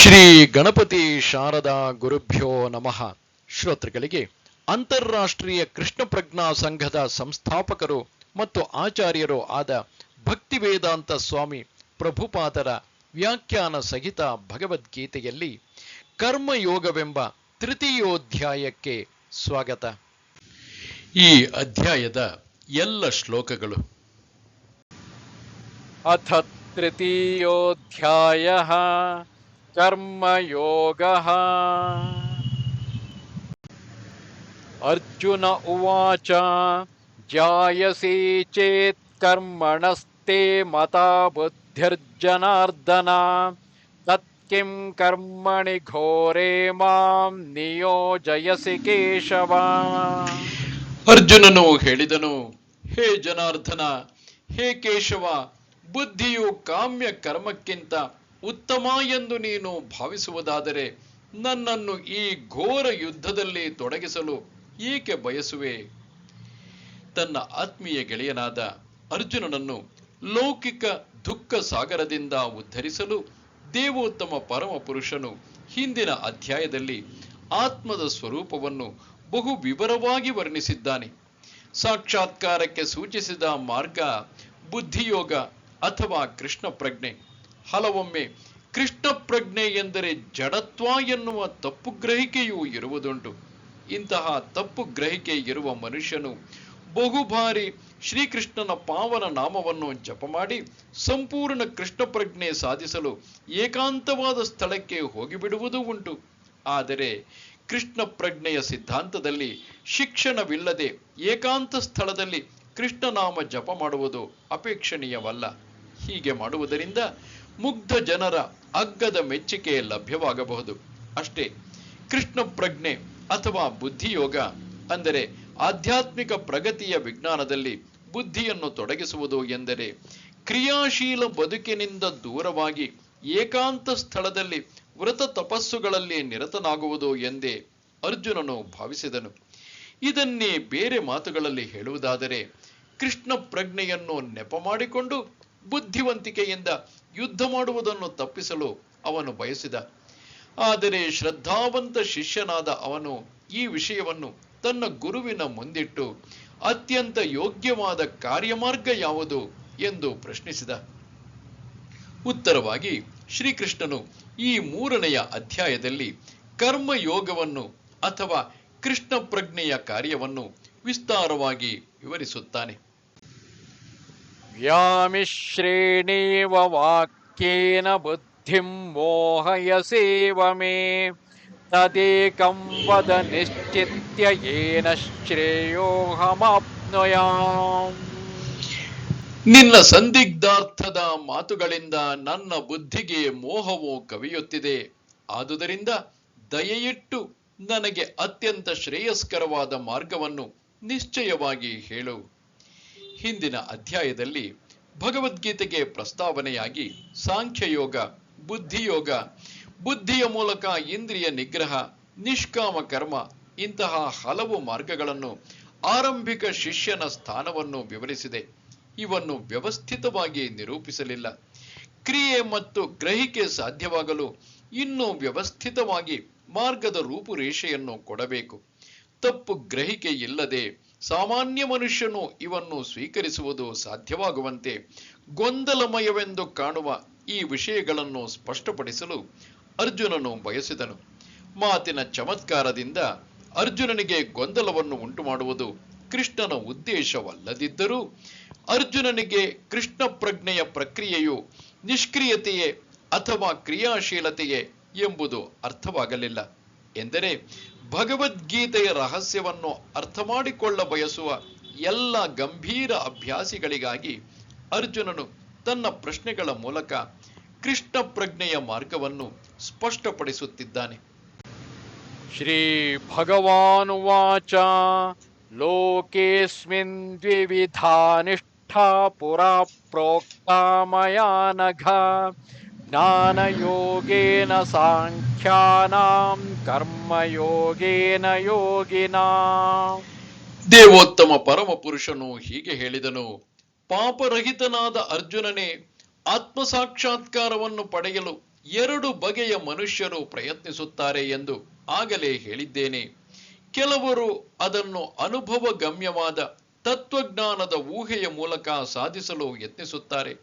ಶ್ರೀ ಗಣಪತಿ ಶಾರದಾ ಗುರುಭ್ಯೋ ನಮಃ. ಶ್ರೋತೃಗಳಿಗೆ ಅಂತಾರಾಷ್ಟ್ರೀಯ ಕೃಷ್ಣ ಪ್ರಜ್ಞಾ ಸಂಘದ ಸಂಸ್ಥಾಪಕರು ಮತ್ತು ಆಚಾರ್ಯರು ಆದ ಭಕ್ತಿ ವೇದಾಂತ ಸ್ವಾಮಿ ಪ್ರಭುಪಾದರ ವ್ಯಾಖ್ಯಾನ ಸಹಿತ ಭಗವದ್ಗೀತೆಯಲ್ಲಿ ಕರ್ಮಯೋಗವೆಂಬ ತೃತೀಯೋಧ್ಯಾಯಕ್ಕೆ ಸ್ವಾಗತ. ಈ ಅಧ್ಯಾಯದ ಎಲ್ಲ ಶ್ಲೋಕಗಳು. ಅಥ ತೃತೀಯೋಧ್ಯಾಯಃ ಕರ್ಮಯೋಗಃ. ಅರ್ಜುನ ಉವಾಚ ಜಾಯಸಿ ಚೇತ್ ಕರ್ಮಣಸ್ತೆ ಮತಾ ಬುದ್ಧಿರ್ಜನಾರ್ದನ ತತ್ಕಿಂ ಕರ್ಮಣಿ ಘೋರೆ ಮಾಂ ನಿಯೋಜಯಸಿ ಕೇಶವ. ಅರ್ಜುನನು ಹೇಳಿದನು, ಹೇ ಜನಾರ್ದನ, ಹೇ ಕೇಶವ, ಬುದ್ಧಿಯು ಕಾಮ್ಯ ಕರ್ಮಕ್ಕಿಂತ ಉತ್ತಮ ಎಂದು ನೀನು ಭಾವಿಸುವುದಾದರೆ ನನ್ನನ್ನು ಈ ಘೋರ ಯುದ್ಧದಲ್ಲಿ ತೊಡಗಿಸಲು ಏಕೆ ಬಯಸುವೆ? ತನ್ನ ಆತ್ಮೀಯ ಗೆಳೆಯನಾದ ಅರ್ಜುನನನ್ನು ಲೌಕಿಕ ದುಃಖ ಸಾಗರದಿಂದ ಉದ್ಧರಿಸಲು ದೇವೋತ್ತಮ ಪರಮ ಪುರುಷನು ಹಿಂದಿನ ಅಧ್ಯಾಯದಲ್ಲಿ ಆತ್ಮದ ಸ್ವರೂಪವನ್ನು ಬಹು ವಿವರವಾಗಿ ವರ್ಣಿಸಿದ್ದಾನೆ. ಸಾಕ್ಷಾತ್ಕಾರಕ್ಕೆ ಸೂಚಿಸಿದ ಮಾರ್ಗ ಬುದ್ಧಿಯೋಗ ಅಥವಾ ಕೃಷ್ಣ ಪ್ರಜ್ಞೆ. ಹಲವೊಮ್ಮೆ ಕೃಷ್ಣ ಪ್ರಜ್ಞೆ ಎಂದರೆ ಜಡತ್ವ ಎನ್ನುವ ತಪ್ಪು ಗ್ರಹಿಕೆಯೂ ಇರುವುದುಂಟು. ಇಂತಹ ತಪ್ಪು ಗ್ರಹಿಕೆ ಇರುವ ಮನುಷ್ಯನು ಬಹುಬಾರಿ ಶ್ರೀಕೃಷ್ಣನ ಪಾವನ ನಾಮವನ್ನು ಜಪ ಮಾಡಿ ಸಂಪೂರ್ಣ ಕೃಷ್ಣ ಪ್ರಜ್ಞೆ ಸಾಧಿಸಲು ಏಕಾಂತವಾದ ಸ್ಥಳಕ್ಕೆ ಹೋಗಿಬಿಡುವುದೂ ಉಂಟು. ಆದರೆ ಕೃಷ್ಣ ಪ್ರಜ್ಞೆಯ ಸಿದ್ಧಾಂತದಲ್ಲಿ ಶಿಕ್ಷಣವಿಲ್ಲದೆ ಏಕಾಂತ ಸ್ಥಳದಲ್ಲಿ ಕೃಷ್ಣನಾಮ ಜಪ ಮಾಡುವುದು ಅಪೇಕ್ಷಣೀಯವಲ್ಲ. ಹೀಗೆ ಮಾಡುವುದರಿಂದ ಮುಗ್ಧ ಜನರ ಅಗ್ಗದ ಮೆಚ್ಚುಗೆ ಲಭ್ಯವಾಗಬಹುದು ಅಷ್ಟೇ. ಕೃಷ್ಣ ಪ್ರಜ್ಞೆ ಅಥವಾ ಬುದ್ಧಿಯೋಗ ಅಂದರೆ ಆಧ್ಯಾತ್ಮಿಕ ಪ್ರಗತಿಯ ವಿಜ್ಞಾನದಲ್ಲಿ ಬುದ್ಧಿಯನ್ನು ತೊಡಗಿಸುವುದು ಎಂದರೆ ಕ್ರಿಯಾಶೀಲ ಬದುಕಿನಿಂದ ದೂರವಾಗಿ ಏಕಾಂತ ಸ್ಥಳದಲ್ಲಿ ವ್ರತ ತಪಸ್ಸುಗಳಲ್ಲಿ ನಿರತನಾಗುವುದು ಎಂದೇ ಅರ್ಜುನನು ಭಾವಿಸಿದನು. ಇದನ್ನೇ ಬೇರೆ ಮಾತುಗಳಲ್ಲಿ ಹೇಳುವುದಾದರೆ ಕೃಷ್ಣ ಪ್ರಜ್ಞೆಯನ್ನು ನೆಪ ಮಾಡಿಕೊಂಡು ಬುದ್ಧಿವಂತಿಕೆಯಿಂದ ಯುದ್ಧ ಮಾಡುವುದನ್ನು ತಪ್ಪಿಸಲು ಅವನು ಬಯಸಿದ. ಆದರೆ ಶ್ರದ್ಧಾವಂತ ಶಿಷ್ಯನಾದ ಅವನು ಈ ವಿಷಯವನ್ನು ತನ್ನ ಗುರುವಿನ ಮುಂದಿಟ್ಟು ಅತ್ಯಂತ ಯೋಗ್ಯವಾದ ಕಾರ್ಯಮಾರ್ಗ ಯಾವುದು ಎಂದು ಪ್ರಶ್ನಿಸಿದ. ಉತ್ತರವಾಗಿ ಶ್ರೀಕೃಷ್ಣನು ಈ 3ನೆಯ ಅಧ್ಯಾಯದಲ್ಲಿ ಕರ್ಮಯೋಗವನ್ನು ಅಥವಾ ಕೃಷ್ಣ ಪ್ರಜ್ಞೆಯ ಕಾರ್ಯವನ್ನು ವಿಸ್ತಾರವಾಗಿ ವಿವರಿಸುತ್ತಾನೆ. ವ್ಯಾಮಿಶ್ರೇಣೇವ ವಾಕ್ಯೇನ ಬುದ್ಧಿಂ ಮೋಹಯಸೇವ ಮೇ ತದೇಕಂ ವದ ನಿಶ್ಚಿತ್ಯ ಯೇನ ಶ್ರೇಯೋಹಮಾಪ್ನುಯಾಮ್. ನಿನ್ನ ಸಂದಿಗ್ಧಾರ್ಥದ ಮಾತುಗಳಿಂದ ನನ್ನ ಬುದ್ಧಿಗೆ ಮೋಹವು ಕವಿಯುತ್ತಿದೆ. ಆದುದರಿಂದ ದಯೆಯಿಟ್ಟು ನನಗೆ ಅತ್ಯಂತ ಶ್ರೇಯಸ್ಕರವಾದ ಮಾರ್ಗವನ್ನು ನಿಶ್ಚಯವಾಗಿ ಹೇಳು. ಹಿಂದಿನ ಅಧ್ಯಾಯದಲ್ಲಿ ಭಗವದ್ಗೀತೆಗೆ ಪ್ರಸ್ತಾವನೆಯಾಗಿ ಸಾಂಖ್ಯಯೋಗ, ಬುದ್ಧಿಯೋಗ, ಬುದ್ಧಿಯ ಮೂಲಕ ಇಂದ್ರಿಯ ನಿಗ್ರಹ, ನಿಷ್ಕಾಮ ಕರ್ಮ ಇಂತಹ ಹಲವು ಮಾರ್ಗಗಳನ್ನು ಆರಂಭಿಕ ಶಿಷ್ಯನ ಸ್ಥಾನವನ್ನು ವಿವರಿಸಿದೆ. ಇವನ್ನು ವ್ಯವಸ್ಥಿತವಾಗಿ ನಿರೂಪಿಸಲಿಲ್ಲ. ಕ್ರಿಯೆ ಮತ್ತು ಗ್ರಹಿಕೆ ಸಾಧ್ಯವಾಗಲು ಇನ್ನೂ ವ್ಯವಸ್ಥಿತವಾಗಿ ಮಾರ್ಗದ ರೂಪುರೇಷೆಯನ್ನು ಕೊಡಬೇಕು. ತಪ್ಪು ಗ್ರಹಿಕೆ ಇಲ್ಲದೆ ಸಾಮಾನ್ಯ ಮನುಷ್ಯನು ಇವನ್ನು ಸ್ವೀಕರಿಸುವುದು ಸಾಧ್ಯವಾಗುವಂತೆ ಗೊಂದಲಮಯವೆಂದು ಕಾಣುವ ಈ ವಿಷಯಗಳನ್ನು ಸ್ಪಷ್ಟಪಡಿಸಲು ಅರ್ಜುನನು ಬಯಸಿದನು. ಮಾತಿನ ಚಮತ್ಕಾರದಿಂದ ಅರ್ಜುನನಿಗೆ ಗೊಂದಲವನ್ನು ಉಂಟು ಮಾಡುವುದು ಕೃಷ್ಣನ ಉದ್ದೇಶವಲ್ಲದಿದ್ದರೂ ಅರ್ಜುನನಿಗೆ ಕೃಷ್ಣ ಪ್ರಜ್ಞೆಯ ಪ್ರಕ್ರಿಯೆಯು ನಿಷ್ಕ್ರಿಯತೆಯೇ ಅಥವಾ ಕ್ರಿಯಾಶೀಲತೆಯೇ ಎಂಬುದು ಅರ್ಥವಾಗಲಿಲ್ಲ. ಎಂದರೆ ಭಗವದ್ಗೀತೆಯ ರಹಸ್ಯವನ್ನು ಅರ್ಥ ಮಾಡಿಕೊಳ್ಳ ಬಯಸುವ ಎಲ್ಲ ಗಂಭೀರ ಅಭ್ಯಾಸಿಗಳಿಗಾಗಿ ಅರ್ಜುನನು ತನ್ನ ಪ್ರಶ್ನೆಗಳ ಮೂಲಕ ಕೃಷ್ಣ ಪ್ರಜ್ಞೆಯ ಮಾರ್ಗವನ್ನು ಸ್ಪಷ್ಟಪಡಿಸುತ್ತಿದ್ದಾನೆ. ಶ್ರೀ ಭಗವಾನುವಾಚ ಲೋಕೇಸ್ಮಿನ್ ದ್ವಿವಿಧಾ ನಿಷ್ಠಾ ಪುರಾ ಪ್ರೋಕ್ತಾ ಮಯಾ ನಘ ಜ್ಞಾನಯೋಗೇನ ಸಾಂಖ್ಯಾನಾಂ ಕರ್ಮಯೋಗೇನ ಯೋಗಿನಾಂ. ದೇವೋತ್ತಮ ಪರಮ ಪುರುಷನು ಹೀಗೆ ಹೇಳಿದನು, ಪಾಪರಹಿತನಾದ ಅರ್ಜುನನೇ, ಆತ್ಮ ಸಾಕ್ಷಾತ್ಕಾರವನ್ನು ಪಡೆಯಲು ಎರಡು ಬಗೆಯ ಮನುಷ್ಯರು ಪ್ರಯತ್ನಿಸುತ್ತಾರೆ ಎಂದು ಆಗಲೇ ಹೇಳಿದ್ದೇನೆ. ಕೆಲವರು ಅದನ್ನು ಅನುಭವ ಗಮ್ಯವಾದ ತತ್ವಜ್ಞಾನದ ಊಹೆಯ ಮೂಲಕ ಸಾಧಿಸಲು ಯತ್ನಿಸುತ್ತಾರೆ.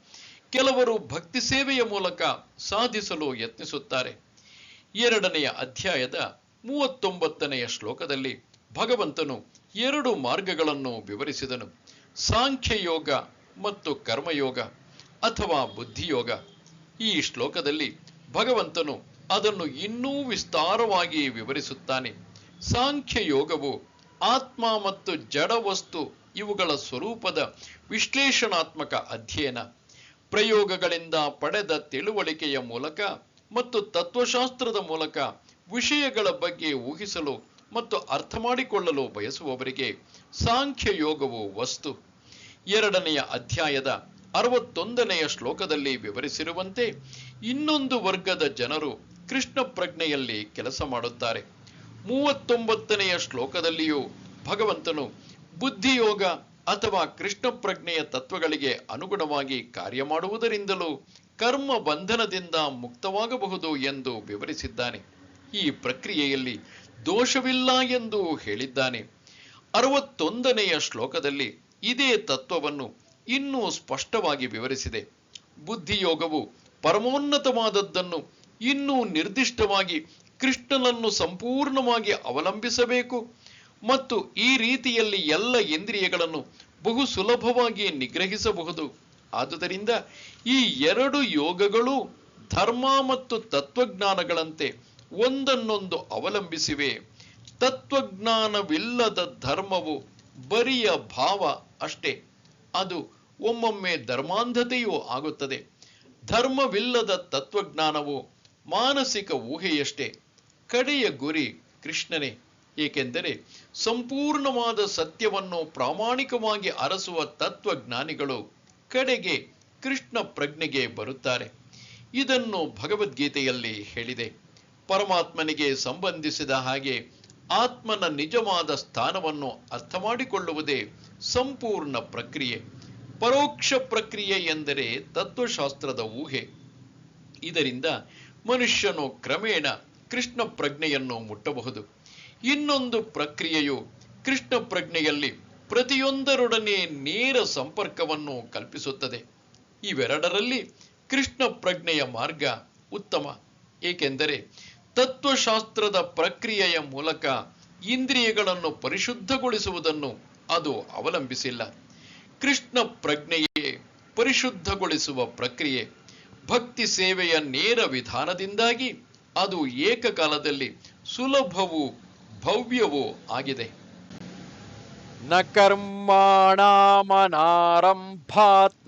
ಕೆಲವರು ಭಕ್ತಿ ಸೇವೆಯ ಮೂಲಕ ಸಾಧಿಸಲು ಯತ್ನಿಸುತ್ತಾರೆ. 2ನೇ ಅಧ್ಯಾಯದ 39ನೆಯ ಶ್ಲೋಕದಲ್ಲಿ ಭಗವಂತನು 2 ಮಾರ್ಗಗಳನ್ನು ವಿವರಿಸಿದನು. ಸಾಂಖ್ಯಯೋಗ ಮತ್ತು ಕರ್ಮಯೋಗ ಅಥವಾ ಬುದ್ಧಿಯೋಗ. ಈ ಶ್ಲೋಕದಲ್ಲಿ ಭಗವಂತನು ಅದನ್ನು ಇನ್ನೂ ವಿಸ್ತಾರವಾಗಿ ವಿವರಿಸುತ್ತಾನೆ. ಸಾಂಖ್ಯಯೋಗವು ಆತ್ಮ ಮತ್ತು ಜಡ ವಸ್ತು ಇವುಗಳ ಸ್ವರೂಪದ ವಿಶ್ಲೇಷಣಾತ್ಮಕ ಅಧ್ಯಯನ, ಪ್ರಯೋಗಗಳಿಂದ ಪಡೆದ ತಿಳುವಳಿಕೆಯ ಮೂಲಕ ಮತ್ತು ತತ್ವಶಾಸ್ತ್ರದ ಮೂಲಕ ವಿಷಯಗಳ ಬಗ್ಗೆ ಊಹಿಸಲು ಮತ್ತು ಅರ್ಥ ಮಾಡಿಕೊಳ್ಳಲು ಬಯಸುವವರಿಗೆ ಸಾಂಖ್ಯಯೋಗವು ವಸ್ತು. 2ನೇ ಅಧ್ಯಾಯದ 61ನೆಯ ಶ್ಲೋಕದಲ್ಲಿ ವಿವರಿಸಿರುವಂತೆ ಇನ್ನೊಂದು ವರ್ಗದ ಜನರು ಕೃಷ್ಣ ಪ್ರಜ್ಞೆಯಲ್ಲಿ ಕೆಲಸ ಮಾಡುತ್ತಾರೆ. 39ನೆಯ ಶ್ಲೋಕದಲ್ಲಿಯೂ ಭಗವಂತನು ಬುದ್ಧಿಯೋಗ ಅಥವಾ ಕೃಷ್ಣ ಪ್ರಜ್ಞೆಯ ತತ್ವಗಳಿಗೆ ಅನುಗುಣವಾಗಿ ಕಾರ್ಯ ಮಾಡುವುದರಿಂದಲೂ ಕರ್ಮ ಬಂಧನದಿಂದ ಮುಕ್ತವಾಗಬಹುದು ಎಂದು ವಿವರಿಸಿದ್ದಾನೆ. ಈ ಪ್ರಕ್ರಿಯೆಯಲ್ಲಿ ದೋಷವಿಲ್ಲ ಎಂದು ಹೇಳಿದ್ದಾನೆ. 61ನೆಯ ಶ್ಲೋಕದಲ್ಲಿ ಇದೇ ತತ್ವವನ್ನು ಇನ್ನೂ ಸ್ಪಷ್ಟವಾಗಿ ವಿವರಿಸಿದೆ. ಬುದ್ಧಿಯೋಗವು ಪರಮೋನ್ನತವಾದದ್ದನ್ನು ಇನ್ನೂ ನಿರ್ದಿಷ್ಟವಾಗಿ ಕೃಷ್ಣನನ್ನು ಸಂಪೂರ್ಣವಾಗಿ ಅವಲಂಬಿಸಬೇಕು ಮತ್ತು ಈ ರೀತಿಯಲ್ಲಿ ಎಲ್ಲ ಇಂದ್ರಿಯಗಳನ್ನು ಬಹು ಸುಲಭವಾಗಿ ನಿಗ್ರಹಿಸಬಹುದು. ಆದುದರಿಂದ ಈ 2 ಯೋಗಗಳು ಧರ್ಮ ಮತ್ತು ತತ್ವಜ್ಞಾನಗಳಂತೆ ಒಂದನ್ನೊಂದು ಅವಲಂಬಿಸಿವೆ. ತತ್ವಜ್ಞಾನವಿಲ್ಲದ ಧರ್ಮವು ಬರಿಯ ಭಾವ ಅಷ್ಟೇ, ಅದು ಒಮ್ಮೊಮ್ಮೆ ಧರ್ಮಾಂಧತೆಯೂ ಆಗುತ್ತದೆ. ಧರ್ಮವಿಲ್ಲದ ತತ್ವಜ್ಞಾನವು ಮಾನಸಿಕ ಊಹೆಯಷ್ಟೇ. ಕಡೆಯ ಗುರಿ ಕೃಷ್ಣನೇ, ಏಕೆಂದರೆ ಸಂಪೂರ್ಣವಾದ ಸತ್ಯವನ್ನು ಪ್ರಾಮಾಣಿಕವಾಗಿ ಅರಸುವ ತತ್ವಜ್ಞಾನಿಗಳು ಕಡೆಗೆ ಕೃಷ್ಣ ಪ್ರಜ್ಞೆಗೆ ಬರುತ್ತಾರೆ. ಇದನ್ನು ಭಗವದ್ಗೀತೆಯಲ್ಲಿ ಹೇಳಿದೆ. ಪರಮಾತ್ಮನಿಗೆ ಸಂಬಂಧಿಸಿದ ಹಾಗೆ ಆತ್ಮನ ನಿಜವಾದ ಸ್ಥಾನವನ್ನು ಅರ್ಥ ಮಾಡಿಕೊಳ್ಳುವುದೇ ಸಂಪೂರ್ಣ ಪ್ರಕ್ರಿಯೆ. ಪರೋಕ್ಷ ಪ್ರಕ್ರಿಯೆ ಎಂದರೆ ತತ್ವಶಾಸ್ತ್ರದ ಊಹೆ. ಇದರಿಂದ ಮನುಷ್ಯನು ಕ್ರಮೇಣ ಕೃಷ್ಣ ಪ್ರಜ್ಞೆಯನ್ನು ಮುಟ್ಟಬಹುದು. ಇನ್ನೊಂದು ಪ್ರಕ್ರಿಯೆಯು ಕೃಷ್ಣ ಪ್ರಜ್ಞೆಯಲ್ಲಿ ಪ್ರತಿಯೊಂದರೊಡನೆ ನೇರ ಸಂಪರ್ಕವನ್ನು ಕಲ್ಪಿಸುತ್ತದೆ. ಇವೆರಡರಲ್ಲಿ ಕೃಷ್ಣ ಪ್ರಜ್ಞೆಯ ಮಾರ್ಗ ಉತ್ತಮ, ಏಕೆಂದರೆ ತತ್ವಶಾಸ್ತ್ರದ ಪ್ರಕ್ರಿಯೆಯ ಮೂಲಕ ಇಂದ್ರಿಯಗಳನ್ನು ಪರಿಶುದ್ಧಗೊಳಿಸುವುದನ್ನು ಅದು ಅವಲಂಬಿಸಿಲ್ಲ. ಕೃಷ್ಣ ಪ್ರಜ್ಞೆಯೇ ಪರಿಶುದ್ಧಗೊಳಿಸುವ ಪ್ರಕ್ರಿಯೆ. ಭಕ್ತಿ ಸೇವೆಯ ನೇರ ವಿಧಾನದಿಂದಾಗಿ ಅದು ಏಕಕಾಲದಲ್ಲಿ ಸುಲಭವೂ ಭವ್ಯವೂ ಆಗಿದೆ. ನ ಕರ್ಮಾಣಾಮನಾರಂಭಾತ್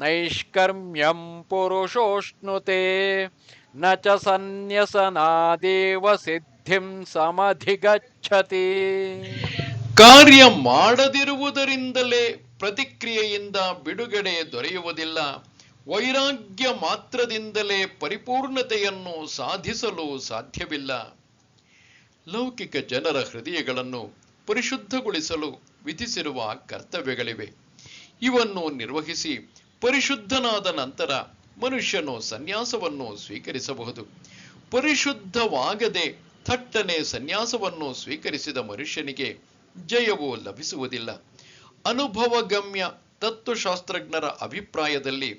ನೈಷ್ಕರ್ಮ್ಯಂ ಪುರುಷೋಷ್ಣುತೆ ನ ಚ ಸನ್ಯಸನಾದೇವ ಸಿದ್ಧಿಂ ಸಮಧಿಗಚ್ಚತಿ. ಕಾರ್ಯ ಮಾಡದಿರುವುದರಿಂದಲೇ ಪ್ರತಿಕ್ರಿಯೆಯಿಂದ ಬಿಡುಗಡೆ ದೊರೆಯುವುದಿಲ್ಲ. ವೈರಾಗ್ಯ ಮಾತ್ರದಿಂದಲೇ ಪರಿಪೂರ್ಣತೆಯನ್ನು ಸಾಧಿಸಲು ಸಾಧ್ಯವಿಲ್ಲ. ಲೌಕಿಕ ಜನರ ಹೃದಯಗಳನ್ನು ಪರಿಶುದ್ಧಗೊಳಿಸಲು ವಿಧಿಸಿರುವ ಕರ್ತವ್ಯಗಳಿವೆ. ಇವನ್ನು ನಿರ್ವಹಿಸಿ ಪರಿಶುದ್ಧನಾದ ನಂತರ ಮನುಷ್ಯನು ಸನ್ಯಾಸವನ್ನು ಸ್ವೀಕರಿಸಬಹುದು. ಪರಿಶುದ್ಧವಾಗದೆ ಥಟ್ಟನೆ ಸನ್ಯಾಸವನ್ನು ಸ್ವೀಕರಿಸಿದ ಮನುಷ್ಯನಿಗೆ ಜಯವು ಲಭಿಸುವುದಿಲ್ಲ. ಅನುಭವಗಮ್ಯ ತತ್ವಶಾಸ್ತ್ರಜ್ಞರ ಅಭಿಪ್ರಾಯದಲ್ಲಿ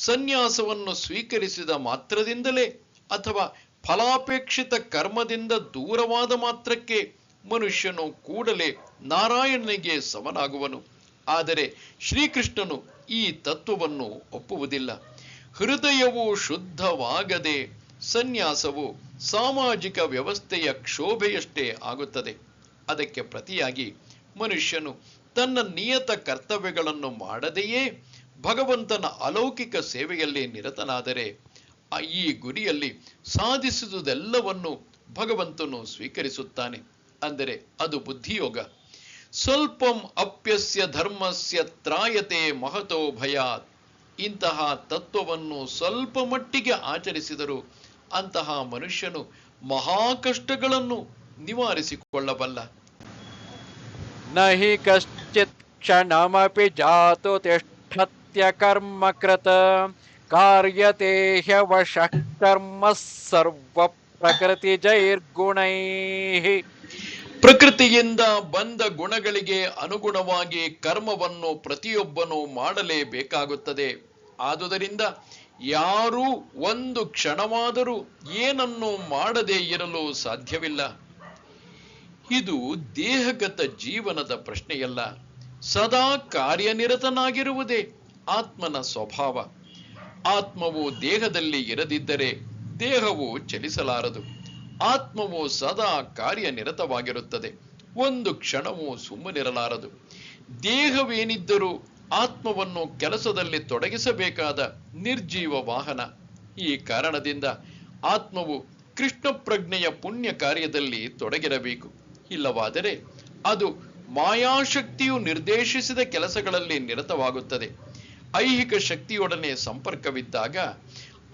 ಸನ್ಯಾಸವನ್ನು ಸ್ವೀಕರಿಸಿದ ಮಾತ್ರದಿಂದಲೇ ಅಥವಾ ಫಲಾಪೇಕ್ಷಿತ ಕರ್ಮದಿಂದ ದೂರವಾದ ಮಾತ್ರಕ್ಕೆ ಮನುಷ್ಯನು ಕೂಡಲೇ ನಾರಾಯಣನಿಗೆ ಸಮನಾಗುವನು. ಆದರೆ ಶ್ರೀಕೃಷ್ಣನು ಈ ತತ್ವವನ್ನು ಒಪ್ಪುವುದಿಲ್ಲ. ಹೃದಯವು ಶುದ್ಧವಾಗದೆ ಸನ್ಯಾಸವು ಸಾಮಾಜಿಕ ವ್ಯವಸ್ಥೆಯ ಕ್ಷೋಭೆಯಷ್ಟೇ ಆಗುತ್ತದೆ. ಅದಕ್ಕೆ ಪ್ರತಿಯಾಗಿ ಮನುಷ್ಯನು ತನ್ನ ನಿಯತ ಕರ್ತವ್ಯಗಳನ್ನು ಮಾಡದೆಯೇ ಭಗವಂತನ ಅಲೌಕಿಕ ಸೇವೆಯಲ್ಲಿ ನಿರತನಾದರೆ ಈ ಗುರಿಯಲ್ಲಿ ಸಾಧಿಸುವುದೆಲ್ಲವನ್ನು ಭಗವಂತನು ಸ್ವೀಕರಿಸುತ್ತಾನೆ. ಅಂದರೆ ಅದು ಬುದ್ಧಿಯೋಗ. ಸ್ವಲ್ಪಂ ಅಪ್ಯಸ್ಯ ಧರ್ಮಸ್ಯ ತ್ರಾಯತೆ ಮಹತೋ ಭಯಾತ್. ಇಂತಹ ತತ್ವವನ್ನು ಸ್ವಲ್ಪ ಮಟ್ಟಿಗೆ ಆಚರಿಸಿದರೂ ಅಂತಹ ಮನುಷ್ಯನು ಮಹಾಕಷ್ಟಗಳನ್ನು ನಿವಾರಿಸಿಕೊಳ್ಳಬಲ್ಲ. ನಹಿ ಕಶ್ಚಿತ್ ಕ್ಷಣಮಪಿ ಜಾತು ತಿಷ್ಠತ್ಯ ಕರ್ಮಕೃತ ಕಾರ್ಯತೆ ಹ್ಯವಶಃ ಕರ್ಮ ಸರ್ವ ಪ್ರಕೃತಿಜೈರ್ಗುಣೈಃ. ಪ್ರಕೃತಿಯಿಂದ ಬಂದ ಗುಣಗಳಿಗೆ ಅನುಗುಣವಾಗಿ ಕರ್ಮವನ್ನು ಪ್ರತಿಯೊಬ್ಬನೂ ಮಾಡಲೇಬೇಕಾಗುತ್ತದೆ. ಆದುದರಿಂದ ಯಾರೂ ಒಂದು ಕ್ಷಣವಾದರೂ ಏನನ್ನು ಮಾಡದೇ ಇರಲು ಸಾಧ್ಯವಿಲ್ಲ. ಇದು ದೇಹಗತ ಜೀವನದ ಪ್ರಶ್ನೆಯಲ್ಲ. ಸದಾ ಕಾರ್ಯನಿರತನಾಗಿರುವುದೇ ಆತ್ಮನ ಸ್ವಭಾವ. ಆತ್ಮವು ದೇಹದಲ್ಲಿ ಇರದಿದ್ದರೆ ದೇಹವು ಚಲಿಸಲಾರದು. ಆತ್ಮವು ಸದಾ ಕಾರ್ಯನಿರತವಾಗಿರುತ್ತದೆ. ಒಂದು ಕ್ಷಣವೂ ಸುಮ್ಮನಿರಲಾರದು. ದೇಹವೇನಿದ್ದರೂ ಆತ್ಮವನ್ನು ಕೆಲಸದಲ್ಲಿ ತೊಡಗಿಸಬೇಕಾದ ನಿರ್ಜೀವ ವಾಹನ. ಈ ಕಾರಣದಿಂದ ಆತ್ಮವು ಕೃಷ್ಣ ಪ್ರಜ್ಞೆಯ ಪುಣ್ಯ ಕಾರ್ಯದಲ್ಲಿ ತೊಡಗಿರಬೇಕು. ಇಲ್ಲವಾದರೆ ಅದು ಮಾಯಾಶಕ್ತಿಯು ನಿರ್ದೇಶಿಸಿದ ಕೆಲಸಗಳಲ್ಲಿ ನಿರತವಾಗುತ್ತದೆ. ಐಹಿಕ ಶಕ್ತಿಯೊಡನೆ ಸಂಪರ್ಕವಿದ್ದಾಗ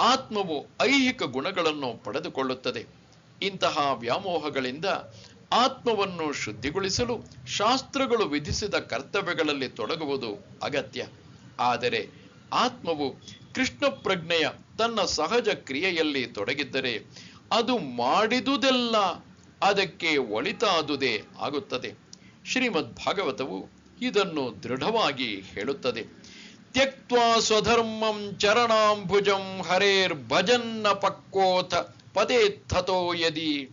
ಆತ್ಮವು ಐಹಿಕ ಗುಣಗಳನ್ನು ಪಡೆದುಕೊಳ್ಳುತ್ತದೆ. ಇಂತಹ ವ್ಯಾಮೋಹಗಳಿಂದ ಆತ್ಮವನ್ನು ಶುದ್ಧಿಗೊಳಿಸಲು ಶಾಸ್ತ್ರಗಳು ವಿಧಿಸಿದ ಕರ್ತವ್ಯಗಳಲ್ಲಿ ತೊಡಗುವುದು ಅಗತ್ಯ. ಆದರೆ ಆತ್ಮವು ಕೃಷ್ಣ ಪ್ರಜ್ಞೆಯ ತನ್ನ ಸಹಜ ಕ್ರಿಯೆಯಲ್ಲಿ ತೊಡಗಿದ್ದರೆ ಅದು ಮಾಡಿದುದೆಲ್ಲ ಅದಕ್ಕೆ ಒಳಿತಾದುದೇ ಆಗುತ್ತದೆ. ಶ್ರೀಮದ್ ಭಾಗವತವು ಇದನ್ನು ದೃಢವಾಗಿ ಹೇಳುತ್ತದೆ. ತ್ಯಕ್ತ್ವಾ ಸ್ವಧರ್ಮಂ ಚರಣಾಂಬುಜಂ ಹರೇರ್ ಭಜನ್ನ ಪಕ್ಕೋಥ ಪದೇಥತೋ ಯದಿ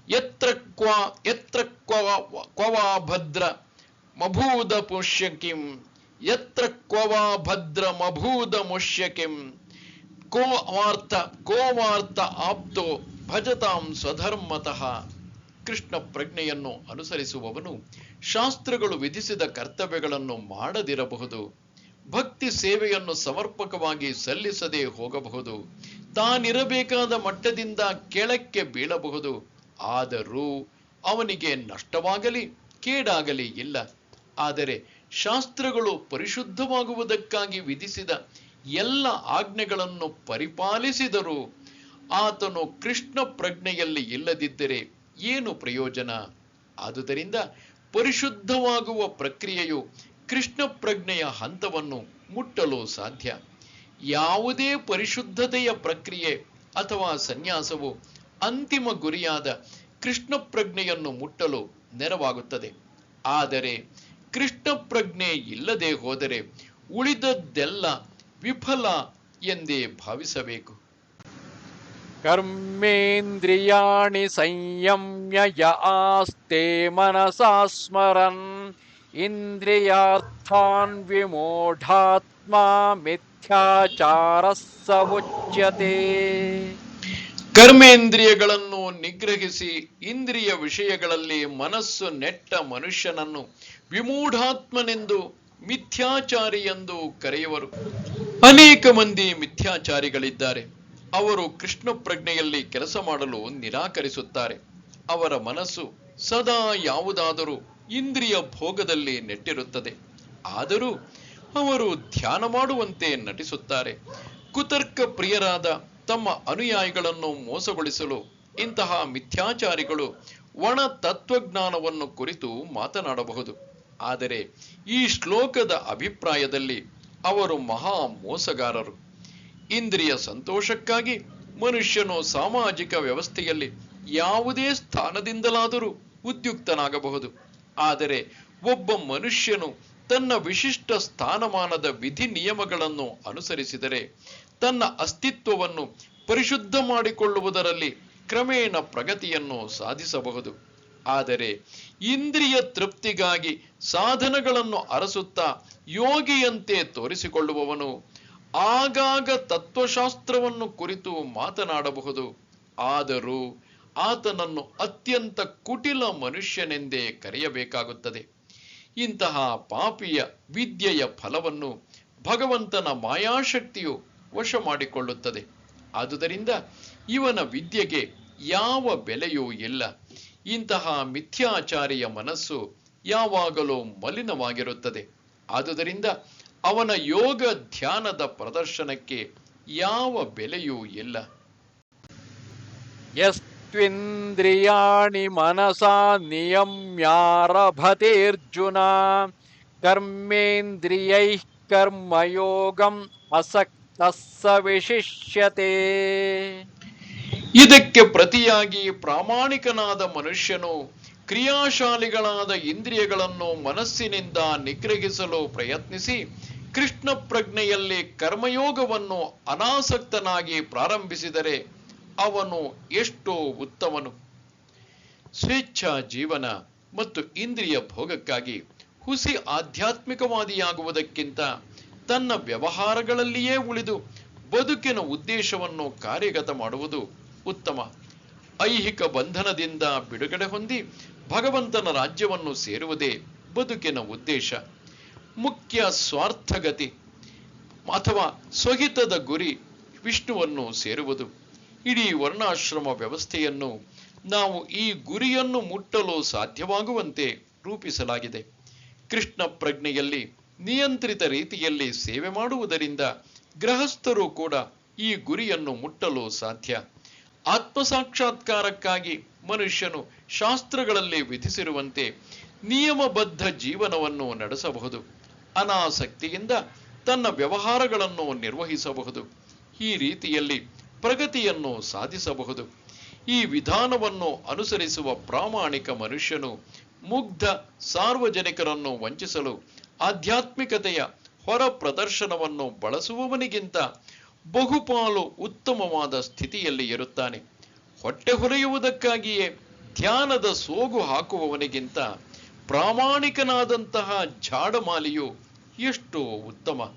ಯತ್ರ ಕ್ವಾ ಭದ್ರ ಮಭೂದ ಪುಷ್ಯಕಿಂ ಯತ್ರ ಕ್ವಾ ಭದ್ರ ಮಭೂದ ಮುಷ್ಯಕಿಂ ಕೋವಾರ್ಥ ಆಪ್ತೋ ಭಜತಾಂ ಸ್ವಧರ್ಮತಃ. ಕೃಷ್ಣ ಪ್ರಜ್ಞೆಯನ್ನು ಅನುಸರಿಸುವವನು ಶಾಸ್ತ್ರಗಳು ವಿಧಿಸಿದ ಕರ್ತವ್ಯಗಳನ್ನು ಮಾಡದಿರಬಹುದು. ಭಕ್ತಿ ಸೇವೆಯನ್ನು ಸಮರ್ಪಕವಾಗಿ ಸಲ್ಲಿಸದೆ ಹೋಗಬಹುದು. ತಾನಿರಬೇಕಾದ ಮಟ್ಟದಿಂದ ಕೆಳಕ್ಕೆ ಬೀಳಬಹುದು. ಆದರೂ ಅವನಿಗೆ ನಷ್ಟವಾಗಲಿ ಕೇಡಾಗಲಿ ಇಲ್ಲ. ಆದರೆ ಶಾಸ್ತ್ರಗಳು ಪರಿಶುದ್ಧವಾಗುವುದಕ್ಕಾಗಿ ವಿಧಿಸಿದ ಎಲ್ಲ ಆಜ್ಞೆಗಳನ್ನು ಪರಿಪಾಲಿಸಿದರೂ ಆತನು ಕೃಷ್ಣ ಪ್ರಜ್ಞೆಯಲ್ಲಿ ಇಲ್ಲದಿದ್ದರೆ ಏನು ಪ್ರಯೋಜನ? ಆದುದರಿಂದ ಪರಿಶುದ್ಧವಾಗುವ ಪ್ರಕ್ರಿಯೆಯು ಕೃಷ್ಣ ಪ್ರಜ್ಞೆಯ ಹಂತವನ್ನು ಮುಟ್ಟಲು ಸಾಧ್ಯ. ಯಾವುದೇ ಪರಿಶುದ್ಧತೆಯ ಪ್ರಕ್ರಿಯೆ ಅಥವಾ ಸನ್ಯಾಸವು ಅಂತಿಮ ಗುರಿಯಾದ ಕೃಷ್ಣ ಪ್ರಜ್ಞೆಯನ್ನು ಮುಟ್ಟಲು ನೆರವಾಗುತ್ತದೆ. ಆದರೆ ಕೃಷ್ಣ ಪ್ರಜ್ಞೆ ಇಲ್ಲದೆ ಹೋದರೆ ಉಳಿದದ್ದೆಲ್ಲ ವಿಫಲ ಎಂದೇ ಭಾವಿಸಬೇಕು. ಕರ್ಮೇಂದ್ರಿಯಾಣಿ ಸಂಯಮ್ಯ ಯ ಆಸ್ತೆ ಮನಸಾ ಸ್ಮರನ್ ಇಂದ್ರಿಯಾರ್ಥಾನ್ ವಿಮೂಢಾತ್ಮ ಮಿಥ್ಯಾಚಾರಃ ಸ ಉಚ್ಯತೆ. ಕರ್ಮೇಂದ್ರಿಯಗಳನ್ನು ನಿಗ್ರಹಿಸಿ ಇಂದ್ರಿಯ ವಿಷಯಗಳಲ್ಲಿ ಮನಸ್ಸು ನೆಟ್ಟ ಮನುಷ್ಯನನ್ನು ವಿಮೂಢಾತ್ಮನೆಂದು ಮಿಥ್ಯಾಚಾರಿ ಎಂದು ಕರೆಯುವರು. ಅನೇಕ ಮಂದಿ ಮಿಥ್ಯಾಚಾರಿಗಳಿದ್ದಾರೆ. ಅವರು ಕೃಷ್ಣ ಪ್ರಜ್ಞೆಯಲ್ಲಿ ಕೆಲಸ ಮಾಡಲು ನಿರಾಕರಿಸುತ್ತಾರೆ. ಅವರ ಮನಸ್ಸು ಸದಾ ಯಾವುದಾದರೂ ಇಂದ್ರಿಯ ಭೋಗದಲ್ಲಿ ನೆಟ್ಟಿರುತ್ತದೆ. ಆದರೂ ಅವರು ಧ್ಯಾನ ಮಾಡುವಂತೆ ನಟಿಸುತ್ತಾರೆ. ಕುತರ್ಕ ಪ್ರಿಯರಾದ ತಮ್ಮ ಅನುಯಾಯಿಗಳನ್ನು ಮೋಸಗೊಳಿಸಲು ಇಂತಹ ಮಿಥ್ಯಾಚಾರಿಗಳು ಒಣ ತತ್ವಜ್ಞಾನವನ್ನು ಕುರಿತು ಮಾತನಾಡಬಹುದು. ಆದರೆ ಈ ಶ್ಲೋಕದ ಅಭಿಪ್ರಾಯದಲ್ಲಿ ಅವರು ಮಹಾ ಮೋಸಗಾರರು. ಇಂದ್ರಿಯ ಸಂತೋಷಕ್ಕಾಗಿ ಮನುಷ್ಯನು ಸಾಮಾಜಿಕ ವ್ಯವಸ್ಥೆಯಲ್ಲಿ ಯಾವುದೇ ಸ್ಥಾನದಿಂದಲಾದರೂ ಉದ್ಯುಕ್ತನಾಗಬಹುದು. ಆದರೆ ಒಬ್ಬ ಮನುಷ್ಯನು ತನ್ನ ವಿಶಿಷ್ಟ ಸ್ಥಾನಮಾನದ ವಿಧಿ ನಿಯಮಗಳನ್ನು ಅನುಸರಿಸಿದರೆ ತನ್ನ ಅಸ್ತಿತ್ವವನ್ನು ಪರಿಶುದ್ಧ ಮಾಡಿಕೊಳ್ಳುವುದರಲ್ಲಿ ಕ್ರಮೇಣ ಪ್ರಗತಿಯನ್ನು ಸಾಧಿಸಬಹುದು. ಆದರೆ ಇಂದ್ರಿಯ ತೃಪ್ತಿಗಾಗಿ ಸಾಧನಗಳನ್ನು ಅರಸುತ್ತಾ ಯೋಗಿಯಂತೆ ತೋರಿಸಿಕೊಳ್ಳುವವನು ಆಗಾಗ ತತ್ವಶಾಸ್ತ್ರವನ್ನು ಕುರಿತು ಮಾತನಾಡಬಹುದು. ಆದರೂ ಆತನನ್ನು ಅತ್ಯಂತ ಕುಟಿಲ ಮನುಷ್ಯನೆಂದೇ ಕರೆಯಬೇಕಾಗುತ್ತದೆ. ಇಂತಹ ಪಾಪಿಯ ವಿದ್ಯೆಯ ಫಲವನ್ನು ಭಗವಂತನ ಮಾಯಾಶಕ್ತಿಯು ವಶ ಮಾಡಿಕೊಳ್ಳುತ್ತದೆ. ಆದುದರಿಂದ ಇವನ ವಿದ್ಯೆಗೆ ಯಾವ ಬೆಲೆಯೂ ಇಲ್ಲ. ಇಂತಹ ಮಿಥ್ಯಾಚಾರಿಯ ಮನಸ್ಸು ಯಾವಾಗಲೂ ಮಲಿನವಾಗಿರುತ್ತದೆ. ಆದುದರಿಂದ ಅವನ ಯೋಗ ಧ್ಯಾನದ ಪ್ರದರ್ಶನಕ್ಕೆ ಯಾವ ಬೆಲೆಯೂ ಇಲ್ಲ. ಯಸ್ತ್ವಿಂದ್ರಿಯಾಣಿ ಮನಸಾ ನಿಯಮ್ಯಾರಭತೇರ್ಜುನ ಕರ್ಮೇಂದ್ರಿಯೈಃ ಕರ್ಮಯೋಗಂ ಅಸಕ್ತಃ ತಸ್ಸ ವಿಶಿಷ್ಯತೆ. ಇದಕ್ಕೆ ಪ್ರತಿಯಾಗಿ ಪ್ರಾಮಾಣಿಕನಾದ ಮನುಷ್ಯನು ಕ್ರಿಯಾಶಾಲಿಗಳಾದ ಇಂದ್ರಿಯಗಳನ್ನು ಮನಸ್ಸಿನಿಂದ ನಿಗ್ರಹಿಸಲು ಪ್ರಯತ್ನಿಸಿ ಕೃಷ್ಣ ಪ್ರಜ್ಞೆಯಲ್ಲಿ ಕರ್ಮಯೋಗವನ್ನು ಅನಾಸಕ್ತನಾಗಿ ಪ್ರಾರಂಭಿಸಿದರೆ ಅವನು ಎಷ್ಟೋ ಉತ್ತಮನು. ಸ್ವೇಚ್ಛಾ ಜೀವನ ಮತ್ತು ಇಂದ್ರಿಯ ಭೋಗಕ್ಕಾಗಿ ಹುಸಿ ಆಧ್ಯಾತ್ಮಿಕವಾದಿಯಾಗುವುದಕ್ಕಿಂತ ತನ್ನ ವ್ಯವಹಾರಗಳಲ್ಲಿಯೇ ಉಳಿದು ಬದುಕಿನ ಉದ್ದೇಶವನ್ನು ಕಾರ್ಯಗತ ಮಾಡುವುದು ಉತ್ತಮ. ಐಹಿಕ ಬಂಧನದಿಂದ ಬಿಡುಗಡೆ ಹೊಂದಿ ಭಗವಂತನ ರಾಜ್ಯವನ್ನು ಸೇರುವುದೇ ಬದುಕಿನ ಉದ್ದೇಶ. ಮುಖ್ಯ ಸ್ವಾರ್ಥಗತಿ ಅಥವಾ ಸ್ವಹಿತದ ಗುರಿ ವಿಷ್ಣುವನ್ನು ಸೇರುವುದು. ಇಡೀ ವರ್ಣಾಶ್ರಮ ವ್ಯವಸ್ಥೆಯನ್ನು ನಾವು ಈ ಗುರಿಯನ್ನು ಮುಟ್ಟಲು ಸಾಧ್ಯವಾಗುವಂತೆ ರೂಪಿಸಲಾಗಿದೆ. ಕೃಷ್ಣ ಪ್ರಜ್ಞೆಯಲ್ಲಿ ನಿಯಂತ್ರಿತ ರೀತಿಯಲ್ಲಿ ಸೇವೆ ಮಾಡುವುದರಿಂದ ಗೃಹಸ್ಥರು ಕೂಡ ಈ ಗುರಿಯನ್ನು ಮುಟ್ಟಲು ಸಾಧ್ಯ. ಆತ್ಮಸಾಕ್ಷಾತ್ಕಾರಕ್ಕಾಗಿ ಮನುಷ್ಯನು ಶಾಸ್ತ್ರಗಳಲ್ಲಿ ವಿಧಿಸಿರುವಂತೆ ನಿಯಮಬದ್ಧ ಜೀವನವನ್ನು ನಡೆಸಬಹುದು. ಅನಾಸಕ್ತಿಯಿಂದ ತನ್ನ ವ್ಯವಹಾರಗಳನ್ನು ನಿರ್ವಹಿಸಬಹುದು. ಈ ರೀತಿಯಲ್ಲಿ ಪ್ರಗತಿಯನ್ನು ಸಾಧಿಸಬಹುದು. ಈ ವಿಧಾನವನ್ನು ಅನುಸರಿಸುವ ಪ್ರಾಮಾಣಿಕ ಮನುಷ್ಯನು ಮುಗ್ಧ ಸಾರ್ವಜನಿಕರನ್ನು ವಂಚಿಸಲು ಆಧ್ಯಾತ್ಮಿಕತೆಯ ಹೊರ ಪ್ರದರ್ಶನವನ್ನು ಬಳಸುವವನಿಗಿಂತ ಬಹುಪಾಲು ಉತ್ತಮವಾದ ಸ್ಥಿತಿಯಲ್ಲಿ ಇರುತ್ತಾನೆ. ಹೊಟ್ಟೆ ಹೊರೆಯುವುದಕ್ಕಾಗಿಯೇ ಧ್ಯಾನದ ಸೋಗು ಹಾಕುವವನಿಗಿಂತ ಪ್ರಾಮಾಣಿಕನಾದಂತಹ ಜಾಡಮಾಲಿಯು ಎಷ್ಟೋ ಉತ್ತಮ.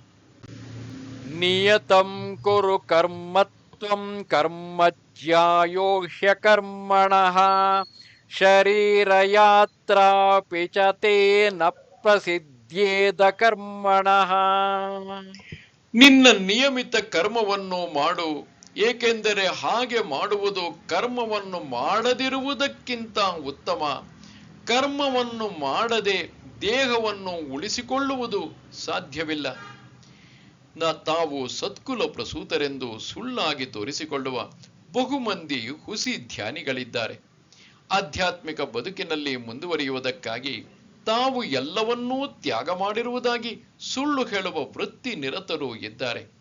ನಿಯತಂ ಕುರು ಕರ್ಮತ್ವಂ ಕರ್ಮಜ್ಯಾಯೋ ಹ್ಯಕರ್ಮಣಃ ಶರೀರಯಾತ್ರಾಪಿ ಚ ತೇನ ಪ್ರಸಿದ್ಧೇದ ಕರ್ಮಣಃ. ನಿನ್ನ ನಿಯಮಿತ ಕರ್ಮವನ್ನು ಮಾಡು, ಏಕೆಂದರೆ ಹಾಗೆ ಮಾಡುವುದು ಕರ್ಮವನ್ನು ಮಾಡದಿರುವುದಕ್ಕಿಂತ ಉತ್ತಮ. ಕರ್ಮವನ್ನು ಮಾಡದೆ ದೇಹವನ್ನು ಉಳಿಸಿಕೊಳ್ಳುವುದು ಸಾಧ್ಯವಿಲ್ಲ. ತಾವು ಸತ್ಕುಲ ಪ್ರಸೂತರೆಂದು ಸುಳ್ಳಾಗಿ ತೋರಿಸಿಕೊಳ್ಳುವ ಬಹುಮಂದಿ ಹುಸಿ ಧ್ಯಾನಿಗಳಿದ್ದಾರೆ. ಆಧ್ಯಾತ್ಮಿಕ ಬದುಕಿನಲ್ಲಿ ಮುಂದುವರಿಯುವುದಕ್ಕಾಗಿ ತಾವು ಎಲ್ಲವನ್ನೂ ತ್ಯಾಗ ಮಾಡಿರುವುದಾಗಿ ಸುಳ್ಳು ಹೇಳುವ ವೃತ್ತಿ ನಿರತರು ಇದ್ದಾರೆ.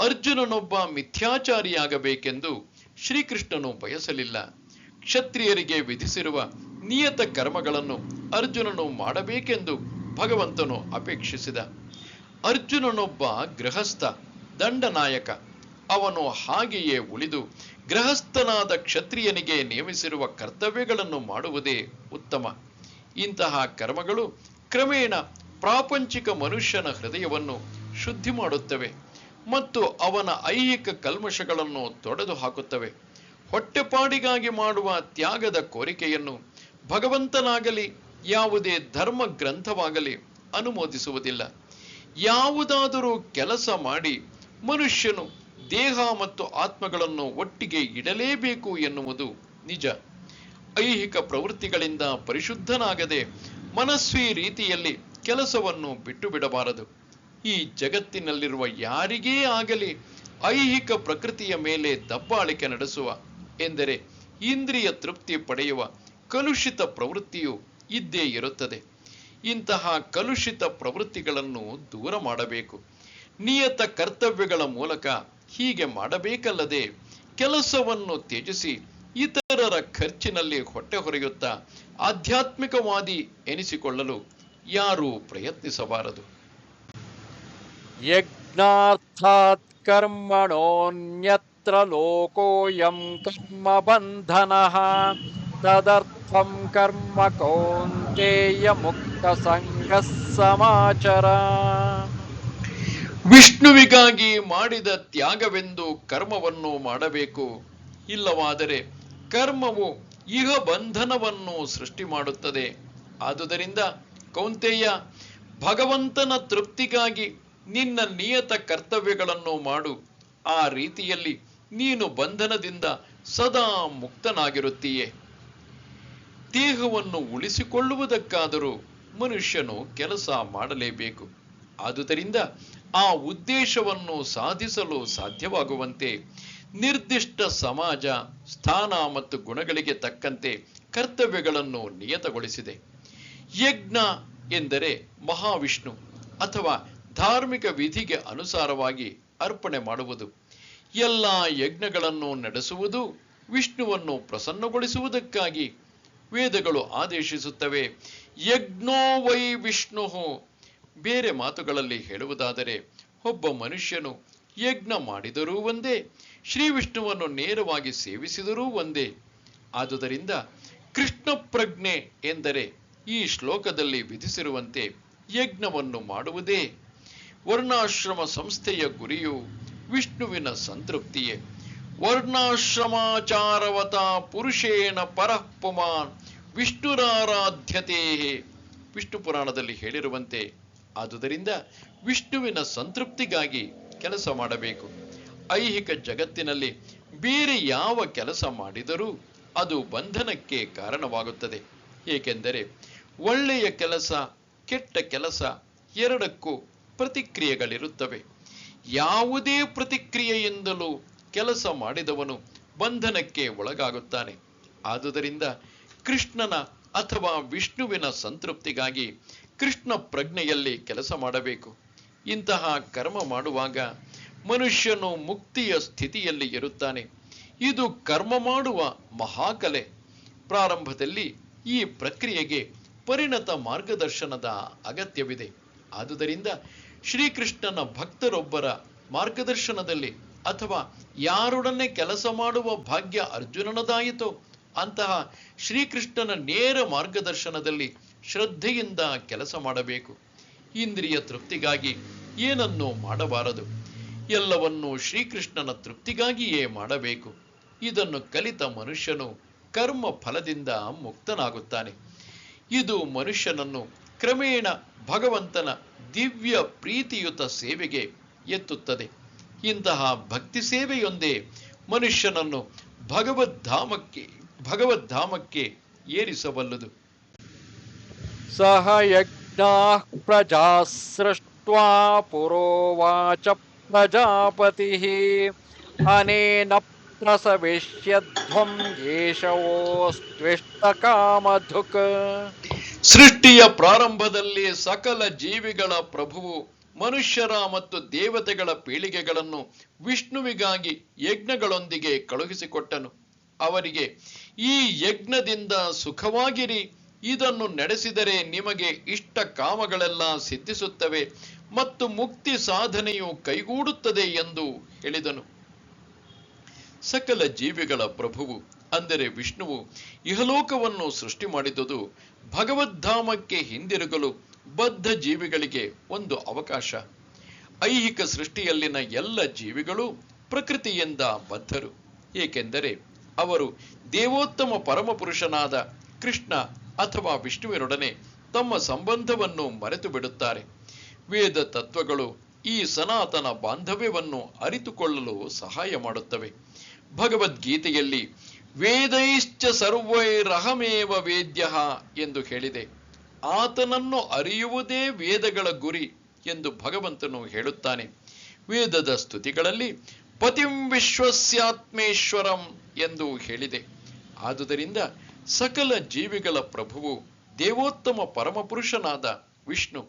ಅರ್ಜುನನೊಬ್ಬ ಮಿಥ್ಯಾಚಾರಿಯಾಗಬೇಕೆಂದು ಶ್ರೀಕೃಷ್ಣನು ಬಯಸಲಿಲ್ಲ. ಕ್ಷತ್ರಿಯರಿಗೆ ವಿಧಿಸಿರುವ ನಿಯತ ಕರ್ಮಗಳನ್ನು ಅರ್ಜುನನು ಮಾಡಬೇಕೆಂದು ಭಗವಂತನು ಅಪೇಕ್ಷಿಸಿದ. ಅರ್ಜುನನೊಬ್ಬ ಗೃಹಸ್ಥ, ದಂಡನಾಯಕ. ಅವನು ಹಾಗೆಯೇ ಉಳಿದು ಗೃಹಸ್ಥನಾದ ಕ್ಷತ್ರಿಯನಿಗೆ ನೇಮಿಸಿರುವ ಕರ್ತವ್ಯಗಳನ್ನು ಮಾಡುವುದೇ ಉತ್ತಮ. ಇಂತಹ ಕರ್ಮಗಳು ಕ್ರಮೇಣ ಪ್ರಾಪಂಚಿಕ ಮನುಷ್ಯನ ಹೃದಯವನ್ನು ಶುದ್ಧಿ ಮಾಡುತ್ತವೆ ಮತ್ತು ಅವನ ಐಹಿಕ ಕಲ್ಮಶಗಳನ್ನು ತೊಡೆದು ಹಾಕುತ್ತವೆ. ಹೊಟ್ಟೆಪಾಡಿಗಾಗಿ ಮಾಡುವ ತ್ಯಾಗದ ಕೋರಿಕೆಯನ್ನು ಭಗವಂತನಾಗಲಿ ಯಾವುದೇ ಧರ್ಮ ಗ್ರಂಥವಾಗಲಿ ಅನುಮೋದಿಸುವುದಿಲ್ಲ. ಯಾವುದಾದರೂ ಕೆಲಸ ಮಾಡಿ ಮನುಷ್ಯನು ದೇಹ ಮತ್ತು ಆತ್ಮಗಳನ್ನು ಒಟ್ಟಿಗೆ ಇಡಲೇಬೇಕು ಎನ್ನುವುದು ನಿಜ. ಐಹಿಕ ಪ್ರವೃತ್ತಿಗಳಿಂದ ಪರಿಶುದ್ಧನಾಗದೆ ಮನಸ್ವಿ ರೀತಿಯಲ್ಲಿ ಕೆಲಸವನ್ನು ಬಿಟ್ಟು ಬಿಡಬಾರದು. ಈ ಜಗತ್ತಿನಲ್ಲಿರುವ ಯಾರಿಗೇ ಆಗಲಿ ಐಹಿಕ ಪ್ರಕೃತಿಯ ಮೇಲೆ ದಬ್ಬಾಳಿಕೆ ನಡೆಸುವ ಎಂದರೆ ಇಂದ್ರಿಯ ತೃಪ್ತಿ ಪಡೆಯುವ ಕಲುಷಿತ ಪ್ರವೃತ್ತಿಯು ಇದ್ದೇ ಇರುತ್ತದೆ. ಇಂತಹ ಕಲುಷಿತ ಪ್ರವೃತ್ತಿಗಳನ್ನು ದೂರ ಮಾಡಬೇಕು. ನಿಯತ ಕರ್ತವ್ಯಗಳ ಮೂಲಕ ಹೀಗೆ ಮಾಡಬೇಕಲ್ಲದೆ ಕೆಲಸವನ್ನು ತ್ಯಜಿಸಿ ಇತರರ ಖರ್ಚಿನಲ್ಲಿ ಹೊಟ್ಟೆ ಹೊರೆಯುತ್ತಾ ಆಧ್ಯಾತ್ಮಿಕವಾದಿ ಎನಿಸಿಕೊಳ್ಳಲು ಯಾರೂ ಪ್ರಯತ್ನಿಸಬಾರದು. ಯಜ್ಞಾರ್ಥಾತ್ ಕರ್ಮಣೋನ್ಯತ್ರ ಲೋಕೋಯಂ ಕರ್ಮ ಬಂಧನಃ ತದರ್ಥಂ ಕರ್ಮ ಕೌಂತೇಯ ಮುಕ್ತ ಸಂಗಃ ಸಮಾಚರ. ವಿಷ್ಣುವಿಗಾಗಿ ಮಾಡಿದ ತ್ಯಾಗವೆಂದು ಕರ್ಮವನ್ನು ಮಾಡಬೇಕು. ಇಲ್ಲವಾದರೆ ಕರ್ಮವು ಇಹ ಬಂಧನವನ್ನು ಸೃಷ್ಟಿ ಮಾಡುತ್ತದೆ. ಆದುದರಿಂದ ಕೌಂತೆಯ, ಭಗವಂತನ ತೃಪ್ತಿಗಾಗಿ ನಿನ್ನ ನಿಯತ ಕರ್ತವ್ಯಗಳನ್ನು ಮಾಡು. ಆ ರೀತಿಯಲ್ಲಿ ನೀನು ಬಂಧನದಿಂದ ಸದಾ ಮುಕ್ತನಾಗಿರುತ್ತೀಯೆ. ದೇಹವನ್ನು ಉಳಿಸಿಕೊಳ್ಳುವುದಕ್ಕಾದರೂ ಮನುಷ್ಯನು ಕೆಲಸ ಮಾಡಲೇಬೇಕು. ಆದುದರಿಂದ ಆ ಉದ್ದೇಶವನ್ನು ಸಾಧಿಸಲು ಸಾಧ್ಯವಾಗುವಂತೆ ನಿರ್ದಿಷ್ಟ ಸಮಾಜ, ಸ್ಥಾನ ಮತ್ತು ಗುಣಗಳಿಗೆ ತಕ್ಕಂತೆ ಕರ್ತವ್ಯಗಳನ್ನು ನಿಯತಗೊಳಿಸಿದೆ. ಯಜ್ಞ ಎಂದರೆ ಮಹಾವಿಷ್ಣು ಅಥವಾ ಧಾರ್ಮಿಕ ವಿಧಿಗೆ ಅನುಸಾರವಾಗಿ ಅರ್ಪಣೆ ಮಾಡುವುದು. ಎಲ್ಲ ಯಜ್ಞಗಳನ್ನು ನಡೆಸುವುದು ವಿಷ್ಣುವನ್ನು ಪ್ರಸನ್ನಗೊಳಿಸುವುದಕ್ಕಾಗಿ ವೇದಗಳು ಆದೇಶಿಸುತ್ತವೆ. ಯಜ್ಞೋ ವೈ ವಿಷ್ಣು. ಬೇರೆ ಮಾತುಗಳಲ್ಲಿ ಹೇಳುವುದಾದರೆ ಒಬ್ಬ ಮನುಷ್ಯನು ಯಜ್ಞ ಮಾಡಿದರೂ ಒಂದೇ, ಶ್ರೀ ವಿಷ್ಣುವನ್ನು ನೇರವಾಗಿ ಸೇವಿಸಿದರೂ ಒಂದೇ. ಆದುದರಿಂದ ಕೃಷ್ಣ ಪ್ರಜ್ಞೆ ಎಂದರೆ ಈ ಶ್ಲೋಕದಲ್ಲಿ ವಿಧಿಸಿರುವಂತೆ ಯಜ್ಞವನ್ನು ಮಾಡುವುದೇ. ವರ್ಣಾಶ್ರಮ ಸಂಸ್ಥೆಯ ಗುರಿಯು ವಿಷ್ಣುವಿನ ಸಂತೃಪ್ತಿಯೇ. ವರ್ಣಾಶ್ರಮಾಚಾರವತ ಪುರುಷೇಣ ಪರಃ ಪುಮಾನ್ ವಿಷ್ಣುರಾರಾಧ್ಯತೆ. ವಿಷ್ಣು ಪುರಾಣದಲ್ಲಿ ಹೇಳಿರುವಂತೆ ಆದುದರಿಂದ ವಿಷ್ಣುವಿನ ಸಂತೃಪ್ತಿಗಾಗಿ ಕೆಲಸ ಮಾಡಬೇಕು. ಐಹಿಕ ಜಗತ್ತಿನಲ್ಲಿ ಬೇರೆ ಯಾವ ಕೆಲಸ ಮಾಡಿದರೂ ಅದು ಬಂಧನಕ್ಕೆ ಕಾರಣವಾಗುತ್ತದೆ. ಏಕೆಂದರೆ ಒಳ್ಳೆಯ ಕೆಲಸ ಕೆಟ್ಟ ಕೆಲಸ ಎರಡಕ್ಕೂ ಪ್ರತಿಕ್ರಿಯೆಗಳಿರುತ್ತವೆ. ಯಾವುದೇ ಪ್ರತಿಕ್ರಿಯೆಯಿಂದಲೂ ಕೆಲಸ ಮಾಡಿದವನು ಬಂಧನಕ್ಕೆ ಒಳಗಾಗುತ್ತಾನೆ. ಆದುದರಿಂದ ಕೃಷ್ಣನ ಅಥವಾ ವಿಷ್ಣುವಿನ ಸಂತೃಪ್ತಿಗಾಗಿ ಕೃಷ್ಣ ಪ್ರಜ್ಞೆಯಲ್ಲಿ ಕೆಲಸ ಮಾಡಬೇಕು. ಇಂತಹ ಕರ್ಮ ಮಾಡುವಾಗ ಮನುಷ್ಯನು ಮುಕ್ತಿಯ ಸ್ಥಿತಿಯಲ್ಲಿ ಇರುತ್ತಾನೆ. ಇದು ಕರ್ಮ ಮಾಡುವ ಮಹಾಕಲೆ. ಪ್ರಾರಂಭದಲ್ಲಿ ಈ ಪ್ರಕ್ರಿಯೆಗೆ ಪರಿಣತ ಮಾರ್ಗದರ್ಶನದ ಅಗತ್ಯವಿದೆ. ಆದುದರಿಂದ ಶ್ರೀಕೃಷ್ಣನ ಭಕ್ತರೊಬ್ಬರ ಮಾರ್ಗದರ್ಶನದಲ್ಲಿ ಅಥವಾ ಯಾರೊಡನೆ ಕೆಲಸ ಮಾಡುವ ಭಾಗ್ಯ ಅರ್ಜುನನದಾಯಿತೋ ಅಂತಹ ಶ್ರೀಕೃಷ್ಣನ ನೇರ ಮಾರ್ಗದರ್ಶನದಲ್ಲಿ ಶ್ರದ್ಧೆಯಿಂದ ಕೆಲಸ ಮಾಡಬೇಕು. ಇಂದ್ರಿಯ ತೃಪ್ತಿಗಾಗಿ ಏನನ್ನೂ ಮಾಡಬಾರದು. ಎಲ್ಲವನ್ನೂ ಶ್ರೀಕೃಷ್ಣನ ತೃಪ್ತಿಗಾಗಿಯೇ ಮಾಡಬೇಕು. ಇದನ್ನು ಕಲಿತ ಮನುಷ್ಯನು ಕರ್ಮ ಫಲದಿಂದ ಮುಕ್ತನಾಗುತ್ತಾನೆ. ಇದು ಮನುಷ್ಯನನ್ನು ಕ್ರಮೇಣ ಭಗವಂತನ ದಿವ್ಯ ಪ್ರೀತಿಯುತ ಸೇವೆಗೆ ಎತ್ತುತ್ತದೆ. ಇಂತಹ ಭಕ್ತಿ ಸೇವೆಯೊಂದೇ ಮನುಷ್ಯನನ್ನು ಭಗವದ್ಧಾಮಕ್ಕೆ ಏರಿಸಬಲ್ಲದು. ಸಹ ಯಜ್ಞಾಃ ಪ್ರಜಾ ಸೃಷ್ಟ್ವಾ ಪುರೋವಾಚ ಪ್ರಜಾಪತಿಃ ಅನೇನ ಪ್ರಸವಿಷ್ಯಧ್ವಂ ಯೇಷವೋಸ್ತ್ವಿಷ್ಟಕಾಮಧುಕ್. ಸೃಷ್ಟಿಯ ಪ್ರಾರಂಭದಲ್ಲಿ ಸಕಲ ಜೀವಿಗಳ ಪ್ರಭುವು ಮನುಷ್ಯರ ಮತ್ತು ದೇವತೆಗಳ ಪೀಳಿಗೆಗಳನ್ನು ವಿಷ್ಣುವಿಗಾಗಿ ಯಜ್ಞಗಳೊಂದಿಗೆ ಕಳುಹಿಸಿಕೊಟ್ಟನು. ಅವರಿಗೆ ಈ ಯಜ್ಞದಿಂದ ಸುಖವಾಗಿರಿ, ಇದನ್ನು ನಡೆಸಿದರೆ ನಿಮಗೆ ಇಷ್ಟ ಕಾಮಗಳೆಲ್ಲ ಸಿದ್ಧಿಸುತ್ತವೆ ಮತ್ತು ಮುಕ್ತಿ ಸಾಧನೆಯು ಕೈಗೂಡುತ್ತದೆ ಎಂದು ಹೇಳಿದನು. ಸಕಲ ಜೀವಿಗಳ ಪ್ರಭುವು ಅಂದರೆ ವಿಷ್ಣುವು ಇಹಲೋಕವನ್ನು ಸೃಷ್ಟಿ ಮಾಡಿದುದು ಭಗವದ್ಧಾಮಕ್ಕೆ ಹಿಂದಿರುಗಲು ಬದ್ಧ ಜೀವಿಗಳಿಗೆ ಒಂದು ಅವಕಾಶ. ಐಹಿಕ ಸೃಷ್ಟಿಯಲ್ಲಿನ ಎಲ್ಲ ಜೀವಿಗಳು ಪ್ರಕೃತಿಯಿಂದ ಬದ್ಧರು. ಏಕೆಂದರೆ ಅವರು ದೇವೋತ್ತಮ ಪರಮಪುರುಷನಾದ ಕೃಷ್ಣ ಅಥವಾ ವಿಷ್ಣುವಿನೊಡನೆ ತಮ್ಮ ಸಂಬಂಧವನ್ನು ಮರೆತು ಬಿಡುತ್ತಾರೆ. ವೇದ ತತ್ವಗಳು ಈ ಸನಾತನ ಬಾಂಧವ್ಯವನ್ನು ಅರಿತುಕೊಳ್ಳಲು ಸಹಾಯ ಮಾಡುತ್ತವೆ. ಭಗವದ್ಗೀತೆಯಲ್ಲಿ ವೇದೈಶ್ಚ ಸರ್ವೈರಹಮೇವ ವೇದ್ಯಃ ಎಂದು ಹೇಳಿದೆ. ಆತನನ್ನು ಅರಿಯುವುದೇ ವೇದಗಳ ಗುರಿ ಎಂದು ಭಗವಂತನು ಹೇಳುತ್ತಾನೆ. ವೇದದ ಸ್ತುತಿಗಳಲ್ಲಿ ಪತಿಂ ವಿಶ್ವಸ್ಯಾತ್ಮೇಶ್ವರಂ ಎಂದು ಹೇಳಿದೆ. ಆದುದರಿಂದ ಸಕಲ ಜೀವಿಗಳ ಪ್ರಭುವು ದೇವೋತ್ತಮ ಪರಮಪುರುಷನಾದ ವಿಷ್ಣು.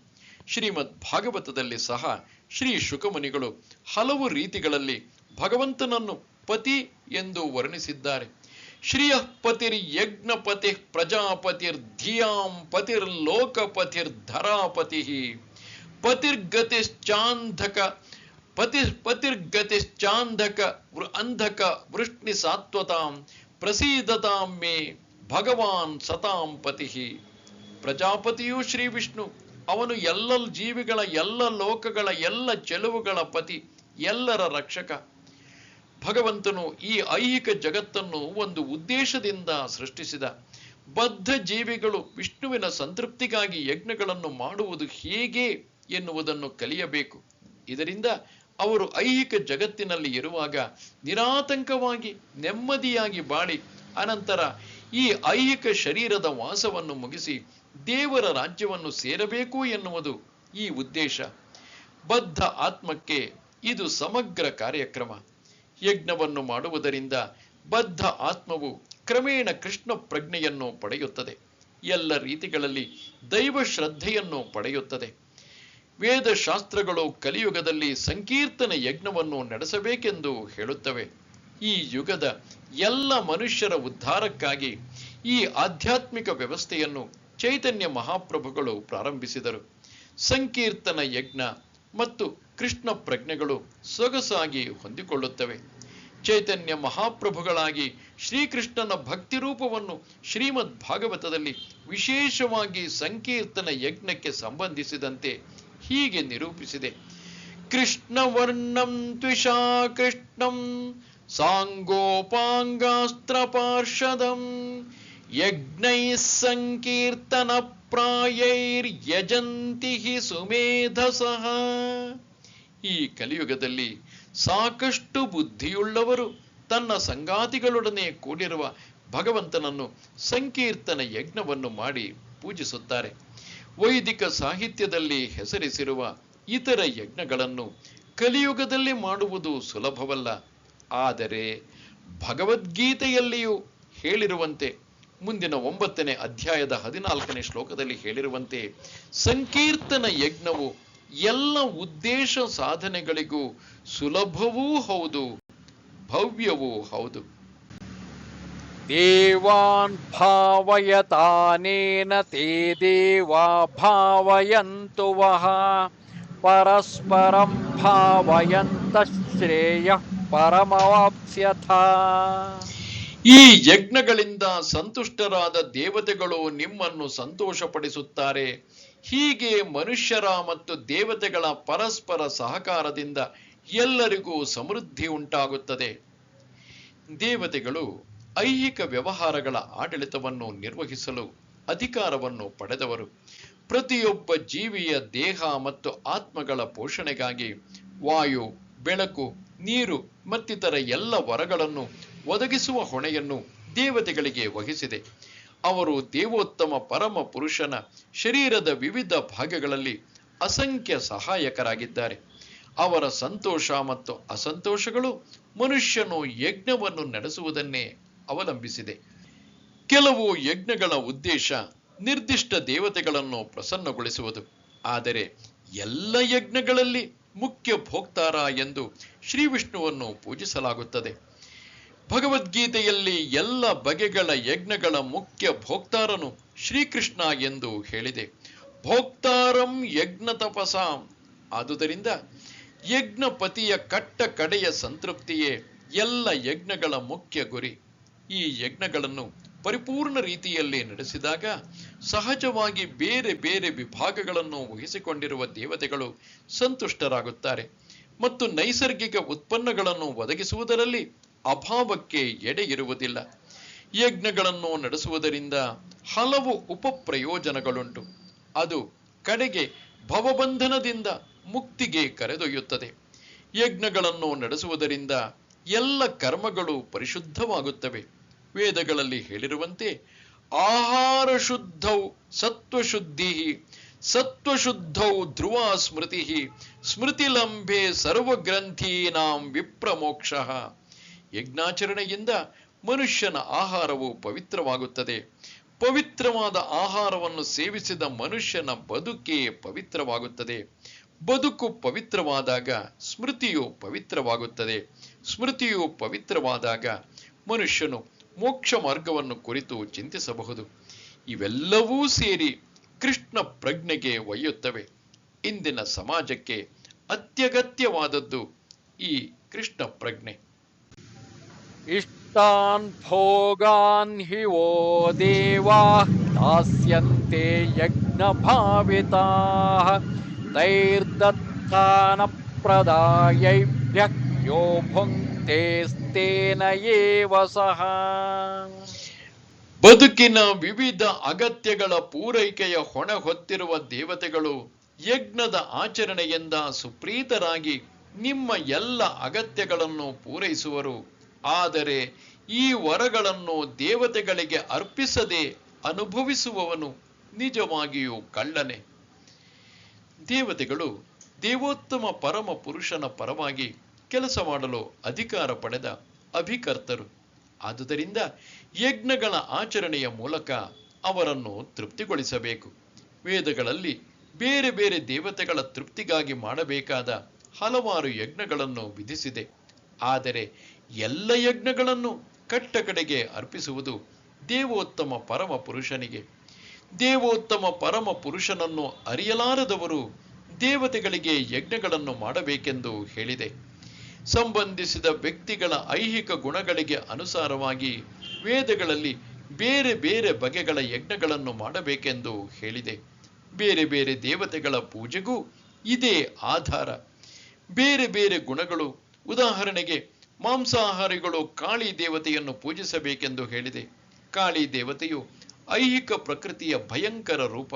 ಶ್ರೀಮದ್ ಭಾಗವತದಲ್ಲಿ ಸಹ ಶ್ರೀ ಶುಕಮುನಿಗಳು ಹಲವು ರೀತಿಗಳಲ್ಲಿ ಭಗವಂತನನ್ನು ಪತಿ ಎಂದು ವರ್ಣಿಸಿದ್ದಾರೆ. ಶ್ರಿಯಃ ಪತಿರ್ ಯಜ್ಞಪತಿ ಪ್ರಜಾಪತಿರ್ ಧಿಯಾಂ ಪತಿರ್ ಲೋಕಪತಿರ್ ಧರಾಪತಿ ಪತಿರ್ಗತಿಶ್ಚಾಂಧಕ ಅಂಧಕ ವೃಷ್ಣಿ ಸಾತ್ವತಾಂ ಪ್ರಸೀದತಾಂ ಮೇ ಭಗವಾನ್ ಸತಾಂ ಪತಿ. ಪ್ರಜಾಪತಿಯು ಶ್ರೀ ವಿಷ್ಣು. ಅವನು ಎಲ್ಲ ಜೀವಿಗಳ, ಎಲ್ಲ ಲೋಕಗಳ, ಎಲ್ಲ ಚೆಲುವುಗಳ ಪತಿ, ಎಲ್ಲರ ರಕ್ಷಕ. ಭಗವಂತನು ಈ ಐಹಿಕ ಜಗತ್ತನ್ನು ಒಂದು ಉದ್ದೇಶದಿಂದ ಸೃಷ್ಟಿಸಿದ. ಬದ್ಧ ಜೀವಿಗಳು ವಿಷ್ಣುವಿನ ಸಂತೃಪ್ತಿಗಾಗಿ ಯಜ್ಞಗಳನ್ನು ಮಾಡುವುದು ಹೇಗೆ ಎನ್ನುವುದನ್ನು ಕಲಿಯಬೇಕು. ಇದರಿಂದ ಅವರು ಐಹಿಕ ಜಗತ್ತಿನಲ್ಲಿ ಇರುವಾಗ ನಿರಾತಂಕವಾಗಿ ನೆಮ್ಮದಿಯಾಗಿ ಬಾಳಿ ಅನಂತರ ಈ ಐಹಿಕ ಶರೀರದ ವಾಸವನ್ನು ಮುಗಿಸಿ ದೇವರ ರಾಜ್ಯವನ್ನು ಸೇರಬೇಕು ಎನ್ನುವುದು ಈ ಉದ್ದೇಶ. ಬದ್ಧ ಆತ್ಮಕ್ಕೆ ಇದು ಸಮಗ್ರ ಕಾರ್ಯಕ್ರಮ. ಯಜ್ಞವನ್ನು ಮಾಡುವುದರಿಂದ ಬದ್ಧ ಆತ್ಮವು ಕ್ರಮೇಣ ಕೃಷ್ಣ ಪ್ರಜ್ಞೆಯನ್ನು ಪಡೆಯುತ್ತದೆ. ಎಲ್ಲ ರೀತಿಗಳಲ್ಲಿ ದೈವ ಶ್ರದ್ಧೆಯನ್ನು ಪಡೆಯುತ್ತದೆ. ವೇದಶಾಸ್ತ್ರಗಳು ಕಲಿಯುಗದಲ್ಲಿ ಸಂಕೀರ್ತನ ಯಜ್ಞವನ್ನು ನಡೆಸಬೇಕೆಂದು ಹೇಳುತ್ತವೆ. ಈ ಯುಗದ ಎಲ್ಲ ಮನುಷ್ಯರ ಉದ್ಧಾರಕ್ಕಾಗಿ ಈ ಆಧ್ಯಾತ್ಮಿಕ ವ್ಯವಸ್ಥೆಯನ್ನು ಚೈತನ್ಯ ಮಹಾಪ್ರಭುಗಳು ಪ್ರಾರಂಭಿಸಿದರು. ಸಂಕೀರ್ತನ ಯಜ್ಞ ಮತ್ತು ಕೃಷ್ಣ ಪ್ರಜ್ಞೆಗಳು ಸೊಗಸಾಗಿ ಹೊಂದಿಕೊಳ್ಳುತ್ತವೆ. ಚೈತನ್ಯ ಮಹಾಪ್ರಭುಗಳಾಗಿ ಶ್ರೀಕೃಷ್ಣನ ಭಕ್ತಿ ರೂಪವನ್ನು ಶ್ರೀಮದ್ ಭಾಗವತದಲ್ಲಿ ವಿಶೇಷವಾಗಿ ಸಂಕೀರ್ತನ ಯಜ್ಞಕ್ಕೆ ಸಂಬಂಧಿಸಿದಂತೆ ಹೀಗೆ ನಿರೂಪಿಸಿದೆ. ಕೃಷ್ಣವರ್ಣಂ ತ್ವಿಷಾ ಕೃಷ್ಣಂ ಸಾಂಗೋಪಾಂಗಾಸ್ತ್ರ ಪಾರ್ಷದಂ ಯಜ್ಞೈ ಸಂಕೀರ್ತನ ಪ್ರಾಯೈರ್ಯಜಂತಿ ಸುಮೇಧಸಃ. ಈ ಕಲಿಯುಗದಲ್ಲಿ ಸಾಕಷ್ಟು ಬುದ್ಧಿಯುಳ್ಳವರು ತನ್ನ ಸಂಗಾತಿಗಳೊಡನೆ ಕೂಡಿರುವ ಭಗವಂತನನ್ನು ಸಂಕೀರ್ತನ ಯಜ್ಞವನ್ನು ಮಾಡಿ ಪೂಜಿಸುತ್ತಾರೆ. ವೈದಿಕ ಸಾಹಿತ್ಯದಲ್ಲಿ ಹೆಸರಿಸಿರುವ ಇತರ ಯಜ್ಞಗಳನ್ನು ಕಲಿಯುಗದಲ್ಲಿ ಮಾಡುವುದು ಸುಲಭವಲ್ಲ. ಆದರೆ ಭಗವದ್ಗೀತೆಯಲ್ಲಿಯೂ ಹೇಳಿರುವಂತೆ, ಮುಂದಿನ 9ನೇ ಅಧ್ಯಾಯದ 14ನೇ ಶ್ಲೋಕದಲ್ಲಿ ಹೇಳಿರುವಂತೆ, ಸಂಕೀರ್ತನ ಯಜ್ಞವು ಎಲ್ಲ ಉದ್ದೇಶ ಸಾಧನೆಗಳಿಗೂ ಸುಲಭವೂ ಹೌದು, ಭವ್ಯವೂ ಹೌದು. ದೇವಾನ್ ಭಾವಯತಾನೇನ ತೇ ದೇವಾ ಭಾವಯಂತು ವಃ ಪರಸ್ಪರಂ ಭಾವಯಂತ ಶ್ರೇಯಃ ಪರಮವಾಪ್ಸ್ಯಥ. ಈ ಯಜ್ಞಗಳಿಂದ ಸಂತುಷ್ಟರಾದ ದೇವತೆಗಳು ನಿಮ್ಮನ್ನು ಸಂತೋಷಪಡಿಸುತ್ತಾರೆ. ಹೀಗೆ ಮನುಷ್ಯರ ಮತ್ತು ದೇವತೆಗಳ ಪರಸ್ಪರ ಸಹಕಾರದಿಂದ ಎಲ್ಲರಿಗೂ ಸಮೃದ್ಧಿ ಉಂಟಾಗುತ್ತದೆ. ದೇವತೆಗಳು ಐಹಿಕ ವ್ಯವಹಾರಗಳ ಆಡಳಿತವನ್ನು ನಿರ್ವಹಿಸಲು ಅಧಿಕಾರವನ್ನು ಪಡೆದವರು. ಪ್ರತಿಯೊಬ್ಬ ಜೀವಿಯ ದೇಹ ಮತ್ತು ಆತ್ಮಗಳ ಪೋಷಣೆಗಾಗಿ ವಾಯು, ಬೆಳಕು, ನೀರು ಮತ್ತಿತರ ಎಲ್ಲ ವರಗಳನ್ನು ಒದಗಿಸುವ ಹೊಣೆಯನ್ನು ದೇವತೆಗಳಿಗೆ ವಹಿಸಿದೆ. ಅವರು ದೇವೋತ್ತಮ ಪರಮ ಪುರುಷನ ಶರೀರದ ವಿವಿಧ ಭಾಗಗಳಲ್ಲಿ ಅಸಂಖ್ಯ ಸಹಾಯಕರಾಗಿದ್ದಾರೆ. ಅವರ ಸಂತೋಷ ಮತ್ತು ಅಸಂತೋಷಗಳು ಮನುಷ್ಯನು ಯಜ್ಞವನ್ನು ನಡೆಸುವುದನ್ನೇ ಅವಲಂಬಿಸಿದೆ. ಕೆಲವು ಯಜ್ಞಗಳ ಉದ್ದೇಶ ನಿರ್ದಿಷ್ಟ ದೇವತೆಗಳನ್ನು ಪ್ರಸನ್ನಗೊಳಿಸುವುದು. ಆದರೆ ಎಲ್ಲ ಯಜ್ಞಗಳಲ್ಲಿ ಮುಖ್ಯ ಭೋಕ್ತಾರ ಎಂದು ಶ್ರೀ ವಿಷ್ಣುವನ್ನು ಪೂಜಿಸಲಾಗುತ್ತದೆ. ಭಗವದ್ಗೀತೆಯಲ್ಲಿ ಎಲ್ಲ ಬಗೆಗಳ ಯಜ್ಞಗಳ ಮುಖ್ಯ ಭೋಕ್ತಾರನು ಶ್ರೀಕೃಷ್ಣ ಎಂದು ಹೇಳಿದೆ. ಭೋಕ್ತಾರಂ ಯಜ್ಞ ತಪಸಾಂ. ಆದುದರಿಂದ ಯಜ್ಞಪತಿಯ ಕಟ್ಟ ಕಡೆಯ ಸಂತೃಪ್ತಿಯೇ ಎಲ್ಲ ಯಜ್ಞಗಳ ಮುಖ್ಯ ಗುರಿ. ಈ ಯಜ್ಞಗಳನ್ನು ಪರಿಪೂರ್ಣ ರೀತಿಯಲ್ಲಿ ನಡೆಸಿದಾಗ ಸಹಜವಾಗಿ ಬೇರೆ ಬೇರೆ ವಿಭಾಗಗಳನ್ನು ವಹಿಸಿಕೊಂಡಿರುವ ದೇವತೆಗಳು ಸಂತುಷ್ಟರಾಗುತ್ತಾರೆ ಮತ್ತು ನೈಸರ್ಗಿಕ ಉತ್ಪನ್ನಗಳನ್ನು ಒದಗಿಸುವುದರಲ್ಲಿ ಅಭಾವಕ್ಕೆ ಎಡೆ ಇರುವುದಿಲ್ಲ. ಯಜ್ಞಗಳನ್ನು ನಡೆಸುವುದರಿಂದ ಹಲವು ಉಪಪ್ರಯೋಜನಗಳುಂಟು. ಅದು ಕಡೆಗೆ ಭವಬಂಧನದಿಂದ ಮುಕ್ತಿಗೆ ಕರೆದೊಯ್ಯುತ್ತದೆ. ಯಜ್ಞಗಳನ್ನು ನಡೆಸುವುದರಿಂದ ಎಲ್ಲ ಕರ್ಮಗಳು ಪರಿಶುದ್ಧವಾಗುತ್ತವೆ. ವೇದಗಳಲ್ಲಿ ಹೇಳಿರುವಂತೆ ಆಹಾರ ಶುದ್ಧೌ ಸತ್ವಶುದ್ಧಿ, ಸತ್ವಶುದ್ಧೌ ಧ್ರುವ ಸ್ಮೃತಿ, ಸ್ಮೃತಿಲಂಬೆ ಸರ್ವಗ್ರಂಥೀನಾಂ ವಿಪ್ರಮೋಕ್ಷ. ಯಜ್ಞಾಚರಣೆಯಿಂದ ಮನುಷ್ಯನ ಆಹಾರವು ಪವಿತ್ರವಾಗುತ್ತದೆ. ಪವಿತ್ರವಾದ ಆಹಾರವನ್ನು ಸೇವಿಸಿದ ಮನುಷ್ಯನ ಬದುಕೇ ಪವಿತ್ರವಾಗುತ್ತದೆ. ಬದುಕು ಪವಿತ್ರವಾದಾಗ ಸ್ಮೃತಿಯು ಪವಿತ್ರವಾಗುತ್ತದೆ. ಸ್ಮೃತಿಯು ಪವಿತ್ರವಾದಾಗ ಮನುಷ್ಯನು ಮೋಕ್ಷ ಮಾರ್ಗವನ್ನು ಕುರಿತು ಚಿಂತಿಸಬಹುದು. ಇವೆಲ್ಲವೂ ಸೇರಿ ಕೃಷ್ಣ ಪ್ರಜ್ಞೆಗೆ ಒಯ್ಯುತ್ತವೆ. ಇಂದಿನ ಸಮಾಜಕ್ಕೆ ಅತ್ಯಗತ್ಯವಾದದ್ದು ಈ ಕೃಷ್ಣ ಪ್ರಜ್ಞೆ. ಇಷ್ಟಾನ್ ಭೋಗಾನ್ ಹಿ ವೋ ದೇವಾಃ ದಾಸ್ಯಂತೆ ಯಜ್ಞ ಭಾವಿತಾಃ ತೈರ್ದತ್ತಾನ ಪ್ರದಾಯೈಭ್ಯಃ ಯೋ ಭುಂಕ್ತೇಸ್ತೇನ ಏವ ಸಹ. ಬದುಕಿನ ವಿವಿಧ ಅಗತ್ಯಗಳ ಪೂರೈಕೆಯ ಹೊಣೆ ಹೊತ್ತಿರುವ ದೇವತೆಗಳು ಯಜ್ಞದ ಆಚರಣೆಯಿಂದ ಸುಪ್ರೀತರಾಗಿ ನಿಮ್ಮ ಎಲ್ಲ ಅಗತ್ಯಗಳನ್ನು ಪೂರೈಸುವರು. ಆದರೆ ಈ ವರಗಳನ್ನು ದೇವತೆಗಳಿಗೆ ಅರ್ಪಿಸದೆ ಅನುಭವಿಸುವವನು ನಿಜವಾಗಿಯೂ ಕಳ್ಳನೆ. ದೇವತೆಗಳು ದೇವೋತ್ತಮ ಪರಮ ಪುರುಷನ ಪರವಾಗಿ ಕೆಲಸ ಮಾಡಲು ಅಧಿಕಾರ ಪಡೆದ ಅಭಿಕರ್ತರು. ಆದುದರಿಂದ ಯಜ್ಞಗಳ ಆಚರಣೆಯ ಮೂಲಕ ಅವರನ್ನು ತೃಪ್ತಿಗೊಳಿಸಬೇಕು. ವೇದಗಳಲ್ಲಿ ಬೇರೆ ಬೇರೆ ದೇವತೆಗಳ ತೃಪ್ತಿಗಾಗಿ ಮಾಡಬೇಕಾದ ಹಲವಾರು ಯಜ್ಞಗಳನ್ನು ವಿಧಿಸಿದೆ. ಆದರೆ ಎಲ್ಲ ಯಜ್ಞಗಳನ್ನು ಕಟ್ಟ ಕಡೆಗೆ ಅರ್ಪಿಸುವುದು ದೇವೋತ್ತಮ ಪರಮ ಪುರುಷನಿಗೆ. ದೇವೋತ್ತಮ ಪರಮ ಪುರುಷನನ್ನು ಅರಿಯಲಾರದವರು ದೇವತೆಗಳಿಗೆ ಯಜ್ಞಗಳನ್ನು ಮಾಡಬೇಕೆಂದು ಹೇಳಿದೆ. ಸಂಬಂಧಿಸಿದ ವ್ಯಕ್ತಿಗಳ ಐಹಿಕ ಗುಣಗಳಿಗೆ ಅನುಸಾರವಾಗಿ ವೇದಗಳಲ್ಲಿ ಬೇರೆ ಬೇರೆ ಬಗೆಗಳ ಯಜ್ಞಗಳನ್ನು ಮಾಡಬೇಕೆಂದು ಹೇಳಿದೆ. ಬೇರೆ ಬೇರೆ ದೇವತೆಗಳ ಪೂಜೆಗೂ ಇದೇ ಆಧಾರ. ಬೇರೆ ಬೇರೆ ಗುಣಗಳು, ಉದಾಹರಣೆಗೆ ಮಾಂಸಾಹಾರಿಗಳು ಕಾಳಿ ದೇವತೆಯನ್ನು ಪೂಜಿಸಬೇಕೆಂದು ಹೇಳಿದೆ. ಕಾಳಿ ದೇವತೆಯು ಐಹಿಕ ಪ್ರಕೃತಿಯ ಭಯಂಕರ ರೂಪ.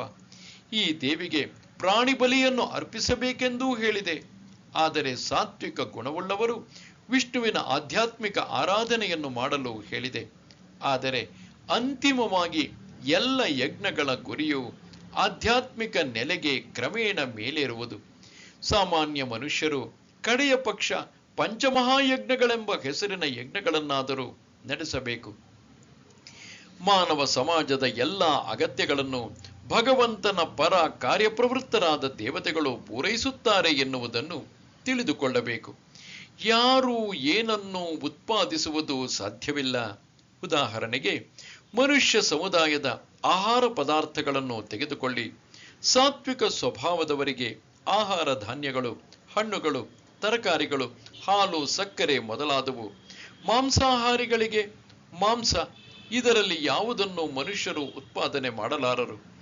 ಈ ದೇವಿಗೆ ಪ್ರಾಣಿ ಬಲಿಯನ್ನು ಅರ್ಪಿಸಬೇಕೆಂದೂ ಹೇಳಿದೆ. ಆದರೆ ಸಾತ್ವಿಕ ಗುಣವುಳ್ಳವರು ವಿಷ್ಣುವಿನ ಆಧ್ಯಾತ್ಮಿಕ ಆರಾಧನೆಯನ್ನು ಮಾಡಲು ಹೇಳಿದೆ. ಆದರೆ ಅಂತಿಮವಾಗಿ ಎಲ್ಲ ಯಜ್ಞಗಳ ಗುರಿಯು ಆಧ್ಯಾತ್ಮಿಕ ನೆಲೆಗೆ ಕ್ರಮೇಣ ಮೇಲೇರುವುದು. ಸಾಮಾನ್ಯ ಮನುಷ್ಯರು ಕಡೆಯ ಪಕ್ಷ ಪಂಚಮಹಾಯಜ್ಞಗಳೆಂಬ ಹೆಸರಿನ ಯಜ್ಞಗಳನ್ನಾದರೂ ನಡೆಸಬೇಕು. ಮಾನವ ಸಮಾಜದ ಎಲ್ಲ ಅಗತ್ಯಗಳನ್ನು ಭಗವಂತನ ಪರ ಕಾರ್ಯಪ್ರವೃತ್ತರಾದ ದೇವತೆಗಳು ಪೂರೈಸುತ್ತಾರೆ ಎನ್ನುವುದನ್ನು ತಿಳಿದುಕೊಳ್ಳಬೇಕು. ಯಾರೂ ಏನನ್ನು ಉತ್ಪಾದಿಸುವುದು ಸಾಧ್ಯವಿಲ್ಲ. ಉದಾಹರಣೆಗೆ ಮನುಷ್ಯ ಸಮುದಾಯದ ಆಹಾರ ಪದಾರ್ಥಗಳನ್ನು ತೆಗೆದುಕೊಳ್ಳಿ. ಸಾತ್ವಿಕ ಸ್ವಭಾವದವರಿಗೆ ಆಹಾರ ಧಾನ್ಯಗಳು, ಹಣ್ಣುಗಳು, ತರಕಾರಿಗಳು, ಹಾಲು, ಸಕ್ಕರೆ ಮೊದಲಾದವು. ಮಾಂಸಾಹಾರಿಗಳಿಗೆ ಮಾಂಸ, ಇದರಲ್ಲಿ ಯಾವುದನ್ನು ಮನುಷ್ಯರು ಉತ್ಪಾದನೆ ಮಾಡಲಾರರು.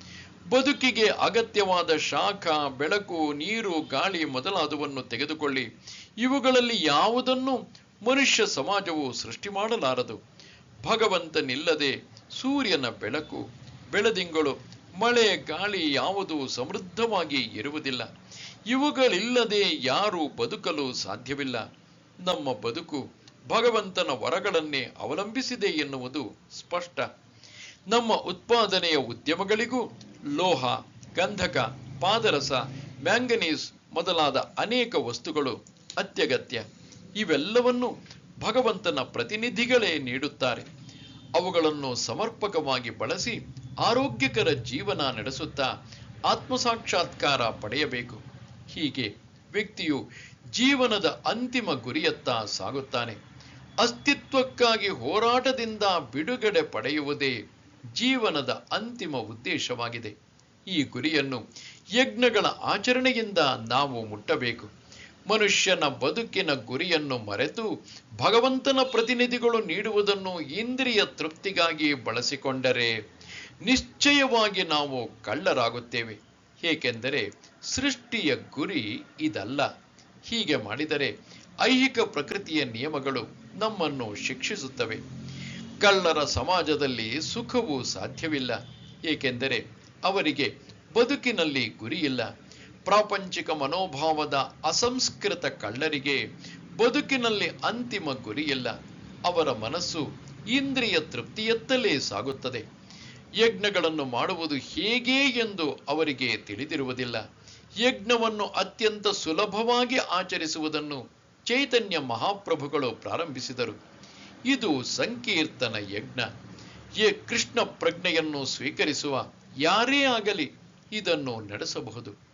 ಬದುಕಿಗೆ ಅಗತ್ಯವಾದ ಶಾಖ, ಬೆಳಕು, ನೀರು, ಗಾಳಿ ಮೊದಲಾದವನ್ನು ತೆಗೆದುಕೊಳ್ಳಿ. ಇವುಗಳಲ್ಲಿ ಯಾವುದನ್ನು ಮನುಷ್ಯ ಸಮಾಜವು ಸೃಷ್ಟಿ ಮಾಡಲಾರದು. ಭಗವಂತನಿಲ್ಲದೆ ಸೂರ್ಯನ ಬೆಳಕು, ಬೆಳದಿಂಗಳು, ಮಳೆ, ಗಾಳಿ ಯಾವುದೂ ಸಮೃದ್ಧವಾಗಿ ಇರುವುದಿಲ್ಲ. ಇವುಗಳಿಲ್ಲದೆ ಯಾರೂ ಬದುಕಲು ಸಾಧ್ಯವಿಲ್ಲ. ನಮ್ಮ ಬದುಕು ಭಗವಂತನ ವರಗಳನ್ನೇ ಅವಲಂಬಿಸಿದೆ ಎನ್ನುವುದು ಸ್ಪಷ್ಟ. ನಮ್ಮ ಉತ್ಪಾದನೆಯ ಉದ್ಯಮಗಳಿಗೂ ಲೋಹ, ಗಂಧಕ, ಪಾದರಸ, ಮ್ಯಾಂಗನೀಸ್ ಮೊದಲಾದ ಅನೇಕ ವಸ್ತುಗಳು ಅತ್ಯಗತ್ಯ. ಇವೆಲ್ಲವನ್ನು ಭಗವಂತನ ಪ್ರತಿನಿಧಿಗಳೇ ನೀಡುತ್ತಾರೆ. ಅವುಗಳನ್ನು ಸಮರ್ಪಕವಾಗಿ ಬಳಸಿ ಆರೋಗ್ಯಕರ ಜೀವನ ನಡೆಸುತ್ತಾ ಆತ್ಮಸಾಕ್ಷಾತ್ಕಾರ ಪಡೆಯಬೇಕು. ಹೀಗೆ ವ್ಯಕ್ತಿಯು ಜೀವನದ ಅಂತಿಮ ಗುರಿಯತ್ತ ಸಾಗುತ್ತಾನೆ. ಅಸ್ತಿತ್ವಕ್ಕಾಗಿ ಹೋರಾಟದಿಂದ ಬಿಡುಗಡೆ ಪಡೆಯುವುದೇ ಜೀವನದ ಅಂತಿಮ ಉದ್ದೇಶವಾಗಿದೆ. ಈ ಗುರಿಯನ್ನು ಯಜ್ಞಗಳ ಆಚರಣೆಯಿಂದ ನಾವು ಮುಟ್ಟಬೇಕು. ಮನುಷ್ಯನ ಬದುಕಿನ ಗುರಿಯನ್ನು ಮರೆತು ಭಗವಂತನ ಪ್ರತಿನಿಧಿಗಳು ನೀಡುವುದನ್ನು ಇಂದ್ರಿಯ ತೃಪ್ತಿಗಾಗಿ ಬಳಸಿಕೊಂಡರೆ ನಿಶ್ಚಯವಾಗಿ ನಾವು ಕಳ್ಳರಾಗುತ್ತೇವೆ. ಏಕೆಂದರೆ ಸೃಷ್ಟಿಯ ಗುರಿ ಇದಲ್ಲ. ಹೀಗೆ ಮಾಡಿದರೆ ಐಹಿಕ ಪ್ರಕೃತಿಯ ನಿಯಮಗಳು ನಮ್ಮನ್ನು ಶಿಕ್ಷಿಸುತ್ತವೆ. ಕಳ್ಳರ ಸಮಾಜದಲ್ಲಿ ಸುಖವೂ ಸಾಧ್ಯವಿಲ್ಲ. ಏಕೆಂದರೆ ಅವರಿಗೆ ಬದುಕಿನಲ್ಲಿ ಗುರಿಯಿಲ್ಲ. ಪ್ರಾಪಂಚಿಕ ಮನೋಭಾವದ ಅಸಂಸ್ಕೃತ ಕಳ್ಳರಿಗೆ ಬದುಕಿನಲ್ಲಿ ಅಂತಿಮ ಗುರಿಯಿಲ್ಲ. ಅವರ ಮನಸ್ಸು ಇಂದ್ರಿಯ ತೃಪ್ತಿಯತ್ತಲೇ ಸಾಗುತ್ತದೆ. ಯಜ್ಞಗಳನ್ನು ಮಾಡುವುದು ಹೇಗೆ ಎಂದು ಅವರಿಗೆ ತಿಳಿದಿರುವುದಿಲ್ಲ. ಯಜ್ಞವನ್ನು ಅತ್ಯಂತ ಸುಲಭವಾಗಿ ಆಚರಿಸುವುದನ್ನು ಚೈತನ್ಯ ಮಹಾಪ್ರಭುಗಳು ಪ್ರಾರಂಭಿಸಿದರು. ಇದು ಸಂಕೀರ್ತನ ಯಜ್ಞ. ಕೃಷ್ಣ ಪ್ರಜ್ಞೆಯನ್ನು ಸ್ವೀಕರಿಸುವ ಯಾರೇ ಆಗಲಿ ಇದನ್ನು ನಡೆಸಬಹುದು.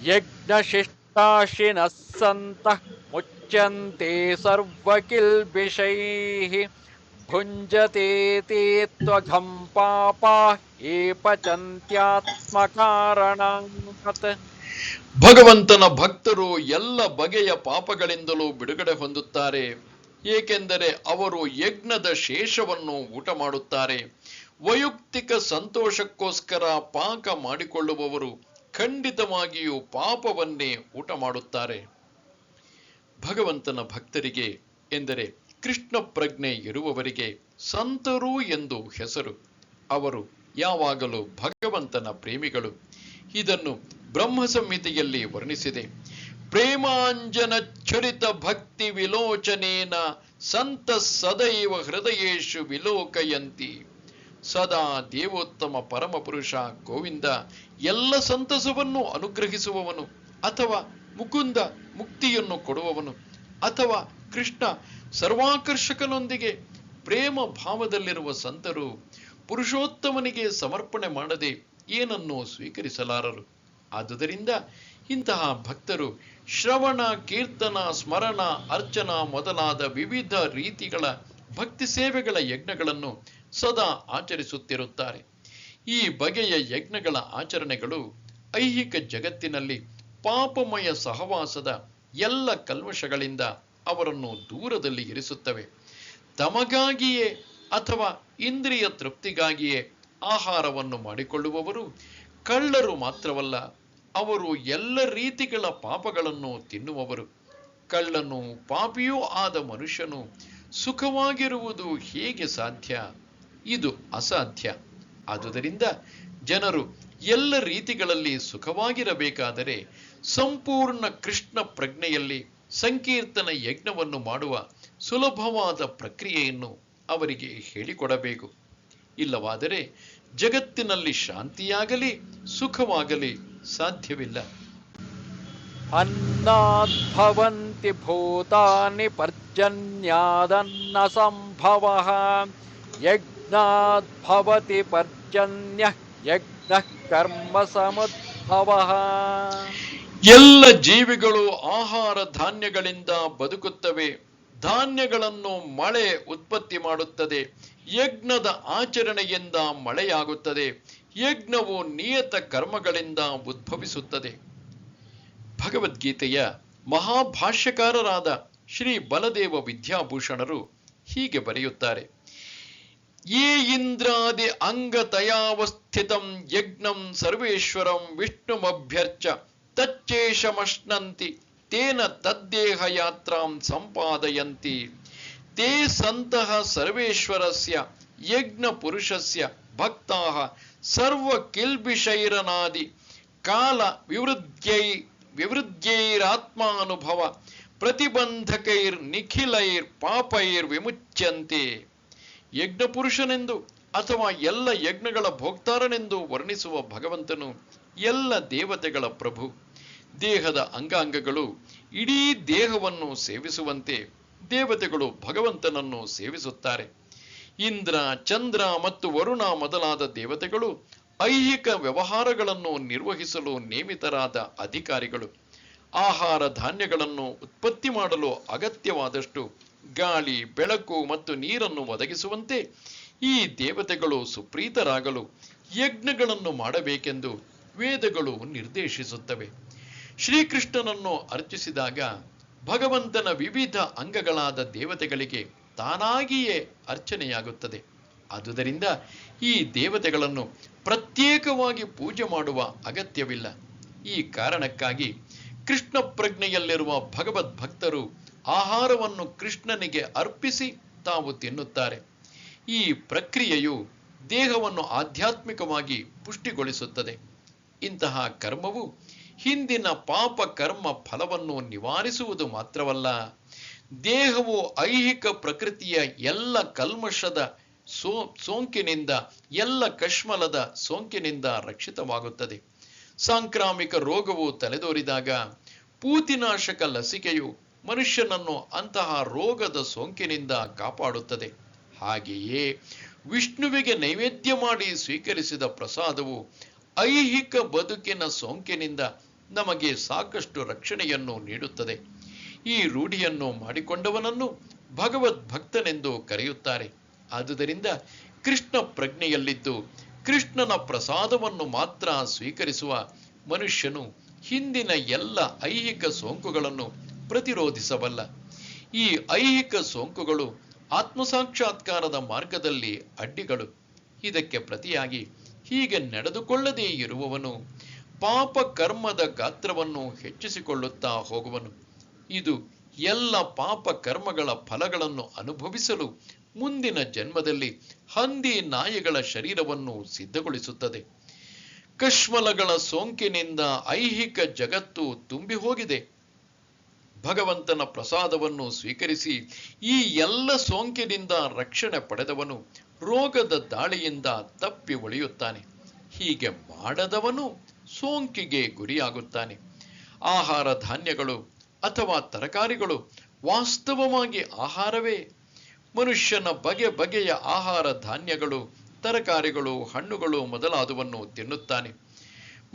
ಯಜ್ಞಶಿಷ್ಟಾಶಿನಃ ಸಂತಃ ಮುಚ್ಯಂತೆ ಸರ್ವಕಿಲ್ಬಿಷೈಃ ಭುಂಜತೆ ತೇ ತ್ವಘಂ ಪಾಪಾಃ ಯೇ ಪಚಂತ್ಯಾತ್ಮಕಾರಣಾತ್. ಭಗವಂತನ ಭಕ್ತರು ಎಲ್ಲ ಬಗೆಯ ಪಾಪಗಳಿಂದಲೂ ಬಿಡುಗಡೆ ಹೊಂದುತ್ತಾರೆ. ಏಕೆಂದರೆ ಅವರು ಯಜ್ಞದ ಶೇಷವನ್ನು ಊಟ ಮಾಡುತ್ತಾರೆ. ವೈಯಕ್ತಿಕ ಸಂತೋಷಕ್ಕೋಸ್ಕರ ಪಾಕ ಮಾಡಿಕೊಳ್ಳುವವರು ಖಂಡಿತವಾಗಿಯೂ ಪಾಪವನ್ನೇ ಊಟ ಮಾಡುತ್ತಾರೆ. ಭಗವಂತನ ಭಕ್ತರಿಗೆ ಎಂದರೆ ಕೃಷ್ಣ ಪ್ರಜ್ಞೆ ಇರುವವರಿಗೆ ಸಂತರು ಎಂದು ಹೆಸರು. ಅವರು ಯಾವಾಗಲೂ ಭಗವಂತನ ಪ್ರೇಮಿಗಳು. ಇದನ್ನು ಬ್ರಹ್ಮ ಸಂಹಿತೆಯಲ್ಲಿ ವರ್ಣಿಸಿದೆ. ಪ್ರೇಮಾಂಜನ ಚರಿತ ಭಕ್ತಿ ವಿಲೋಚನೇನ ಸಂತ ಸದೈವ ಹೃದಯೇಶು ವಿಲೋಕಯಂತಿ. ಸದಾ ದೇವೋತ್ತಮ ಪರಮಪುರುಷ ಗೋವಿಂದ ಎಲ್ಲ ಸಂತಸವನ್ನು ಅನುಗ್ರಹಿಸುವವನು, ಅಥವಾ ಮುಕುಂದ ಮುಕ್ತಿಯನ್ನು ಕೊಡುವವನು, ಅಥವಾ ಕೃಷ್ಣ ಸರ್ವಾಕರ್ಷಕನೊಂದಿಗೆ ಪ್ರೇಮ ಭಾವದಲ್ಲಿರುವ ಸಂತರು ಪುರುಷೋತ್ತಮನಿಗೆ ಸಮರ್ಪಣೆ ಮಾಡದೆ ಏನನ್ನೂ ಸ್ವೀಕರಿಸಲಾರರು. ಆದುದರಿಂದ ಇಂತಹ ಭಕ್ತರು ಶ್ರವಣ, ಕೀರ್ತನ, ಸ್ಮರಣ, ಅರ್ಚನಾ ಮೊದಲಾದ ವಿವಿಧ ರೀತಿಗಳ ಭಕ್ತಿ ಸೇವೆಗಳ ಯಜ್ಞಗಳನ್ನು ಸದಾ ಆಚರಿಸುತ್ತಿರುತ್ತಾರೆ. ಈ ಬಗೆಯ ಯಜ್ಞಗಳ ಆಚರಣೆಗಳು ಐಹಿಕ ಜಗತ್ತಿನಲ್ಲಿ ಪಾಪಮಯ ಸಹವಾಸದ ಎಲ್ಲ ಕಲ್ಮಶಗಳಿಂದ ಅವರನ್ನು ದೂರದಲ್ಲಿ ಇರಿಸುತ್ತವೆ. ತಮಗಾಗಿಯೇ ಅಥವಾ ಇಂದ್ರಿಯ ತೃಪ್ತಿಗಾಗಿಯೇ ಆಹಾರವನ್ನು ಮಾಡಿಕೊಳ್ಳುವವರು ಕಳ್ಳರು ಮಾತ್ರವಲ್ಲ, ಅವರು ಎಲ್ಲ ರೀತಿಗಳ ಪಾಪಗಳನ್ನು ತಿನ್ನುವವರು. ಕಳ್ಳನು, ಪಾಪಿಯೂ ಆದ ಮನುಷ್ಯನು ಸುಖವಾಗಿರುವುದು ಹೇಗೆ ಸಾಧ್ಯ? ಇದು ಅಸಾಧ್ಯ. ಆದುದರಿಂದ ಜನರು ಎಲ್ಲ ರೀತಿಗಳಲ್ಲಿ ಸುಖವಾಗಿರಬೇಕಾದರೆ ಸಂಪೂರ್ಣ ಕೃಷ್ಣ ಪ್ರಜ್ಞೆಯಲ್ಲಿ ಸಂಕೀರ್ತನ ಯಜ್ಞವನ್ನು ಮಾಡುವ ಸುಲಭವಾದ ಪ್ರಕ್ರಿಯೆಯನ್ನು ಅವರಿಗೆ ಹೇಳಿಕೊಡಬೇಕು. ಇಲ್ಲವಾದರೆ ಜಗತ್ತಿನಲ್ಲಿ ಶಾಂತಿಯಾಗಲಿ ಸುಖವಾಗಲಿ ಸಾಧ್ಯವಿಲ್ಲ. ಅನ್ನದ್ಭವಂತಿ ಭೂತಾನಿ ಪರ್ಜನ್ಯಾದನ್ನ ಸಂಭವಃ ಯಜ್ಞಾದ್ಭವತಿ ಪರ್ಜನ್ಯಃ ಯಜ್ಞಃ ಕರ್ಮ ಸಮುದ್ಭವಃ. ಎಲ್ಲ ಜೀವಿಗಳು ಆಹಾರ ಧಾನ್ಯಗಳಿಂದ ಬದುಕುತ್ತವೆ. ಧಾನ್ಯಗಳನ್ನು ಮಳೆ ಉತ್ಪತ್ತಿ ಮಾಡುತ್ತದೆ. ಯಜ್ಞದ ಆಚರಣೆಯಿಂದ ಮಳೆಯಾಗುತ್ತದೆ. ಯಜ್ಞವು ನಿಯತ ಕರ್ಮಗಳಿಂದ ಉದ್ಭವಿಸುತ್ತದೆ. ಭಗವದ್ಗೀತೆಯ ಮಹಾಭಾಷ್ಯಕಾರರಾದ ಶ್ರೀ ಬಲದೇವ ವಿದ್ಯಾಭೂಷಣರು ಹೀಗೆ ಬರೆಯುತ್ತಾರೆ: ಯೇ ಇಂದ್ರಾದಿ ಅಂಗತಯಾವಸ್ಥಿತಂ ಯಜ್ಞಂ ಸರ್ವೇಶ್ವರಂ ವಿಷ್ಣುಮಭ್ಯರ್ಚ ತಚ್ಚೇಷಮಶ್ನಂತಿ ತೇನ ತದ್ದೇಹ ಯಾತ್ರಾಂ ಸಂಪಾದಯಂತಿ ತೇ ಸಂತಃ ಸರ್ವೇಶ್ವರಸ್ಯ ಯಜ್ಞ ಪುರುಷಸ್ಯ ಭಕ್ತಾಃ ಸರ್ವ ಕಿಲ್ಬಿಷೈರನಾದಿ ಕಾಲ ವಿವೃದ್ಧೈರಾತ್ಮಾನುಭವ ಪ್ರತಿಬಂಧಕೈರ್ ನಿಖಿಲೈರ್ ಪಾಪೈರ್ ವಿಮುಚ್ಯಂತೆ. ಯಜ್ಞಪುರುಷನೆಂದು ಅಥವಾ ಎಲ್ಲ ಯಜ್ಞಗಳ ಭೋಕ್ತಾರನೆಂದು ವರ್ಣಿಸುವ ಭಗವಂತನು ಎಲ್ಲ ದೇವತೆಗಳ ಪ್ರಭು. ದೇಹದ ಅಂಗಾಂಗಗಳು ಇಡೀ ದೇಹವನ್ನು ಸೇವಿಸುವಂತೆ ದೇವತೆಗಳು ಭಗವಂತನನ್ನು ಸೇವಿಸುತ್ತಾರೆ. ಇಂದ್ರ, ಚಂದ್ರ ಮತ್ತು ವರುಣ ಮೊದಲಾದ ದೇವತೆಗಳು ಐಹಿಕ ವ್ಯವಹಾರಗಳನ್ನು ನಿರ್ವಹಿಸಲು ನೇಮಿತರಾದ ಅಧಿಕಾರಿಗಳು. ಆಹಾರ ಧಾನ್ಯಗಳನ್ನು ಉತ್ಪತ್ತಿ ಮಾಡಲು ಅಗತ್ಯವಾದಷ್ಟು ಗಾಳಿ, ಬೆಳಕು ಮತ್ತು ನೀರನ್ನು ಒದಗಿಸುವಂತೆ ಈ ದೇವತೆಗಳು ಸುಪ್ರೀತರಾಗಲು ಯಜ್ಞಗಳನ್ನು ಮಾಡಬೇಕೆಂದು ವೇದಗಳು ನಿರ್ದೇಶಿಸುತ್ತವೆ. ಶ್ರೀಕೃಷ್ಣನನ್ನು ಅರ್ಚಿಸಿದಾಗ ಭಗವಂತನ ವಿವಿಧ ಅಂಗಗಳಾದ ದೇವತೆಗಳಿಗೆ ತಾನಾಗಿಯೇ ಅರ್ಚನೆಯಾಗುತ್ತದೆ. ಆದುದರಿಂದ ಈ ದೇವತೆಗಳನ್ನು ಪ್ರತ್ಯೇಕವಾಗಿ ಪೂಜೆ ಮಾಡುವ ಅಗತ್ಯವಿಲ್ಲ. ಈ ಕಾರಣಕ್ಕಾಗಿ ಕೃಷ್ಣ ಪ್ರಜ್ಞೆಯಲ್ಲಿರುವ ಭಗವದ್ ಭಕ್ತರು ಆಹಾರವನ್ನು ಕೃಷ್ಣನಿಗೆ ಅರ್ಪಿಸಿ ತಾವು ತಿನ್ನುತ್ತಾರೆ. ಈ ಪ್ರಕ್ರಿಯೆಯು ದೇಹವನ್ನು ಆಧ್ಯಾತ್ಮಿಕವಾಗಿ ಪುಷ್ಟಿಗೊಳಿಸುತ್ತದೆ. ಇಂತಹ ಕರ್ಮವು ಹಿಂದಿನ ಪಾಪ ಕರ್ಮ ಫಲವನ್ನು ನಿವಾರಿಸುವುದು ಮಾತ್ರವಲ್ಲ, ದೇಹವು ಐಹಿಕ ಪ್ರಕೃತಿಯ ಎಲ್ಲ ಕಲ್ಮಶದ ಸೋಂಕಿನಿಂದ, ಎಲ್ಲ ಕಶ್ಮಲದ ಸೋಂಕಿನಿಂದ ರಕ್ಷಿತವಾಗುತ್ತದೆ. ಸಾಂಕ್ರಾಮಿಕ ರೋಗವು ತಲೆದೋರಿದಾಗ ಪೂತಿನಾಶಕ ಲಸಿಕೆಯು ಮನುಷ್ಯನನ್ನು ಅಂತಹ ರೋಗದ ಸೋಂಕಿನಿಂದ ಕಾಪಾಡುತ್ತದೆ. ಹಾಗೆಯೇ ವಿಷ್ಣುವಿಗೆ ನೈವೇದ್ಯ ಮಾಡಿ ಸ್ವೀಕರಿಸಿದ ಪ್ರಸಾದವು ಐಹಿಕ ಬದುಕಿನ ಸೋಂಕಿನಿಂದ ನಮಗೆ ಸಾಕಷ್ಟು ರಕ್ಷಣೆಯನ್ನು ನೀಡುತ್ತದೆ. ಈ ರೂಢಿಯನ್ನು ಮಾಡಿಕೊಂಡವನನ್ನು ಭಗವದ್ ಭಕ್ತನೆಂದು ಕರೆಯುತ್ತಾರೆ. ಆದುದರಿಂದ ಕೃಷ್ಣ ಪ್ರಜ್ಞೆಯಲ್ಲಿದ್ದು ಕೃಷ್ಣನ ಪ್ರಸಾದವನ್ನು ಮಾತ್ರ ಸ್ವೀಕರಿಸುವ ಮನುಷ್ಯನು ಹಿಂದಿನ ಎಲ್ಲ ಐಹಿಕ ಸೋಂಕುಗಳನ್ನು ಪ್ರತಿರೋಧಿಸಬಲ್ಲ. ಈ ಐಹಿಕ ಸೋಂಕುಗಳು ಆತ್ಮಸಾಕ್ಷಾತ್ಕಾರದ ಮಾರ್ಗದಲ್ಲಿ ಅಡ್ಡಿಗಳು. ಇದಕ್ಕೆ ಪ್ರತಿಯಾಗಿ ಹೀಗೆ ನಡೆದುಕೊಳ್ಳದೇ ಇರುವವನು ಪಾಪ ಕರ್ಮದ ಗಾತ್ರವನ್ನು ಹೆಚ್ಚಿಸಿಕೊಳ್ಳುತ್ತಾ ಹೋಗುವನು. ಇದು ಎಲ್ಲ ಪಾಪ ಕರ್ಮಗಳ ಫಲಗಳನ್ನು ಅನುಭವಿಸಲು ಮುಂದಿನ ಜನ್ಮದಲ್ಲಿ ಹಂದಿ ನಾಯಿಗಳ ಶರೀರವನ್ನು ಸಿದ್ಧಗೊಳಿಸುತ್ತದೆ. ಕಶ್ಮಲಗಳ ಸೋಂಕಿನಿಂದ ಐಹಿಕ ಜಗತ್ತು ತುಂಬಿ ಹೋಗಿದೆ. ಭಗವಂತನ ಪ್ರಸಾದವನ್ನು ಸ್ವೀಕರಿಸಿ ಈ ಎಲ್ಲ ಸೋಂಕಿನಿಂದ ರಕ್ಷಣೆ ಪಡೆದವನು ರೋಗದ ದಾಳಿಯಿಂದ ತಪ್ಪಿ ಉಳಿಯುತ್ತಾನೆ. ಹೀಗೆ ಮಾಡದವನು ಸೋಂಕಿಗೆ ಗುರಿಯಾಗುತ್ತಾನೆ. ಆಹಾರ ಧಾನ್ಯಗಳು ಅಥವಾ ತರಕಾರಿಗಳು ವಾಸ್ತವವಾಗಿ ಆಹಾರವೇ. ಮನುಷ್ಯನ ಬಗೆ ಬಗೆಯ ಆಹಾರ ಧಾನ್ಯಗಳು ತರಕಾರಿಗಳು, ಹಣ್ಣುಗಳು ಮೊದಲಾದವನ್ನು ತಿನ್ನುತ್ತಾನೆ.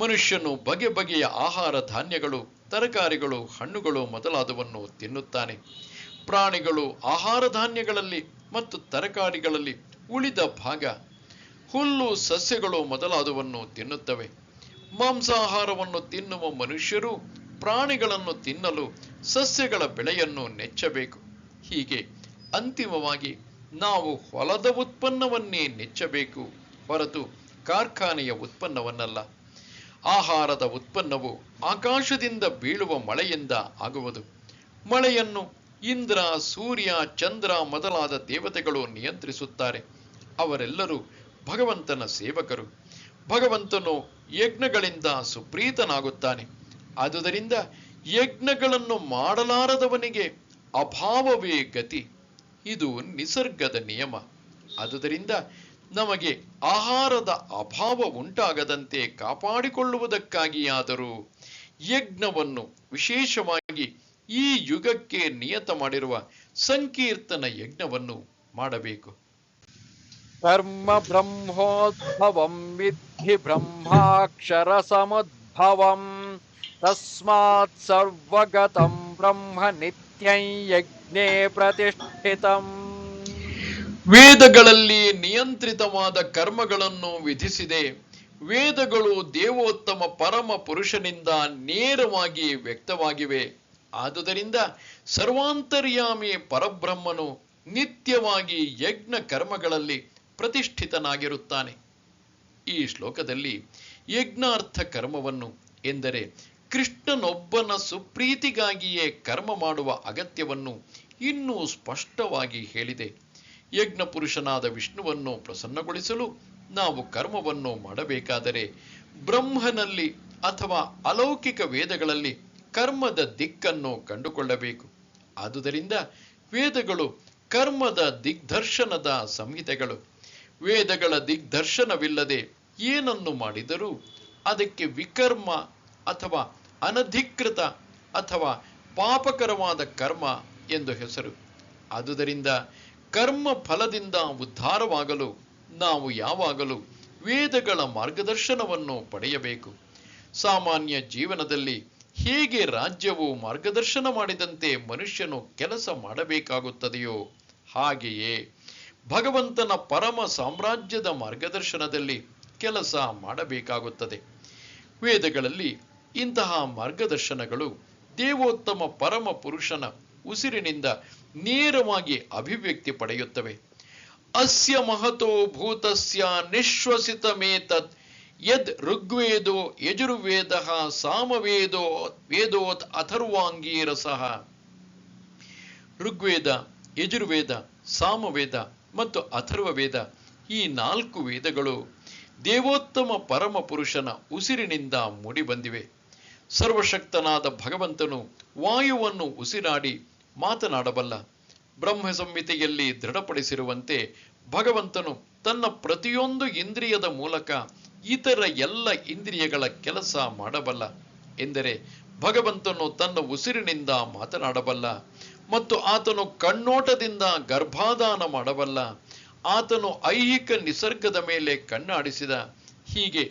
ಮನುಷ್ಯನು ಬಗೆ ಬಗೆಯ ಆಹಾರ ಧಾನ್ಯಗಳು, ತರಕಾರಿಗಳು, ಹಣ್ಣುಗಳು ಮೊದಲಾದವನ್ನು ತಿನ್ನುತ್ತಾನೆ. ಪ್ರಾಣಿಗಳು ಆಹಾರ ಧಾನ್ಯಗಳಲ್ಲಿ ಮತ್ತು ತರಕಾರಿಗಳಲ್ಲಿ ಉಳಿದ ಭಾಗ, ಹುಲ್ಲು, ಸಸ್ಯಗಳು ಮೊದಲಾದವನ್ನು ತಿನ್ನುತ್ತವೆ. ಮಾಂಸಾಹಾರವನ್ನು ತಿನ್ನುವ ಮನುಷ್ಯರು ಪ್ರಾಣಿಗಳನ್ನು ತಿನ್ನಲು ಸಸ್ಯಗಳ ಬೆಳೆಯನ್ನು ನೆಚ್ಚಬೇಕು. ಹೀಗೆ ಅಂತಿಮವಾಗಿ ನಾವು ಹೊಲದ ಉತ್ಪನ್ನವನ್ನೇ ನೆಚ್ಚಬೇಕು ಹೊರತು ಕಾರ್ಖಾನೆಯ ಉತ್ಪನ್ನವನ್ನಲ್ಲ. ಆಹಾರದ ಉತ್ಪನ್ನವು ಆಕಾಶದಿಂದ ಬೀಳುವ ಮಳೆಯಿಂದ ಆಗುವುದು. ಮಳೆಯನ್ನು ಇಂದ್ರ, ಸೂರ್ಯ, ಚಂದ್ರ ಮೊದಲಾದ ದೇವತೆಗಳು ನಿಯಂತ್ರಿಸುತ್ತಾರೆ. ಅವರೆಲ್ಲರೂ ಭಗವಂತನ ಸೇವಕರು. ಭಗವಂತನು ಯಜ್ಞಗಳಿಂದ ಸುಪ್ರೀತನಾಗುತ್ತಾನೆ. ಆದುದರಿಂದ ಯಜ್ಞಗಳನ್ನು ಮಾಡಲಾರದವನಿಗೆ ಅಭಾವವೇ ಗತಿ. ಇದು ನಿಸರ್ಗದ ನಿಯಮ. ಆದುದರಿಂದ ನಮಗೆ ಆಹಾರದ ಅಭಾವ ಉಂಟಾಗದಂತೆ ಕಾಪಾಡಿಕೊಳ್ಳುವುದಕ್ಕಾಗಿಯಾದರೂ ಯಜ್ಞವನ್ನು, ವಿಶೇಷವಾಗಿ ಈ ಯುಗಕ್ಕೆ ನಿಯತ ಮಾಡಿರುವ ಸಂಕೀರ್ತನ ಯಜ್ಞವನ್ನು ಮಾಡಬೇಕು. ಕರ್ಮ ಬ್ರಹ್ಮೋದ್ಭವಂ ವಿದ್ಧಿ ಬ್ರಹ್ಮಾಕ್ಷರ ಸಮುದ್ಭವಂ ತಸ್ಮಾತ್ ಸರ್ವಗತಂ ಬ್ರಹ್ಮ ನಿತ್ಯಂ ಯಜ್ಞೇ ಪ್ರತಿಷ್ಠಿತಂ. ವೇದಗಳಲ್ಲಿ ನಿಯಂತ್ರಿತವಾದ ಕರ್ಮಗಳನ್ನು ವಿಧಿಸಿದೆ. ವೇದಗಳು ದೇವೋತ್ತಮ ಪರಮ ಪುರುಷನಿಂದ ನೇರವಾಗಿ ವ್ಯಕ್ತವಾಗಿವೆ. ಆದುದರಿಂದ ಸರ್ವಾಂತರ್ಯಾಮಿ ಪರಬ್ರಹ್ಮನು ನಿತ್ಯವಾಗಿ ಯಜ್ಞ ಕರ್ಮಗಳಲ್ಲಿ ಪ್ರತಿಷ್ಠಿತನಾಗಿರುತ್ತಾನೆ. ಈ ಶ್ಲೋಕದಲ್ಲಿ ಯಜ್ಞಾರ್ಥ ಕರ್ಮವನ್ನು ಎಂದರೆ ಕೃಷ್ಣನೊಬ್ಬನ ಸುಪ್ರೀತಿಗಾಗಿಯೇ ಕರ್ಮ ಮಾಡುವ ಅಗತ್ಯವನ್ನು ಇನ್ನೂ ಸ್ಪಷ್ಟವಾಗಿ ಹೇಳಿದೆ. ಯಜ್ಞ ಪುರುಷನಾದ ವಿಷ್ಣುವನ್ನು ಪ್ರಸನ್ನಗೊಳಿಸಲು ನಾವು ಕರ್ಮವನ್ನು ಮಾಡಬೇಕಾದರೆ ಬ್ರಹ್ಮನಲ್ಲಿ ಅಥವಾ ಅಲೌಕಿಕ ವೇದಗಳಲ್ಲಿ ಕರ್ಮದ ದಿಕ್ಕನ್ನು ಕಂಡುಕೊಳ್ಳಬೇಕು. ಆದುದರಿಂದ ವೇದಗಳು ಕರ್ಮದ ದಿಗ್ದರ್ಶನದ ಸಂಹಿತೆಗಳು. ವೇದಗಳ ದಿಗ್ದರ್ಶನವಿಲ್ಲದೆ ಏನನ್ನು ಮಾಡಿದರೂ ಅದಕ್ಕೆ ವಿಕರ್ಮ ಅಥವಾ ಅನಧಿಕೃತ ಅಥವಾ ಪಾಪಕರವಾದ ಕರ್ಮ ಎಂದು ಹೆಸರು. ಆದುದರಿಂದ ಕರ್ಮ ಫಲದಿಂದ ಉದ್ಧಾರವಾಗಲು ನಾವು ಯಾವಾಗಲೂ ವೇದಗಳ ಮಾರ್ಗದರ್ಶನವನ್ನು ಪಡೆಯಬೇಕು. ಸಾಮಾನ್ಯ ಜೀವನದಲ್ಲಿ ಹೇಗೆ ರಾಜ್ಯವು ಮಾರ್ಗದರ್ಶನ ಮಾಡಿದಂತೆ ಮನುಷ್ಯನು ಕೆಲಸ ಮಾಡಬೇಕಾಗುತ್ತದೆಯೋ ಹಾಗೆಯೇ ಭಗವಂತನ ಪರಮ ಸಾಮ್ರಾಜ್ಯದ ಮಾರ್ಗದರ್ಶನದಲ್ಲಿ ಕೆಲಸ ಮಾಡಬೇಕಾಗುತ್ತದೆ. ವೇದಗಳಲ್ಲಿ ಇಂತಹ ಮಾರ್ಗದರ್ಶನಗಳು ದೇವೋತ್ತಮ ಪರಮ ಪುರುಷನ ಉಸಿರಿನಿಂದ ನೇರವಾಗಿ ಅಭಿವ್ಯಕ್ತಿ ಪಡೆಯುತ್ತವೆ. ಅಸ್ಯ ಮಹತೋ ಭೂತಸ್ಯ ನಿಶ್ವಸಿತಮೇತತ್ ಯದ್ ಋಗ್ವೇದೋ ಯಜುರ್ವೇದಃ ಸಾಮವೇದೋ ವೇದೋತ್ ಅಥರ್ವಾಂಗೀರಸಃ. ಋಗ್ವೇದ, ಯಜುರ್ವೇದ, ಸಾಮವೇದ ಮತ್ತು ಅಥರ್ವವೇದ ಈ 4 ವೇದಗಳು ದೇವೋತ್ತಮ ಪರಮ ಪುರುಷನ ಉಸಿರಿನಿಂದ ಮೂಡಿಬಂದಿವೆ. ಸರ್ವಶಕ್ತನಾದ ಭಗವಂತನು ವಾಯುವನ್ನು ಉಸಿರಾಡಿ ಮಾತನಾಡಬಲ್ಲ. ಬ್ರಹ್ಮ ಸಂಹಿತೆಯಲ್ಲಿ ದೃಢಪಡಿಸಿರುವಂತೆ ಭಗವಂತನು ತನ್ನ ಪ್ರತಿಯೊಂದು ಇಂದ್ರಿಯದ ಮೂಲಕ ಇತರ ಎಲ್ಲ ಇಂದ್ರಿಯಗಳ ಕೆಲಸ ಮಾಡಬಲ್ಲ. ಎಂದರೆ ಭಗವಂತನು ತನ್ನ ಉಸಿರಿನಿಂದ ಮಾತನಾಡಬಲ್ಲ ಮತ್ತು ಆತನು ಕಣ್ಣೋಟದಿಂದ ಗರ್ಭಾಧಾನ ಮಾಡಬಲ್ಲ. ಆತನು ಐಹಿಕ ನಿಸರ್ಗದ ಮೇಲೆ ಕಣ್ಣಾಡಿಸಿದ. ಹೀಗೆ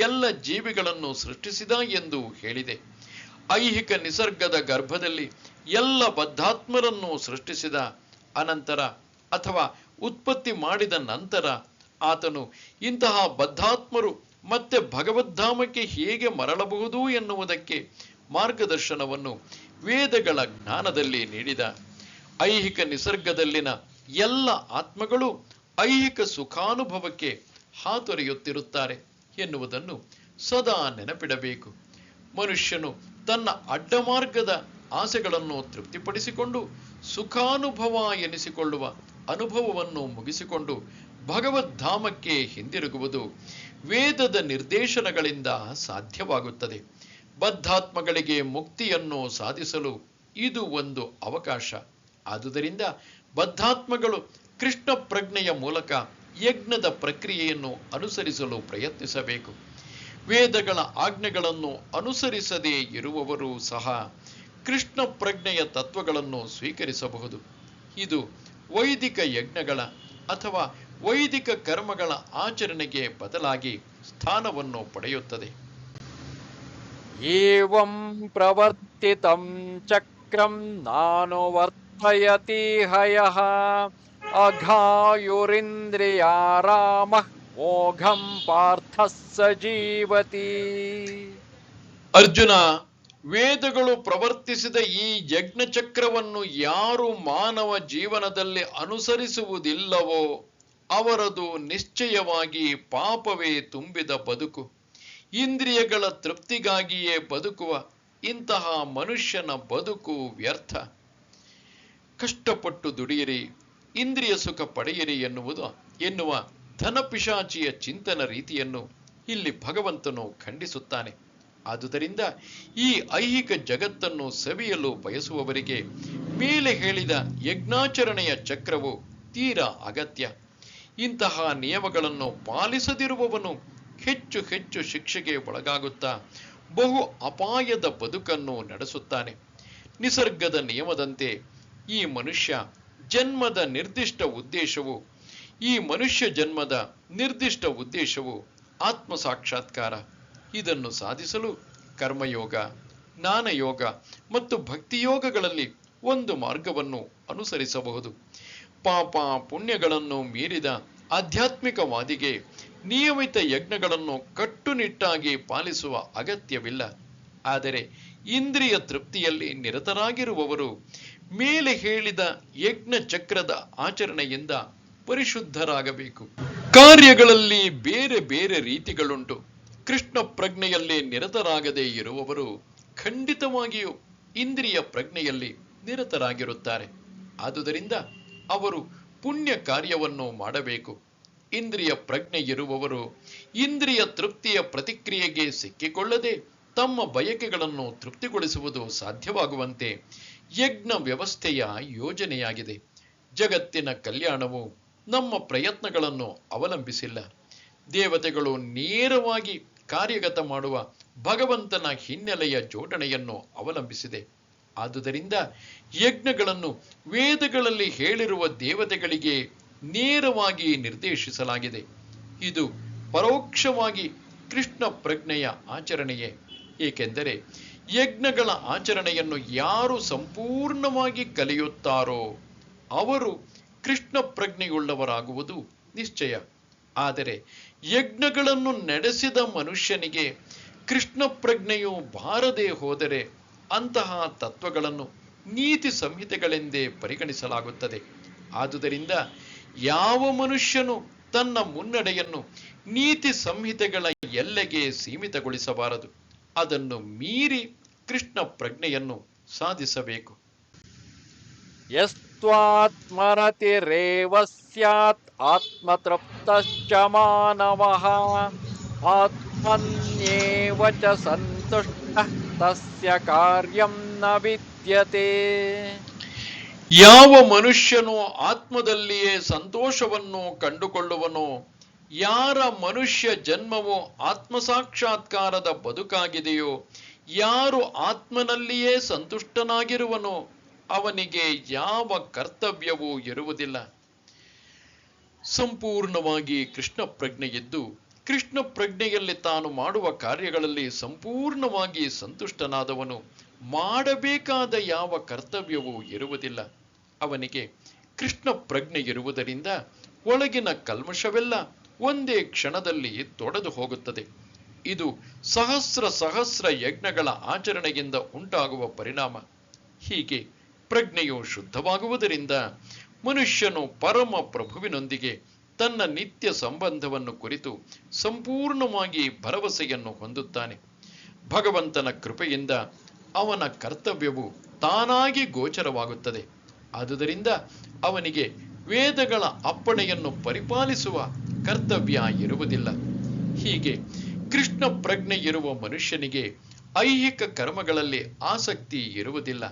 ಎಲ್ಲ ಜೀವಿಗಳನ್ನು ಸೃಷ್ಟಿಸಿದ ಎಂದು ಹೇಳಿದೆ. ಐಹಿಕ ನಿಸರ್ಗದ ಗರ್ಭದಲ್ಲಿ ಎಲ್ಲ ಬದ್ಧಾತ್ಮರನ್ನು ಸೃಷ್ಟಿಸಿದ ಅನಂತರ ಅಥವಾ ಉತ್ಪತ್ತಿ ಮಾಡಿದ ನಂತರ ಆತನು ಇಂತಹ ಬದ್ಧಾತ್ಮರು ಮತ್ತೆ ಭಗವದ್ಧಾಮಕ್ಕೆ ಹೇಗೆ ಮರಳಬಹುದು ಎನ್ನುವುದಕ್ಕೆ ಮಾರ್ಗದರ್ಶನವನ್ನು ವೇದಗಳ ಜ್ಞಾನದಲ್ಲಿ ನೀಡಿದ. ಐಹಿಕ ನಿಸರ್ಗದಲ್ಲಿನ ಎಲ್ಲ ಆತ್ಮಗಳು ಐಹಿಕ ಸುಖಾನುಭವಕ್ಕೆ ಹಾತೊರೆಯುತ್ತಿರುತ್ತಾರೆ ಎನ್ನುವುದನ್ನು ಸದಾ ನೆನಪಿಡಬೇಕು. ಮನುಷ್ಯನು ತನ್ನ ಅಡ್ಡಮಾರ್ಗದ ಆಸೆಗಳನ್ನು ತೃಪ್ತಿಪಡಿಸಿಕೊಂಡು ಸುಖಾನುಭವ ಎನಿಸಿಕೊಳ್ಳುವ ಅನುಭವವನ್ನು ಮುಗಿಸಿಕೊಂಡು ಭಗವದ್ಧಾಮಕ್ಕೆ ಹಿಂದಿರುಗುವುದು ವೇದದ ನಿರ್ದೇಶನಗಳಿಂದ ಸಾಧ್ಯವಾಗುತ್ತದೆ. ಬದ್ಧಾತ್ಮಗಳಿಗೆ ಮುಕ್ತಿಯನ್ನು ಸಾಧಿಸಲು ಇದು ಒಂದು ಅವಕಾಶ. ಆದುದರಿಂದ ಬದ್ಧಾತ್ಮಗಳು ಕೃಷ್ಣ ಪ್ರಜ್ಞೆಯ ಮೂಲಕ ಯಜ್ಞದ ಪ್ರಕ್ರಿಯೆಯನ್ನು ಅನುಸರಿಸಲು ಪ್ರಯತ್ನಿಸಬೇಕು. ವೇದಗಳ ಆಜ್ಞೆಗಳನ್ನು ಅನುಸರಿಸದೇ ಇರುವವರು ಸಹ ಕೃಷ್ಣ ಪ್ರಜ್ಞೆಯ ತತ್ವಗಳನ್ನು ಸ್ವೀಕರಿಸಬಹುದು. ಇದು ವೈದಿಕ ಯಜ್ಞಗಳ ಅಥವಾ ವೈದಿಕ ಕರ್ಮಗಳ ಆಚರಣೆಗೆ ಬದಲಾಗಿ ಸ್ಥಾನವನ್ನು ಪಡೆಯುತ್ತದೆ. ಏವಂ ಪ್ರವರ್ತಿತಂ ಚಕ್ರಂ ನಾನುವರ್ತಯತಿ ಹಯಃ ಅಘಾಯುರಿಂದ್ರಿಯಾರಾಮಃ ಮೋಘಂ ಪಾರ್ಥಃ ಸ ಜೀವತಿ. ಅರ್ಜುನ, ವೇದಗಳು ಪ್ರವರ್ತಿಸಿದ ಈ ಯಜ್ಞಚಕ್ರವನ್ನು ಯಾರು ಮಾನವ ಜೀವನದಲ್ಲಿ ಅನುಸರಿಸುವುದಿಲ್ಲವೋ ಅವರದು ನಿಶ್ಚಯವಾಗಿ ಪಾಪವೇ ತುಂಬಿದ ಬದುಕು. ಇಂದ್ರಿಯಗಳ ತೃಪ್ತಿಗಾಗಿಯೇ ಬದುಕುವ ಇಂತಹ ಮನುಷ್ಯನ ಬದುಕು ವ್ಯರ್ಥ. ಕಷ್ಟಪಟ್ಟು ದುಡಿಯಿರಿ, ಇಂದ್ರಿಯ ಸುಖ ಪಡೆಯಿರಿ ಎನ್ನುವ ಧನಪಿಶಾಚಿಯ ಚಿಂತನ ರೀತಿಯನ್ನು ಇಲ್ಲಿ ಭಗವಂತನು ಖಂಡಿಸುತ್ತಾನೆ. ಆದುದರಿಂದ ಈ ಐಹಿಕ ಜಗತ್ತನ್ನು ಸವಿಯಲು ಬಯಸುವವರಿಗೆ ಮೇಲೆ ಹೇಳಿದ ಯಜ್ಞಾಚರಣೆಯ ಚಕ್ರವು ತೀರಾ ಅಗತ್ಯ. ಇಂತಹ ನಿಯಮಗಳನ್ನು ಪಾಲಿಸದಿರುವವನು ಹೆಚ್ಚು ಹೆಚ್ಚು ಶಿಕ್ಷೆಗೆ ಒಳಗಾಗುತ್ತಾ ಬಹು ಅಪಾಯದ ಬದುಕನ್ನು ನಡೆಸುತ್ತಾನೆ. ನಿಸರ್ಗದ ನಿಯಮದಂತೆ ಈ ಮನುಷ್ಯ ಜನ್ಮದ ನಿರ್ದಿಷ್ಟ ಉದ್ದೇಶವು ಆತ್ಮ ಸಾಕ್ಷಾತ್ಕಾರ. ಇದನ್ನು ಸಾಧಿಸಲು ಕರ್ಮಯೋಗ, ಜ್ಞಾನಯೋಗ ಮತ್ತು ಭಕ್ತಿಯೋಗಗಳಲ್ಲಿ ಒಂದು ಮಾರ್ಗವನ್ನು ಅನುಸರಿಸಬಹುದು. ಪಾಪ ಪುಣ್ಯಗಳನ್ನು ಮೀರಿದ ಆಧ್ಯಾತ್ಮಿಕವಾದಿಗೆ ನಿಯಮಿತ ಯಜ್ಞಗಳನ್ನು ಕಟ್ಟುನಿಟ್ಟಾಗಿ ಪಾಲಿಸುವ ಅಗತ್ಯವಿಲ್ಲ. ಆದರೆ ಇಂದ್ರಿಯ ತೃಪ್ತಿಯಲ್ಲಿ ನಿರತರಾಗಿರುವವರು ಮೇಲೆ ಹೇಳಿದ ಯಜ್ಞ ಚಕ್ರದ ಆಚರಣೆಯಿಂದ ಪರಿಶುದ್ಧರಾಗಬೇಕು. ಕಾರ್ಯಗಳಲ್ಲಿ ಬೇರೆ ಬೇರೆ ರೀತಿಗಳುಂಟು. ಕೃಷ್ಣ ಪ್ರಜ್ಞೆಯಲ್ಲಿ ನಿರತರಾಗದೇ ಇರುವವರು ಖಂಡಿತವಾಗಿಯೂ ಇಂದ್ರಿಯ ಪ್ರಜ್ಞೆಯಲ್ಲಿ ನಿರತರಾಗಿರುತ್ತಾರೆ. ಆದುದರಿಂದ ಅವರು ಪುಣ್ಯ ಕಾರ್ಯವನ್ನು ಮಾಡಬೇಕು. ಇಂದ್ರಿಯ ಪ್ರಜ್ಞೆ ಇರುವವರು ಇಂದ್ರಿಯ ತೃಪ್ತಿಯ ಪ್ರತಿಕ್ರಿಯೆಗೆ ಸಿಕ್ಕಿಕೊಳ್ಳದೆ ತಮ್ಮ ಬಯಕೆಗಳನ್ನು ತೃಪ್ತಿಗೊಳಿಸುವುದು ಸಾಧ್ಯವಾಗುವಂತೆ ಯಜ್ಞ ವ್ಯವಸ್ಥೆಯ ಯೋಜನೆಯಾಗಿದೆ. ಜಗತ್ತಿನ ಕಲ್ಯಾಣವು ನಮ್ಮ ಪ್ರಯತ್ನಗಳನ್ನು ಅವಲಂಬಿಸಿಲ್ಲ. ದೇವತೆಗಳು ನೇರವಾಗಿ ಕಾರ್ಯಗತ ಮಾಡುವ ಭಗವಂತನ ಹಿನ್ನೆಲೆಯ ಜೋಡಣೆಯನ್ನು ಅವಲಂಬಿಸಿದೆ. ಆದುದರಿಂದ ಯಜ್ಞಗಳನ್ನು ವೇದಗಳಲ್ಲಿ ಹೇಳಿರುವ ದೇವತೆಗಳಿಗೆ ನೇರವಾಗಿ ನಿರ್ದೇಶಿಸಲಾಗಿದೆ. ಇದು ಪರೋಕ್ಷವಾಗಿ ಕೃಷ್ಣ ಪ್ರಜ್ಞೆಯ ಆಚರಣೆಯೇ. ಏಕೆಂದರೆ ಯಜ್ಞಗಳ ಆಚರಣೆಯನ್ನು ಯಾರು ಸಂಪೂರ್ಣವಾಗಿ ಕಲಿಯುತ್ತಾರೋ ಅವರು ಕೃಷ್ಣ ಪ್ರಜ್ಞೆಯುಳ್ಳವರಾಗುವುದು ನಿಶ್ಚಯ. ಆದರೆ ಯಜ್ಞಗಳನ್ನು ನಡೆಸಿದ ಮನುಷ್ಯನಿಗೆ ಕೃಷ್ಣ ಪ್ರಜ್ಞೆಯು ಬಾರದೆ ಹೋದರೆ ಅಂತಹ ತತ್ವಗಳನ್ನು ನೀತಿ ಸಂಹಿತೆಗಳೆಂದೇ ಪರಿಗಣಿಸಲಾಗುತ್ತದೆ. ಆದುದರಿಂದ ಯಾವ ಮನುಷ್ಯನು ತನ್ನ ಮುನ್ನಡೆಯನ್ನು ನೀತಿ ಸಂಹಿತೆಗಳ ಎಲ್ಲೆಗೆ ಸೀಮಿತಗೊಳಿಸಬಾರದು. ಅದನ್ನು ಮೀರಿ ಕೃಷ್ಣ ಪ್ರಜ್ಞೆಯನ್ನು ಸಾಧಿಸಬೇಕು. ಯಸ್ತ್ವಾತ್ಮರತಿರೇವ ಸ್ಯಾತ್ ಆತ್ಮತೃಪ್ತಶ್ಚ ಮಾನವಃ ಆತ್ಮನ್ಯೇವ ಚ ಸಂತುಷ್ಟಃ ತಸ್ಯ ಕಾರ್ಯಂ ನ ವಿದ್ಯತೆ. ಯಾವ ಮನುಷ್ಯನು ಆತ್ಮದಲ್ಲಿಯೇ ಸಂತೋಷವನ್ನು ಕಂಡುಕೊಳ್ಳುವನೋ, ಯಾರ ಮನುಷ್ಯ ಜನ್ಮವು ಆತ್ಮಸಾಕ್ಷಾತ್ಕಾರದ ಬದುಕಾಗಿದೆಯೋ, ಯಾರು ಆತ್ಮನಲ್ಲಿಯೇ ಸಂತುಷ್ಟನಾಗಿರುವನೋ ಅವನಿಗೆ ಯಾವ ಕರ್ತವ್ಯವೂ ಇರುವುದಿಲ್ಲ. ಸಂಪೂರ್ಣವಾಗಿ ಕೃಷ್ಣ ಪ್ರಜ್ಞೆಯಿದ್ದು ಕೃಷ್ಣ ಪ್ರಜ್ಞೆಯಲ್ಲಿ ತಾನು ಮಾಡುವ ಕಾರ್ಯಗಳಲ್ಲಿ ಸಂಪೂರ್ಣವಾಗಿ ಸಂತುಷ್ಟನಾದವನು ಮಾಡಬೇಕಾದ ಯಾವ ಕರ್ತವ್ಯವೂ ಇರುವುದಿಲ್ಲ. ಅವನಿಗೆ ಕೃಷ್ಣ ಪ್ರಜ್ಞೆ ಇರುವುದರಿಂದ ಒಳಗಿನ ಕಲ್ಮಶವೆಲ್ಲ ಒಂದೇ ಕ್ಷಣದಲ್ಲಿ ತೊಡೆದು ಹೋಗುತ್ತದೆ. ಇದು ಸಹಸ್ರ ಯಜ್ಞಗಳ ಆಚರಣೆಯಿಂದ ಉಂಟಾಗುವ ಪರಿಣಾಮ. ಹೀಗೆ ಪ್ರಜ್ಞೆಯು ಶುದ್ಧವಾಗುವುದರಿಂದ ಮನುಷ್ಯನು ಪರಮ ಪ್ರಭುವಿನೊಂದಿಗೆ ತನ್ನ ನಿತ್ಯ ಸಂಬಂಧವನ್ನು ಕುರಿತು ಸಂಪೂರ್ಣವಾಗಿ ಭರವಸೆಯನ್ನು ಹೊಂದುತ್ತಾನೆ. ಭಗವಂತನ ಕೃಪೆಯಿಂದ ಅವನ ಕರ್ತವ್ಯವು ತಾನಾಗಿ ಗೋಚರವಾಗುತ್ತದೆ. ಆದುದರಿಂದ ಅವನಿಗೆ ವೇದಗಳ ಅಪ್ಪಣೆಯನ್ನು ಪರಿಪಾಲಿಸುವ ಕರ್ತವ್ಯ ಇರುವುದಿಲ್ಲ. ಹೀಗೆ ಕೃಷ್ಣ ಪ್ರಜ್ಞೆ ಇರುವ ಮನುಷ್ಯನಿಗೆ ಐಹಿಕ ಕರ್ಮಗಳಲ್ಲಿ ಆಸಕ್ತಿ ಇರುವುದಿಲ್ಲ.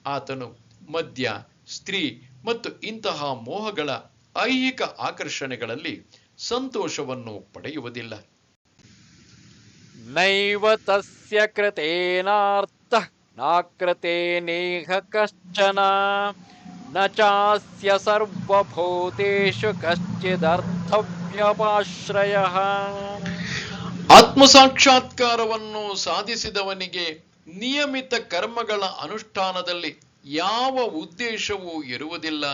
ಆತನು ಮದ್ಯ, ಸ್ತ್ರೀ ಮತ್ತು ಇಂತಹ ಮೋಹಗಳ ಐಹಿಕ ಆಕರ್ಷಣೆಗಳಲ್ಲಿ ಸಂತೋಷವನ್ನು ಪಡೆಯುವುದಿಲ್ಲ. ನೈವ ತಸ್ಯ ಕೃತೇನಾರ್ಥಃ ನಾಕೃತೇನೇಹ ಕಶ್ಚನ ನ ಚಾಸ್ಯ ಸರ್ವಭೂತೇಷು ಕಶ್ಚಿದರ್ಥವ್ಯಪಾಶ್ರಯಃ. ಆತ್ಮಸಾಕ್ಷಾತ್ಕಾರವನ್ನು ಸಾಧಿಸಿದವನಿಗೆ ನಿಯಮಿತ ಕರ್ಮಗಳ ಅನುಷ್ಠಾನದಲ್ಲಿ ಯಾವ ಉದ್ದೇಶವೂ ಇರುವುದಿಲ್ಲ.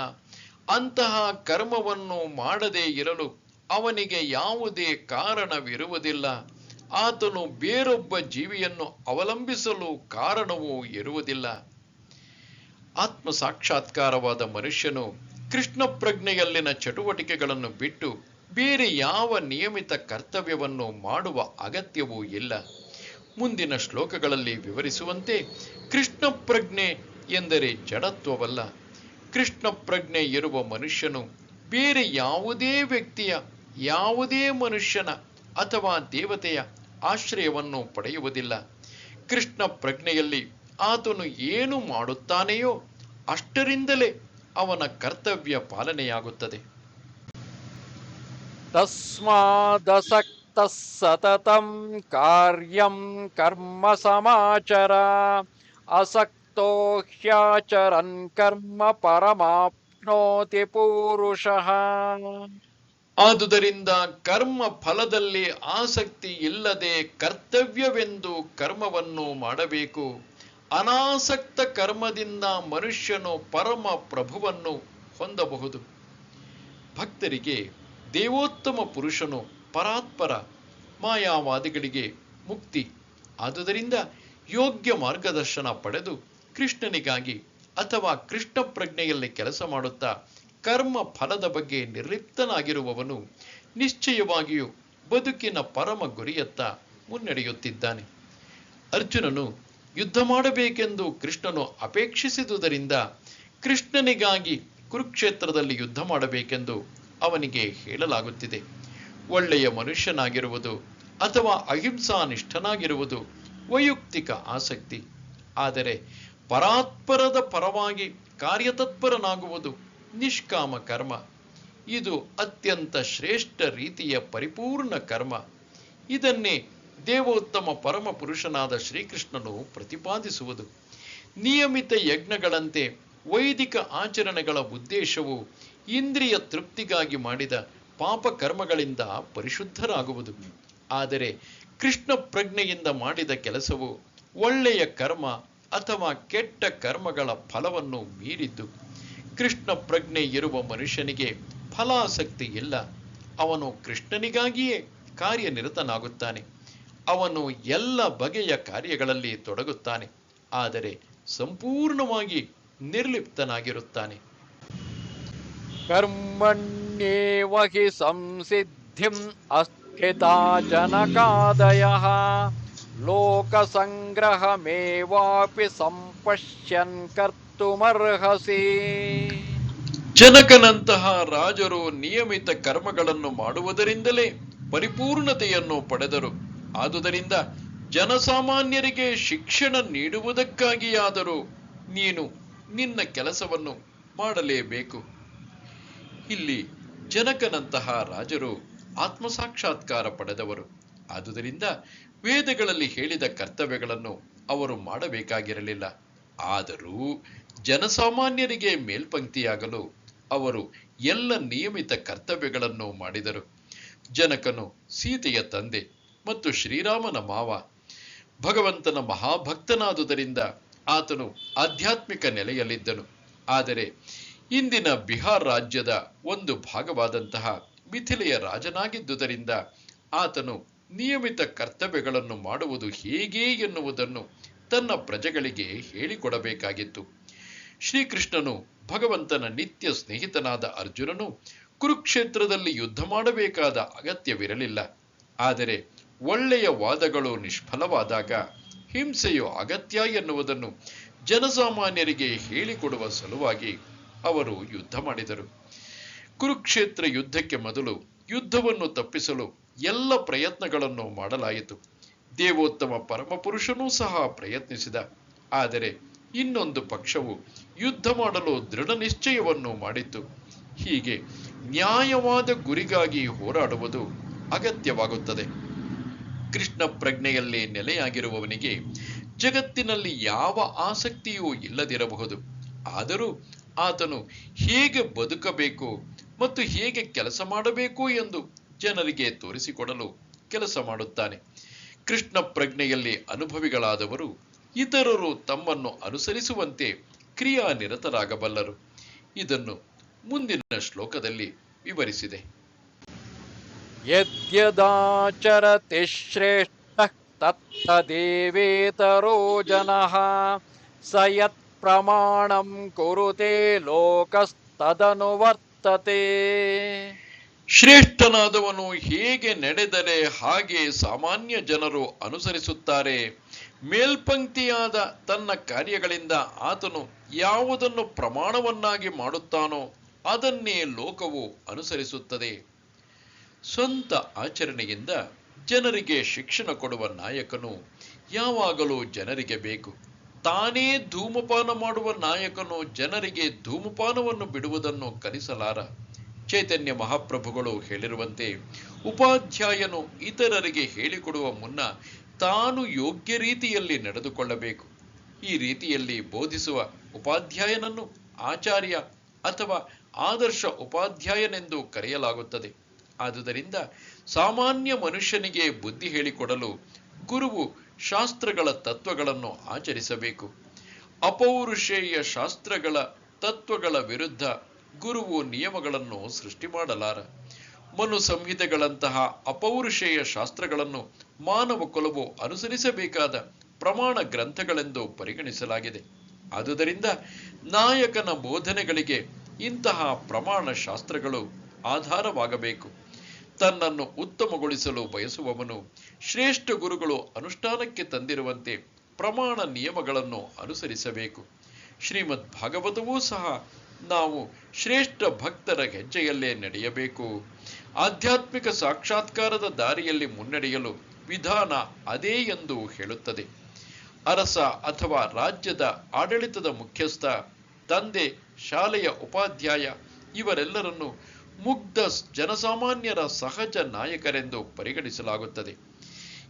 ಅಂತಹ ಕರ್ಮವನ್ನು ಮಾಡದೇ ಇರಲು ಅವನಿಗೆ ಯಾವುದೇ ಕಾರಣವಿರುವುದಿಲ್ಲ. ಆತನು ಬೇರೊಬ್ಬ ಜೀವಿಯನ್ನು ಅವಲಂಬಿಸಲು ಕಾರಣವೂ ಇರುವುದಿಲ್ಲ. ಆತ್ಮ ಸಾಕ್ಷಾತ್ಕಾರವಾದ ಮನುಷ್ಯನು ಕೃಷ್ಣ ಪ್ರಜ್ಞೆಯಲ್ಲಿನ ಚಟುವಟಿಕೆಗಳನ್ನು ಬಿಟ್ಟು ಬೇರೆ ಯಾವ ನಿಯಮಿತ ಕರ್ತವ್ಯವನ್ನು ಮಾಡುವ ಅಗತ್ಯವೂ ಇಲ್ಲ. ಮುಂದಿನ ಶ್ಲೋಕಗಳಲ್ಲಿ ವಿವರಿಸುವಂತೆ ಕೃಷ್ಣ ಪ್ರಜ್ಞೆ ಎಂದರೆ ಜಡತ್ವವಲ್ಲ. ಕೃಷ್ಣ ಪ್ರಜ್ಞೆ ಇರುವ ಮನುಷ್ಯನು ಬೇರೆ ಯಾವುದೇ ವ್ಯಕ್ತಿಯ, ಯಾವುದೇ ಮನುಷ್ಯನ ಅಥವಾ ದೇವತೆಯ ಆಶ್ರಯವನ್ನು ಪಡೆಯುವುದಿಲ್ಲ. ಕೃಷ್ಣ ಪ್ರಜ್ಞೆಯಲ್ಲಿ ಆತನು ಏನು ಮಾಡುತ್ತಾನೆಯೋ ಅಷ್ಟರಿಂದಲೇ ಅವನ ಕರ್ತವ್ಯ ಪಾಲನೆಯಾಗುತ್ತದೆ. ತಸ್ಮಾದಸಕ್ತಃ ಸತತಂ ಕಾರ್ಯಂ ಕರ್ಮ ಸಮಾಚರ, ಅಸಕ್ತೋ ಹ್ಯಾಚರನ್ ಕರ್ಮ ಪರಮಾಪ್ನೋತಿ ಪೂರುಷಃ. ಆದುದರಿಂದ ಕರ್ಮ ಫಲದಲ್ಲಿ ಆಸಕ್ತಿ ಇಲ್ಲದೆ ಕರ್ತವ್ಯವೆಂದು ಕರ್ಮವನ್ನು ಮಾಡಬೇಕು. ಅನಾಸಕ್ತ ಕರ್ಮದಿಂದ ಮನುಷ್ಯನು ಪರಮ ಪ್ರಭುವನ್ನು ಹೊಂದಬಹುದು. ಭಕ್ತರಿಗೆ ದೇವೋತ್ತಮ ಪುರುಷನು ಪರಾತ್ಪರ, ಮಾಯಾವಾದಿಗಳಿಗೆ ಮುಕ್ತಿ. ಆದುದರಿಂದ ಯೋಗ್ಯ ಮಾರ್ಗದರ್ಶನ ಪಡೆದು ಕೃಷ್ಣನಿಗಾಗಿ ಅಥವಾ ಕೃಷ್ಣ ಪ್ರಜ್ಞೆಯಲ್ಲಿ ಕೆಲಸ ಮಾಡುತ್ತಾ ಕರ್ಮ ಫಲದ ಬಗ್ಗೆ ನಿರ್ಲಿಪ್ತನಾಗಿರುವವನು ನಿಶ್ಚಯವಾಗಿಯೂ ಬದುಕಿನ ಪರಮ ಗುರಿಯತ್ತ ಮುನ್ನಡೆಯುತ್ತಿದ್ದಾನೆ. ಅರ್ಜುನನು ಯುದ್ಧ ಮಾಡಬೇಕೆಂದು ಕೃಷ್ಣನು ಅಪೇಕ್ಷಿಸಿದುದರಿಂದ ಕೃಷ್ಣನಿಗಾಗಿ ಕುರುಕ್ಷೇತ್ರದಲ್ಲಿ ಯುದ್ಧ ಮಾಡಬೇಕೆಂದು ಅವನಿಗೆ ಹೇಳಲಾಗುತ್ತಿದೆ. ಒಳ್ಳೆಯ ಮನುಷ್ಯನಾಗಿರುವುದು ಅಥವಾ ಅಹಿಂಸಾನಿಷ್ಠನಾಗಿರುವುದು ವೈಯಕ್ತಿಕ ಆಸಕ್ತಿ. ಆದರೆ ಪರಾತ್ಪರದ ಪರವಾಗಿ ಕಾರ್ಯತತ್ಪರನಾಗುವುದು ನಿಷ್ಕಾಮ ಕರ್ಮ. ಇದು ಅತ್ಯಂತ ಶ್ರೇಷ್ಠ ರೀತಿಯ ಪರಿಪೂರ್ಣ ಕರ್ಮ. ಇದನ್ನೇ ದೇವೋತ್ತಮ ಪರಮ ಪುರುಷನಾದ ಶ್ರೀಕೃಷ್ಣನು ಪ್ರತಿಪಾದಿಸುವುದು. ನಿಯಮಿತ ಯಜ್ಞಗಳಂತೆ ವೈದಿಕ ಆಚರಣೆಗಳ ಉದ್ದೇಶವು ಇಂದ್ರಿಯ ತೃಪ್ತಿಗಾಗಿ ಮಾಡಿದ ಪಾಪ ಕರ್ಮಗಳಿಂದ ಪರಿಶುದ್ಧರಾಗುವುದು. ಆದರೆ ಕೃಷ್ಣ ಪ್ರಜ್ಞೆಯಿಂದ ಮಾಡಿದ ಕೆಲಸವು ಒಳ್ಳೆಯ ಕರ್ಮ ಅಥವಾ ಕೆಟ್ಟ ಕರ್ಮಗಳ ಫಲವನ್ನು ಮೀರಿದ್ದು. ಕೃಷ್ಣ ಪ್ರಜ್ಞೆ ಇರುವ ಮನುಷ್ಯನಿಗೆ ಫಲಾಸಕ್ತಿ ಇಲ್ಲ. ಅವನು ಕೃಷ್ಣನಿಗಾಗಿಯೇ ಕಾರ್ಯನಿರತನಾಗುತ್ತಾನೆ. ಅವನು ಎಲ್ಲ ಬಗೆಯ ಕಾರ್ಯಗಳಲ್ಲಿ ತೊಡಗುತ್ತಾನೆ, ಆದರೆ ಸಂಪೂರ್ಣವಾಗಿ ನಿರ್ಲಿಪ್ತನಾಗಿರುತ್ತಾನೆ. ಕರ್ಮಣ್ಯೇವ ಹಿ ಸಂಸಿದ್ಧಿಂ ಅಸ್ಥಿತಾ ಜನಕಾದಯಃ, ಲೋಕ ಸಂಗ್ರಹಮೇವಾಪಿ ಸಂಪಶ್ಯನ್ ಕರ್ತುಮರ್ಹಸಿ. ಜನಕನಂತಹ ರಾಜರು ನಿಯಮಿತ ಕರ್ಮಗಳನ್ನು ಮಾಡುವುದರಿಂದಲೇ ಪರಿಪೂರ್ಣತೆಯನ್ನು ಪಡೆದರು. ಆದುದರಿಂದ ಜನಸಾಮಾನ್ಯರಿಗೆ ಶಿಕ್ಷಣ ನೀಡುವುದಕ್ಕಾಗಿಯಾದರೂ ನೀನು ನಿನ್ನ ಕೆಲಸವನ್ನು ಮಾಡಲೇಬೇಕು. ಇಲ್ಲಿ ಜನಕನಂತಹ ರಾಜರು ಆತ್ಮಸಾಕ್ಷಾತ್ಕಾರ ಪಡೆದವರು. ಆದುದರಿಂದ ವೇದಗಳಲ್ಲಿ ಹೇಳಿದ ಕರ್ತವ್ಯಗಳನ್ನು ಅವರು ಮಾಡಬೇಕಾಗಿರಲಿಲ್ಲ. ಆದರೂ ಜನಸಾಮಾನ್ಯರಿಗೆ ಮೇಲ್ಪಂಕ್ತಿಯಾಗಲು ಅವರು ಎಲ್ಲ ನಿಯಮಿತ ಕರ್ತವ್ಯಗಳನ್ನು ಮಾಡಿದರು. ಜನಕನು ಸೀತೆಯ ತಂದೆ ಮತ್ತು ಶ್ರೀರಾಮನ ಮಾವ. ಭಗವಂತನ ಮಹಾಭಕ್ತನಾದುದರಿಂದ ಆತನು ಆಧ್ಯಾತ್ಮಿಕ ನೆಲೆಯಲ್ಲಿದ್ದನು. ಆದರೆ ಇಂದಿನ ಬಿಹಾರ್ ರಾಜ್ಯದ ಒಂದು ಭಾಗವಾದಂತಹ ಮಿಥಿಲೆಯ ರಾಜನಾಗಿದ್ದುದರಿಂದ ಆತನು ನಿಯಮಿತ ಕರ್ತವ್ಯಗಳನ್ನು ಮಾಡುವುದು ಹೇಗೆ ಎನ್ನುವುದನ್ನು ತನ್ನ ಪ್ರಜೆಗಳಿಗೆ ಹೇಳಿಕೊಡಬೇಕಾಗಿತ್ತು. ಶ್ರೀಕೃಷ್ಣನು ಭಗವಂತನ ನಿತ್ಯ ಸ್ನೇಹಿತನಾದ ಅರ್ಜುನನು ಕುರುಕ್ಷೇತ್ರದಲ್ಲಿ ಯುದ್ಧ ಮಾಡಬೇಕಾದ ಅಗತ್ಯವಿರಲಿಲ್ಲ. ಆದರೆ ಒಳ್ಳೆಯ ವಾದಗಳು ನಿಷ್ಫಲವಾದಾಗ ಹಿಂಸೆಯು ಅಗತ್ಯ ಎನ್ನುವುದನ್ನು ಜನಸಾಮಾನ್ಯರಿಗೆ ಹೇಳಿಕೊಡುವ ಸಲುವಾಗಿ ಅವರು ಯುದ್ಧ ಮಾಡಿದರು. ಕುರುಕ್ಷೇತ್ರ ಯುದ್ಧಕ್ಕೆ ಮೊದಲು ಯುದ್ಧವನ್ನು ತಪ್ಪಿಸಲು ಎಲ್ಲ ಪ್ರಯತ್ನಗಳನ್ನು ಮಾಡಲಾಯಿತು. ದೇವೋತ್ತಮ ಪರಮಪುರುಷನೂ ಸಹ ಪ್ರಯತ್ನಿಸಿದ. ಆದರೆ ಇನ್ನೊಂದು ಪಕ್ಷವು ಯುದ್ಧ ಮಾಡಲು ದೃಢ ನಿಶ್ಚಯವನ್ನು ಮಾಡಿತ್ತು. ಹೀಗೆ ನ್ಯಾಯವಾದ ಗುರಿಗಾಗಿ ಹೋರಾಡುವುದು ಅಗತ್ಯವಾಗುತ್ತದೆ. ಕೃಷ್ಣ ಪ್ರಜ್ಞೆಯಲ್ಲಿ ನೆಲೆಯಾಗಿರುವವನಿಗೆ ಜಗತ್ತಿನಲ್ಲಿ ಯಾವ ಆಸಕ್ತಿಯೂ ಇಲ್ಲದಿರಬಹುದು. ಆದರೂ ಆತನು ಹೇಗೆ ಬದುಕಬೇಕು ಮತ್ತು ಹೇಗೆ ಕೆಲಸ ಮಾಡಬೇಕು ಎಂದು ಜನರಿಗೆ ತೋರಿಸಿಕೊಡಲು ಕೆಲಸ ಮಾಡುತ್ತಾನೆ. ಕೃಷ್ಣ ಪ್ರಜ್ಞೆಯಲ್ಲಿ ಅನುಭವಿಗಳಾದವರು ಇತರರು ತಮ್ಮನ್ನು ಅನುಸರಿಸುವಂತೆ ಕ್ರಿಯಾನಿರತರಾಗಬಲ್ಲರು. ಇದನ್ನು ಮುಂದಿನ ಶ್ಲೋಕದಲ್ಲಿ ವಿವರಿಸಿದೆ. ಯದ್ಯದಾಚರತಿ ಶ್ರೇಷ್ಠಃ ತತ್ತದೇವೇತರೋ ಜನಃ ಸ ಯತ್ ಪ್ರಮಾಣಂ ಕುರುತೆ ಲೋಕಸ್ತದನುವರ್ತತೆ. ಶ್ರೇಷ್ಠನಾದವನು ಹೇಗೆ ನಡೆದರೆ ಹಾಗೆ ಸಾಮಾನ್ಯ ಜನರು ಅನುಸರಿಸುತ್ತಾರೆ. ಮೇಲ್ಪಂಕ್ತಿಯಾದ ತನ್ನ ಕಾರ್ಯಗಳಿಂದ ಆತನು ಯಾವುದನ್ನು ಪ್ರಮಾಣವನ್ನಾಗಿ ಮಾಡುತ್ತಾನೋ ಅದನ್ನೇ ಲೋಕವು ಅನುಸರಿಸುತ್ತದೆ. ಸ್ವಂತ ಆಚರಣೆಯಿಂದ ಜನರಿಗೆ ಶಿಕ್ಷಣ ಕೊಡುವ ನಾಯಕನು ಯಾವಾಗಲೂ ಜನರಿಗೆ ಬೇಕು. ತಾನೇ ಧೂಮಪಾನ ಮಾಡುವ ನಾಯಕನು ಜನರಿಗೆ ಧೂಮಪಾನವನ್ನು ಬಿಡುವುದನ್ನು ಕಲಿಸಲಾರ. ಚೈತನ್ಯ ಮಹಾಪ್ರಭುಗಳು ಹೇಳಿರುವಂತೆ ಉಪಾಧ್ಯಾಯನು ಇತರರಿಗೆ ಹೇಳಿಕೊಡುವ ಮುನ್ನ ತಾನು ಯೋಗ್ಯ ರೀತಿಯಲ್ಲಿ ನಡೆದುಕೊಳ್ಳಬೇಕು. ಈ ರೀತಿಯಲ್ಲಿ ಬೋಧಿಸುವ ಉಪಾಧ್ಯಾಯನನ್ನು ಆಚಾರ್ಯ ಅಥವಾ ಆದರ್ಶ ಉಪಾಧ್ಯಾಯನೆಂದು ಕರೆಯಲಾಗುತ್ತದೆ. ಆದುದರಿಂದ ಸಾಮಾನ್ಯ ಮನುಷ್ಯನಿಗೆ ಬುದ್ಧಿ ಹೇಳಿಕೊಡಲು ಗುರುವು ಶಾಸ್ತ್ರಗಳ ತತ್ವಗಳನ್ನು ಆಚರಿಸಬೇಕು. ಅಪೌರುಷೇಯ ಶಾಸ್ತ್ರಗಳ ತತ್ವಗಳ ವಿರುದ್ಧ ಗುರುವು ನಿಯಮಗಳನ್ನು ಸೃಷ್ಟಿ ಮಾಡಲಾರ. ಮನು ಸಂಹಿತೆಗಳಂತಹ ಅಪೌರುಷೇಯ ಶಾಸ್ತ್ರಗಳನ್ನು ಮಾನವ ಕುಲವು ಅನುಸರಿಸಬೇಕಾದ ಪ್ರಮಾಣ ಗ್ರಂಥಗಳೆಂದು ಪರಿಗಣಿಸಲಾಗಿದೆ. ಆದುದರಿಂದ ನಾಯಕನ ಬೋಧನೆಗಳಿಗೆ ಇಂತಹ ಪ್ರಮಾಣ ಶಾಸ್ತ್ರಗಳು ಆಧಾರವಾಗಬೇಕು. ತನ್ನನ್ನು ಉತ್ತಮಗೊಳಿಸಲು ಬಯಸುವವನು ಶ್ರೇಷ್ಠ ಗುರುಗಳು ಅನುಷ್ಠಾನಕ್ಕೆ ತಂದಿರುವಂತೆ ಪ್ರಮಾಣ ನಿಯಮಗಳನ್ನು ಅನುಸರಿಸಬೇಕು. ಶ್ರೀಮದ್ ಭಾಗವತವೂ ಸಹ ನಾವು ಶ್ರೇಷ್ಠ ಭಕ್ತರ ಹೆಜ್ಜೆಯಲ್ಲೇ ನಡೆಯಬೇಕು. ಆಧ್ಯಾತ್ಮಿಕ ಸಾಕ್ಷಾತ್ಕಾರದ ದಾರಿಯಲ್ಲಿ ಮುನ್ನಡೆಯಲು ವಿಧಾನ ಅದೇ ಎಂದು ಹೇಳುತ್ತದೆ. ಅರಸ ಅಥವಾ ರಾಜ್ಯದ ಆಡಳಿತದ ಮುಖ್ಯಸ್ಥ, ತಂದೆ, ಶಾಲೆಯ ಉಪಾಧ್ಯಾಯ ಇವರೆಲ್ಲರನ್ನು ಮುಗ್ಧ ಜನಸಾಮಾನ್ಯರ ಸಹಜ ನಾಯಕರೆಂದು ಪರಿಗಣಿಸಲಾಗುತ್ತದೆ.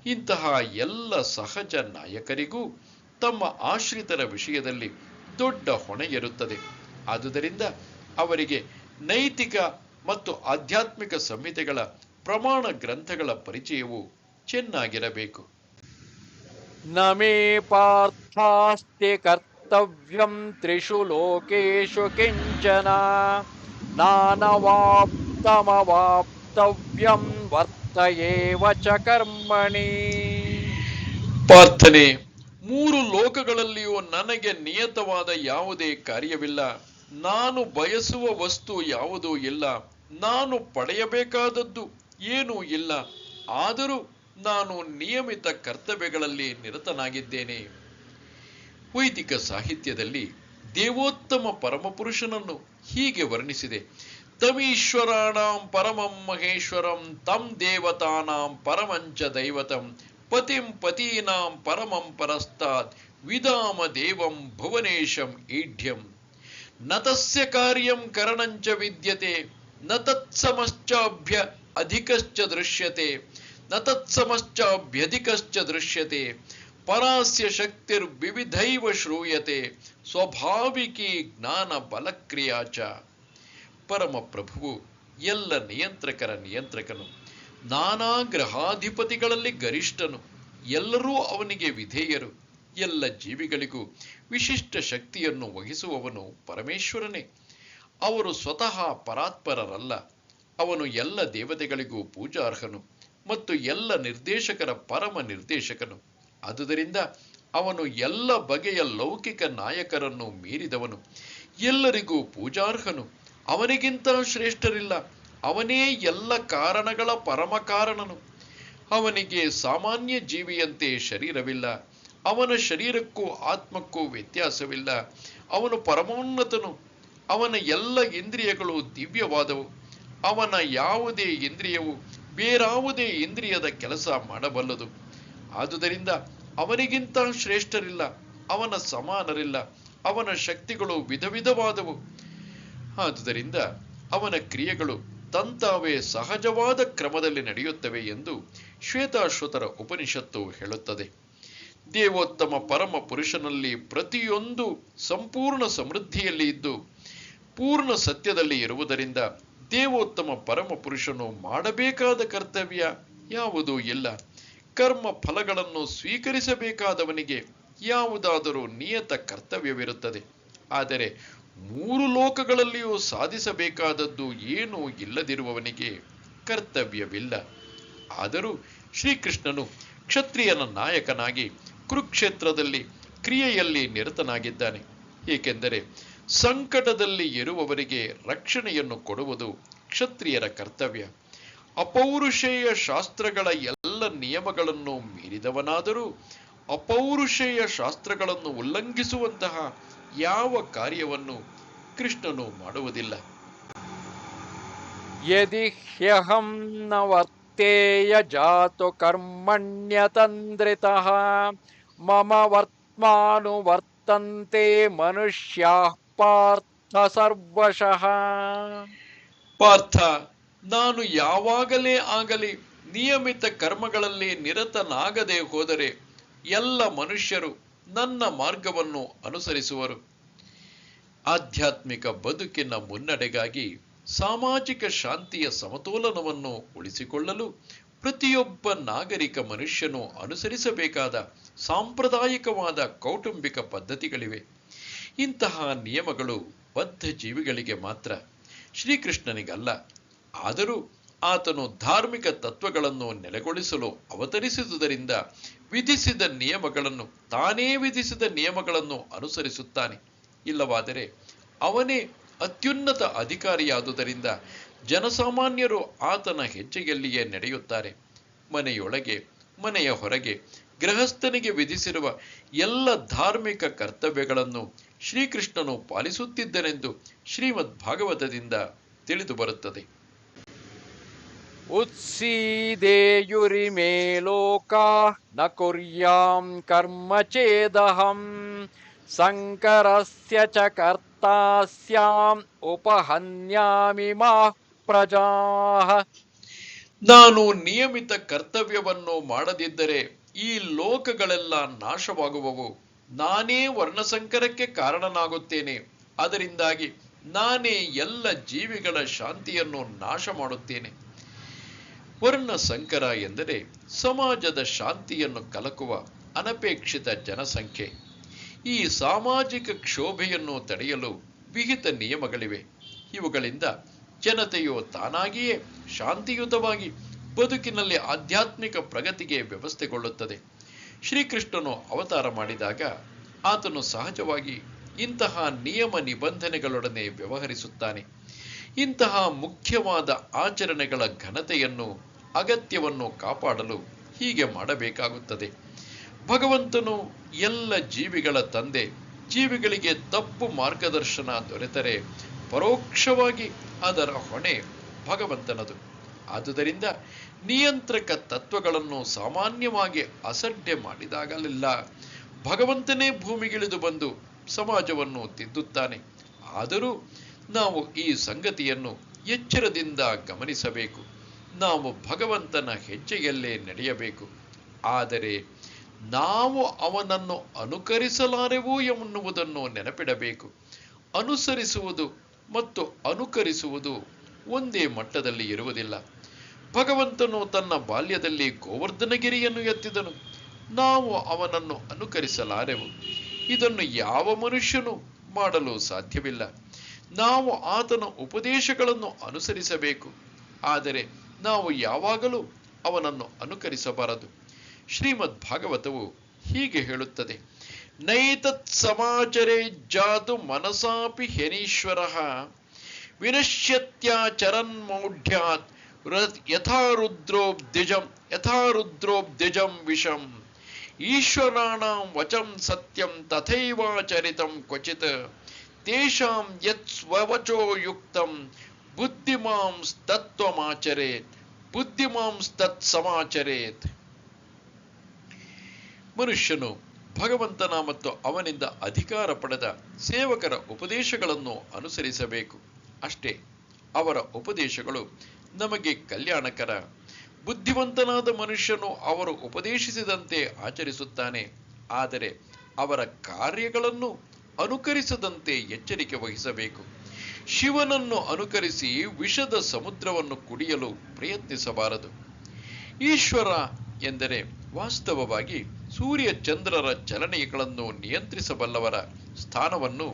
ಇಂತಹ ಎಲ್ಲ ಸಹಜ ನಾಯಕರಿಗೂ ತಮ್ಮ ಆಶ್ರಿತರ ವಿಷಯದಲ್ಲಿ ದೊಡ್ಡ ಹೊಣೆ ಇರುತ್ತದೆ. ಆದುದರಿಂದ ಅವರಿಗೆ ನೈತಿಕ ಮತ್ತು ಆಧ್ಯಾತ್ಮಿಕ ಸಂಹಿತೆಗಳ ಪ್ರಮಾಣ ಗ್ರಂಥಗಳ ಪರಿಚಯವು ಚೆನ್ನಾಗಿರಬೇಕು. ನಮೇ ಪಾರ್ಥಾಸ್ತಿ ಕರ್ತವ್ಯಂ ತ್ರಿಷು ಲೋಕೇಶು ಕಿಂಚನ ನಾನವಾಪ್ತಮವಾಪ್ತವ್ಯಂ ವರ್ತಯೇವ ಚ ಕರ್ಮಣಿ. ಪಾರ್ಥನೆ, ಮೂರು ಲೋಕಗಳಲ್ಲಿಯೂ ನನಗೆ ನಿಯತವಾದ ಯಾವುದೇ ಕಾರ್ಯವಿಲ್ಲ. ನಾನು ಬಯಸುವ ವಸ್ತು ಯಾವುದೂ ಇಲ್ಲ. ನಾನು ಪಡೆಯಬೇಕಾದದ್ದು ಏನೂ ಇಲ್ಲ. ಆದರೂ ನಾನು ನಿಯಮಿತ ಕರ್ತವ್ಯಗಳಲ್ಲಿ ನಿರತನಾಗಿದ್ದೇನೆ. ವೈದಿಕ ಸಾಹಿತ್ಯದಲ್ಲಿ ದೇವೋತ್ತಮ ಪರಮಪುರುಷನನ್ನು ಹೀಗೆ ವರ್ಣಿಸಿದೆ. ತಮೀಶ್ವರಾಣಾಂ ಪರಮಂ ಮಹೇಶ್ವರಂ ತಂ ದೇವತಾನಾಂ ಪರಮಂಚ ದೈವತಂ ಪತಿಂ ಪತೀನಾಂ ಪರಮಂ ಪರಸ್ತಾತ್ ವಿದಾಮ ದೇವಂ ಭುವನೇಶಂ ಈಢ್ಯಂ ನ ತಸ್ಯ ಕಾರ್ಯಂ ಕರಣಂಚ ವಿದ್ಯತೆ ನ ತತ್ಸಮಶ್ಚಾಭ್ಯ ಅಧಿಕಶ್ಚ ದೃಶ್ಯತೆ ನ ತತ್ಸಮಶ್ಚಾಭ್ಯಧಿಕಶ್ಚ ದೃಶ್ಯತೆ ಪರಾಸ್ಯ ಶಕ್ತಿರ್ವಿವಿಧೈವ ಶ್ರೂಯತೆ ಸ್ವಾಭಾವಿಕಿ ಜ್ಞಾನ ಬಲಕ್ರಿಯಾಚ. ಪರಮಪ್ರಭುವು ಎಲ್ಲ ನಿಯಂತ್ರಕರ ನಿಯಂತ್ರಕನು, ನಾನಾ ಗ್ರಹಾಧಿಪತಿಗಳಲ್ಲಿ ಗರಿಷ್ಠನು. ಎಲ್ಲರೂ ಅವನಿಗೆ ವಿಧೇಯರು. ಎಲ್ಲ ಜೀವಿಗಳಿಗೂ ವಿಶಿಷ್ಟ ಶಕ್ತಿಯನ್ನು ವಹಿಸುವವನು ಪರಮೇಶ್ವರನೇ. ಅವರು ಸ್ವತಃ ಪರಾತ್ಪರರಲ್ಲ. ಅವನು ಎಲ್ಲ ದೇವತೆಗಳಿಗೂ ಪೂಜಾರ್ಹನು ಮತ್ತು ಎಲ್ಲ ನಿರ್ದೇಶಕರ ಪರಮ ನಿರ್ದೇಶಕನು. ಆದುದರಿಂದ ಅವನು ಎಲ್ಲ ಬಗೆಯ ಲೌಕಿಕ ನಾಯಕರನ್ನು ಮೀರಿದವನು, ಎಲ್ಲರಿಗೂ ಪೂಜಾರ್ಹನು. ಅವನಿಗಿಂತ ಶ್ರೇಷ್ಠರಿಲ್ಲ. ಅವನೇ ಎಲ್ಲ ಕಾರಣಗಳ ಪರಮ ಕಾರಣನು. ಅವನಿಗೆ ಸಾಮಾನ್ಯ ಜೀವಿಯಂತೆ ಶರೀರವಿಲ್ಲ. ಅವನ ಶರೀರಕ್ಕೂ ಆತ್ಮಕ್ಕೂ ವ್ಯತ್ಯಾಸವಿಲ್ಲ. ಅವನು ಪರಮೋನ್ನತನು. ಅವನ ಎಲ್ಲ ಇಂದ್ರಿಯಗಳು ದಿವ್ಯವಾದವು. ಅವನ ಯಾವುದೇ ಇಂದ್ರಿಯವು ಬೇರಾವುದೇ ಇಂದ್ರಿಯದ ಕೆಲಸ ಮಾಡಬಲ್ಲದು. ಆದುದರಿಂದ ಅವನಿಗಿಂತ ಶ್ರೇಷ್ಠರಿಲ್ಲ. ಅವನ ಸಮಾನರಿಲ್ಲ. ಅವನ ಶಕ್ತಿಗಳು ವಿಧ ವಿಧವಾದವು. ಆದುದರಿಂದ ಅವನ ಕ್ರಿಯೆಗಳು ತಂತಾವೇ ಸಹಜವಾದ ಕ್ರಮದಲ್ಲಿ ನಡೆಯುತ್ತವೆ ಎಂದು ಶ್ವೇತಾಶ್ವತರ ಉಪನಿಷತ್ತು ಹೇಳುತ್ತದೆ. ದೇವೋತ್ತಮ ಪರಮ ಪುರುಷನಲ್ಲಿ ಪ್ರತಿಯೊಂದು ಸಂಪೂರ್ಣ ಸಮೃದ್ಧಿಯಲ್ಲಿ ಇದ್ದು ಪೂರ್ಣ ಸತ್ಯದಲ್ಲಿ ಇರುವುದರಿಂದ ದೇವೋತ್ತಮ ಪರಮ ಪುರುಷನು ಮಾಡಬೇಕಾದ ಕರ್ತವ್ಯ ಯಾವುದೂ ಇಲ್ಲ. ಕರ್ಮ ಫಲಗಳನ್ನು ಸ್ವೀಕರಿಸಬೇಕಾದವನಿಗೆ ಯಾವುದಾದರೂ ನಿಯತ ಕರ್ತವ್ಯವಿರುತ್ತದೆ. ಆದರೆ ಮೂರು ಲೋಕಗಳಲ್ಲಿಯೂ ಸಾಧಿಸಬೇಕಾದದ್ದು ಏನೂ ಇಲ್ಲದಿರುವವನಿಗೆ ಕರ್ತವ್ಯವಿಲ್ಲ. ಆದರೂ ಶ್ರೀಕೃಷ್ಣನು ಕ್ಷತ್ರಿಯನ ನಾಯಕನಾಗಿ ಕುರುಕ್ಷೇತ್ರದಲ್ಲಿ ಕ್ರಿಯೆಯಲ್ಲಿ ನಿರತನಾಗಿದ್ದಾನೆ. ಏಕೆಂದರೆ ಸಂಕಟದಲ್ಲಿ ಇರುವವರಿಗೆ ರಕ್ಷಣೆಯನ್ನು ಕೊಡುವುದು ಕ್ಷತ್ರಿಯರ ಕರ್ತವ್ಯ. ಅಪೌರುಷೇಯ ಶಾಸ್ತ್ರಗಳ ಎಲ್ಲ ನಿಯಮಗಳನ್ನು ಮೀರಿದವನಾದರೂ ಅಪೌರುಷೇಯ ಶಾಸ್ತ್ರಗಳನ್ನು ಉಲ್ಲಂಘಿಸುವಂತಹ ಯಾವ ಕಾರ್ಯವನ್ನು ಕೃಷ್ಣನು ಮಾಡುವುದಿಲ್ಲ. ಯದಿ ಹ್ಯಹಂ ನ ವರ್ತೇಯ ಜಾತು ಕರ್ಮಣ್ಯತಂದ್ರಿತಃ ಮಮ ವರ್ತ್ಮಾನುವರ್ತಂತೆ ಮನುಷ್ಯಾಃ ಪಾರ್ಥ ಸರ್ವಶಃ. ಪಾರ್ಥ, ನಾನು ಯಾವಾಗಲೇ ಆಗಲಿ ನಿಯಮಿತ ಕರ್ಮಗಳಲ್ಲಿ ನಿರತನಾಗದೆ ಹೋದರೆ ಎಲ್ಲ ಮನುಷ್ಯರು ನನ್ನ ಮಾರ್ಗವನ್ನು ಅನುಸರಿಸುವರು. ಆಧ್ಯಾತ್ಮಿಕ ಬದುಕಿನ ಮುನ್ನಡೆಗಾಗಿ ಸಾಮಾಜಿಕ ಶಾಂತಿಯ ಸಮತೋಲನವನ್ನು ಉಳಿಸಿಕೊಳ್ಳಲು ಪ್ರತಿಯೊಬ್ಬ ನಾಗರಿಕ ಮನುಷ್ಯನು ಅನುಸರಿಸಬೇಕಾದ ಸಾಂಪ್ರದಾಯಿಕವಾದ ಕೌಟುಂಬಿಕ ಪದ್ಧತಿಗಳಿವೆ. ಇಂತಹ ನಿಯಮಗಳು ಬದ್ಧ ಜೀವಿಗಳಿಗೆ ಮಾತ್ರ, ಶ್ರೀಕೃಷ್ಣನಿಗಲ್ಲ. ಆದರೂ ಆತನು ಧಾರ್ಮಿಕ ತತ್ವಗಳನ್ನು ನೆಲೆಗೊಳಿಸಲು ಅವತರಿಸಿದುದರಿಂದ ತಾನೇ ವಿಧಿಸಿದ ನಿಯಮಗಳನ್ನು ಅನುಸರಿಸುತ್ತಾನೆ. ಇಲ್ಲವಾದರೆ ಅವನೇ ಅತ್ಯುನ್ನತ ಅಧಿಕಾರಿಯಾದುದರಿಂದ ಜನಸಾಮಾನ್ಯರು ಆತನ ಹೆಜ್ಜೆಯಲ್ಲಿಯೇ ನಡೆಯುತ್ತಾರೆ. ಮನೆಯೊಳಗೆ ಮನೆಯ ಹೊರಗೆ ಗೃಹಸ್ಥನಿಗೆ ವಿಧಿಸಿರುವ ಎಲ್ಲ ಧಾರ್ಮಿಕ ಕರ್ತವ್ಯಗಳನ್ನು ಶ್ರೀಕೃಷ್ಣನು ಪಾಲಿಸುತ್ತಿದ್ದನೆಂದು ಶ್ರೀಮದ್ ಭಾಗವತದಿಂದ ತಿಳಿದು ಬರುತ್ತದೆ. ಉತ್ಸೀದೇಯುರಿಮೇ ಲೋಕಾ ನ ಕುರ್ಯಾಂ ಕರ್ಮ ಚೇದಹಂ ಸಂಕರಸ್ಯ ಚ ಕರ್ತಾಸ್ಯಾಂ ಉಪಹನ್ಯಾಮಿ ಮಾಃ ಪ್ರಜಾಃ. ನಾನು ನಿಯಮಿತ ಕರ್ತವ್ಯವನ್ನು ಮಾಡದಿದ್ದರೆ ಈ ಲೋಕಗಳೆಲ್ಲ ನಾಶವಾಗುವವು. ನಾನೇ ವರ್ಣಸಂಕರಕ್ಕೆ ಕಾರಣನಾಗುತ್ತೇನೆ. ಅದರಿಂದಾಗಿ ನಾನೇ ಎಲ್ಲ ಜೀವಿಗಳ ಶಾಂತಿಯನ್ನು ನಾಶ ಮಾಡುತ್ತೇನೆ. ವರ್ಣಸಂಕರ ಎಂದರೆ ಸಮಾಜದ ಶಾಂತಿಯನ್ನು ಕಲಕುವ ಅನಪೇಕ್ಷಿತ ಜನಸಂಖ್ಯೆ. ಈ ಸಾಮಾಜಿಕ ಕ್ಷೋಭೆಯನ್ನು ತಡೆಯಲು ವಿಹಿತ ನಿಯಮಗಳಿವೆ. ಇವುಗಳಿಂದ ಜನತೆಯು ತಾನಾಗಿಯೇ ಶಾಂತಿಯುತವಾಗಿ ಬದುಕಿನಲ್ಲಿ ಆಧ್ಯಾತ್ಮಿಕ ಪ್ರಗತಿಗೆ ವ್ಯವಸ್ಥೆಗೊಳ್ಳುತ್ತದೆ. ಶ್ರೀಕೃಷ್ಣನು ಅವತಾರ ಮಾಡಿದಾಗ ಆತನು ಸಹಜವಾಗಿ ಇಂತಹ ನಿಯಮ ನಿಬಂಧನೆಗಳೊಡನೆ ವ್ಯವಹರಿಸುತ್ತಾನೆ. ಇಂತಹ ಮುಖ್ಯವಾದ ಆಚರಣೆಗಳ ಘನತೆಯನ್ನು ಅಗತ್ಯವನ್ನು ಕಾಪಾಡಲು ಹೀಗೆ ಮಾಡಬೇಕಾಗುತ್ತದೆ. ಭಗವಂತನು ಎಲ್ಲ ಜೀವಿಗಳ ತಂದೆ. ಜೀವಿಗಳಿಗೆ ತಪ್ಪು ಮಾರ್ಗದರ್ಶನ ದೊರೆತರೆ ಪರೋಕ್ಷವಾಗಿ ಅದರ ಹೊಣೆ ಭಗವಂತನದು. ಆದುದರಿಂದ ನಿಯಂತ್ರಕ ತತ್ವಗಳನ್ನು ಸಾಮಾನ್ಯವಾಗಿ ಅಸಡ್ಡೆ ಮಾಡಿದಾಗಲೆಲ್ಲ ಭಗವಂತನೇ ಭೂಮಿಗಿಳಿದು ಬಂದು ಸಮಾಜವನ್ನು ತಿದ್ದುತ್ತಾನೆ. ಆದರೂ ನಾವು ಈ ಸಂಗತಿಯನ್ನು ಎಚ್ಚರದಿಂದ ಗಮನಿಸಬೇಕು. ನಾವು ಭಗವಂತನ ಹೆಜ್ಜೆಯಲ್ಲೇ ನಡೆಯಬೇಕು. ಆದರೆ ನಾವು ಅವನನ್ನು ಅನುಕರಿಸಲಾರೆವು ಎನ್ನುವುದನ್ನು ನೆನಪಿಡಬೇಕು. ಅನುಸರಿಸುವುದು ಮತ್ತು ಅನುಕರಿಸುವುದು ಒಂದೇ ಮಟ್ಟದಲ್ಲಿ ಇರುವುದಿಲ್ಲ. ಭಗವಂತನು ತನ್ನ ಬಾಲ್ಯದಲ್ಲಿ ಗೋವರ್ಧನಗಿರಿಯನ್ನು ಎತ್ತಿದನು. ನಾವು ಅವನನ್ನು ಅನುಕರಿಸಲಾರೆವು. ಇದನ್ನು ಯಾವ ಮನುಷ್ಯನು ಮಾಡಲು ಸಾಧ್ಯವಿಲ್ಲ. ನಾವು ಆತನ ಉಪದೇಶಗಳನ್ನು ಅನುಸರಿಸಬೇಕು. ಆದರೆ ನಾವು ಯಾವಾಗಲೂ ಅವನನ್ನು ಅನುಕರಿಸಬಾರದು. ಶ್ರೀಮದ್ ಭಾಗವತವು ಹೀಗೆ ಹೇಳುತ್ತದೆ: ನೈತತ್ ಸಮಾಚರೇ ಜಾತು ಮನಸಾಪಿ ಹ್ಯನೀಶ್ವರಃ ವಿನಶ್ಯತ್ಯಾಚರನ್ ಮೌಢ್ಯಾತ್ ಯಥಾರುದ್ರೋಬ್ಧಿಜಂ ವಿಷಂ ಈಶ್ವರಾಣಾಂ ವಚಂ ಸತ್ಯಂ ತಥೈವಾಚರಿತಂ ಕ್ವಚಿತ್ ತೇಷಾಂ ಯತ್ ಸ್ವವಚೋ ಯುಕ್ತಂ ಬುದ್ಧಿಮಾಂಸ್ತತ್ ಸಮಾಚರೇತ್. ಮನುಷ್ಯನು ಭಗವಂತನ ಮತ್ತು ಅವನಿಂದ ಅಧಿಕಾರ ಪಡೆದ ಸೇವಕರ ಉಪದೇಶಗಳನ್ನು ಅನುಸರಿಸಬೇಕು. ಅಷ್ಟೇ. ಅವರ ಉಪದೇಶಗಳು ನಮಗೆ ಕಲ್ಯಾಣಕರ. ಬುದ್ಧಿವಂತನಾದ ಮನುಷ್ಯನು ಅವರು ಉಪದೇಶಿಸಿದಂತೆ ಆಚರಿಸುತ್ತಾನೆ. ಆದರೆ ಅವರ ಕಾರ್ಯಗಳನ್ನು ಅನುಕರಿಸದಂತೆ ಎಚ್ಚರಿಕೆ ವಹಿಸಬೇಕು. ಶಿವನನ್ನು ಅನುಕರಿಸಿ ವಿಷದ ಸಮುದ್ರವನ್ನು ಕುಡಿಯಲು ಪ್ರಯತ್ನಿಸಬಾರದು. ಈಶ್ವರ ಎಂದರೆ ವಾಸ್ತವವಾಗಿ ಸೂರ್ಯ ಚಂದ್ರರ ಚಲನೆಗಳನ್ನು ನಿಯಂತ್ರಿಸಬಲ್ಲವರ ಸ್ಥಾನವನ್ನು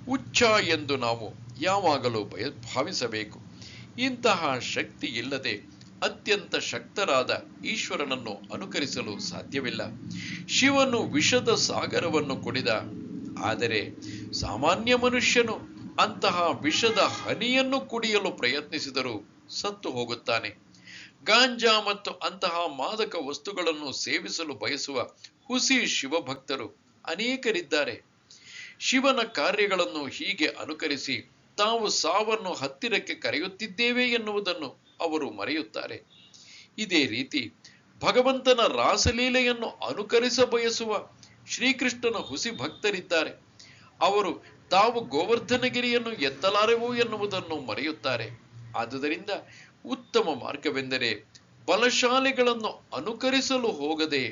ಉಚ್ಚ ಎಂದು ನಾವು ಯಾವಾಗಲೂ ಭಾವಿಸಬೇಕು. ಇಂತಹ ಶಕ್ತಿ ಇಲ್ಲದೆ ಅತ್ಯಂತ ಶಕ್ತರಾದ ಈಶ್ವರನನ್ನು ಅನುಕರಿಸಲು ಸಾಧ್ಯವಿಲ್ಲ. ಶಿವನು ವಿಷದ ಸಾಗರವನ್ನು ಕುಡಿದ, ಆದರೆ ಸಾಮಾನ್ಯ ಮನುಷ್ಯನು ಅಂತಹ ವಿಷದ ಹನಿಯನ್ನು ಕುಡಿಯಲು ಪ್ರಯತ್ನಿಸಿದರೂ ಸತ್ತು ಹೋಗುತ್ತಾನೆ. ಗಾಂಜಾ ಮತ್ತು ಅಂತಹ ಮಾದಕ ವಸ್ತುಗಳನ್ನು ಸೇವಿಸಲು ಬಯಸುವ ಹುಸಿ ಶಿವಭಕ್ತರು ಅನೇಕರಿದ್ದಾರೆ. ಶಿವನ ಕಾರ್ಯಗಳನ್ನು ಹೀಗೆ ಅನುಕರಿಸಿ ತಾವು ಸಾವನ್ನು ಹತ್ತಿರಕ್ಕೆ ಕರೆಯುತ್ತಿದ್ದೇವೆ ಎನ್ನುವುದನ್ನು ಅವರು ಮರೆಯುತ್ತಾರೆ. ಇದೇ ರೀತಿ ಭಗವಂತನ ರಾಸಲೀಲೆಯನ್ನು ಅನುಕರಿಸ ಬಯಸುವ ಶ್ರೀಕೃಷ್ಣನ ಹುಸಿ ಭಕ್ತರಿದ್ದಾರೆ. ಅವರು ತಾವು ಗೋವರ್ಧನಗಿರಿಯನ್ನು ಎತ್ತಲಾರೆವು ಎನ್ನುವುದನ್ನು ಮರೆಯುತ್ತಾರೆ. ಆದುದರಿಂದ ಉತ್ತಮ ಮಾರ್ಗವೆಂದರೆ ಬಲಶಾಲಿಗಳನ್ನು ಅನುಕರಿಸಲು ಹೋಗದೆ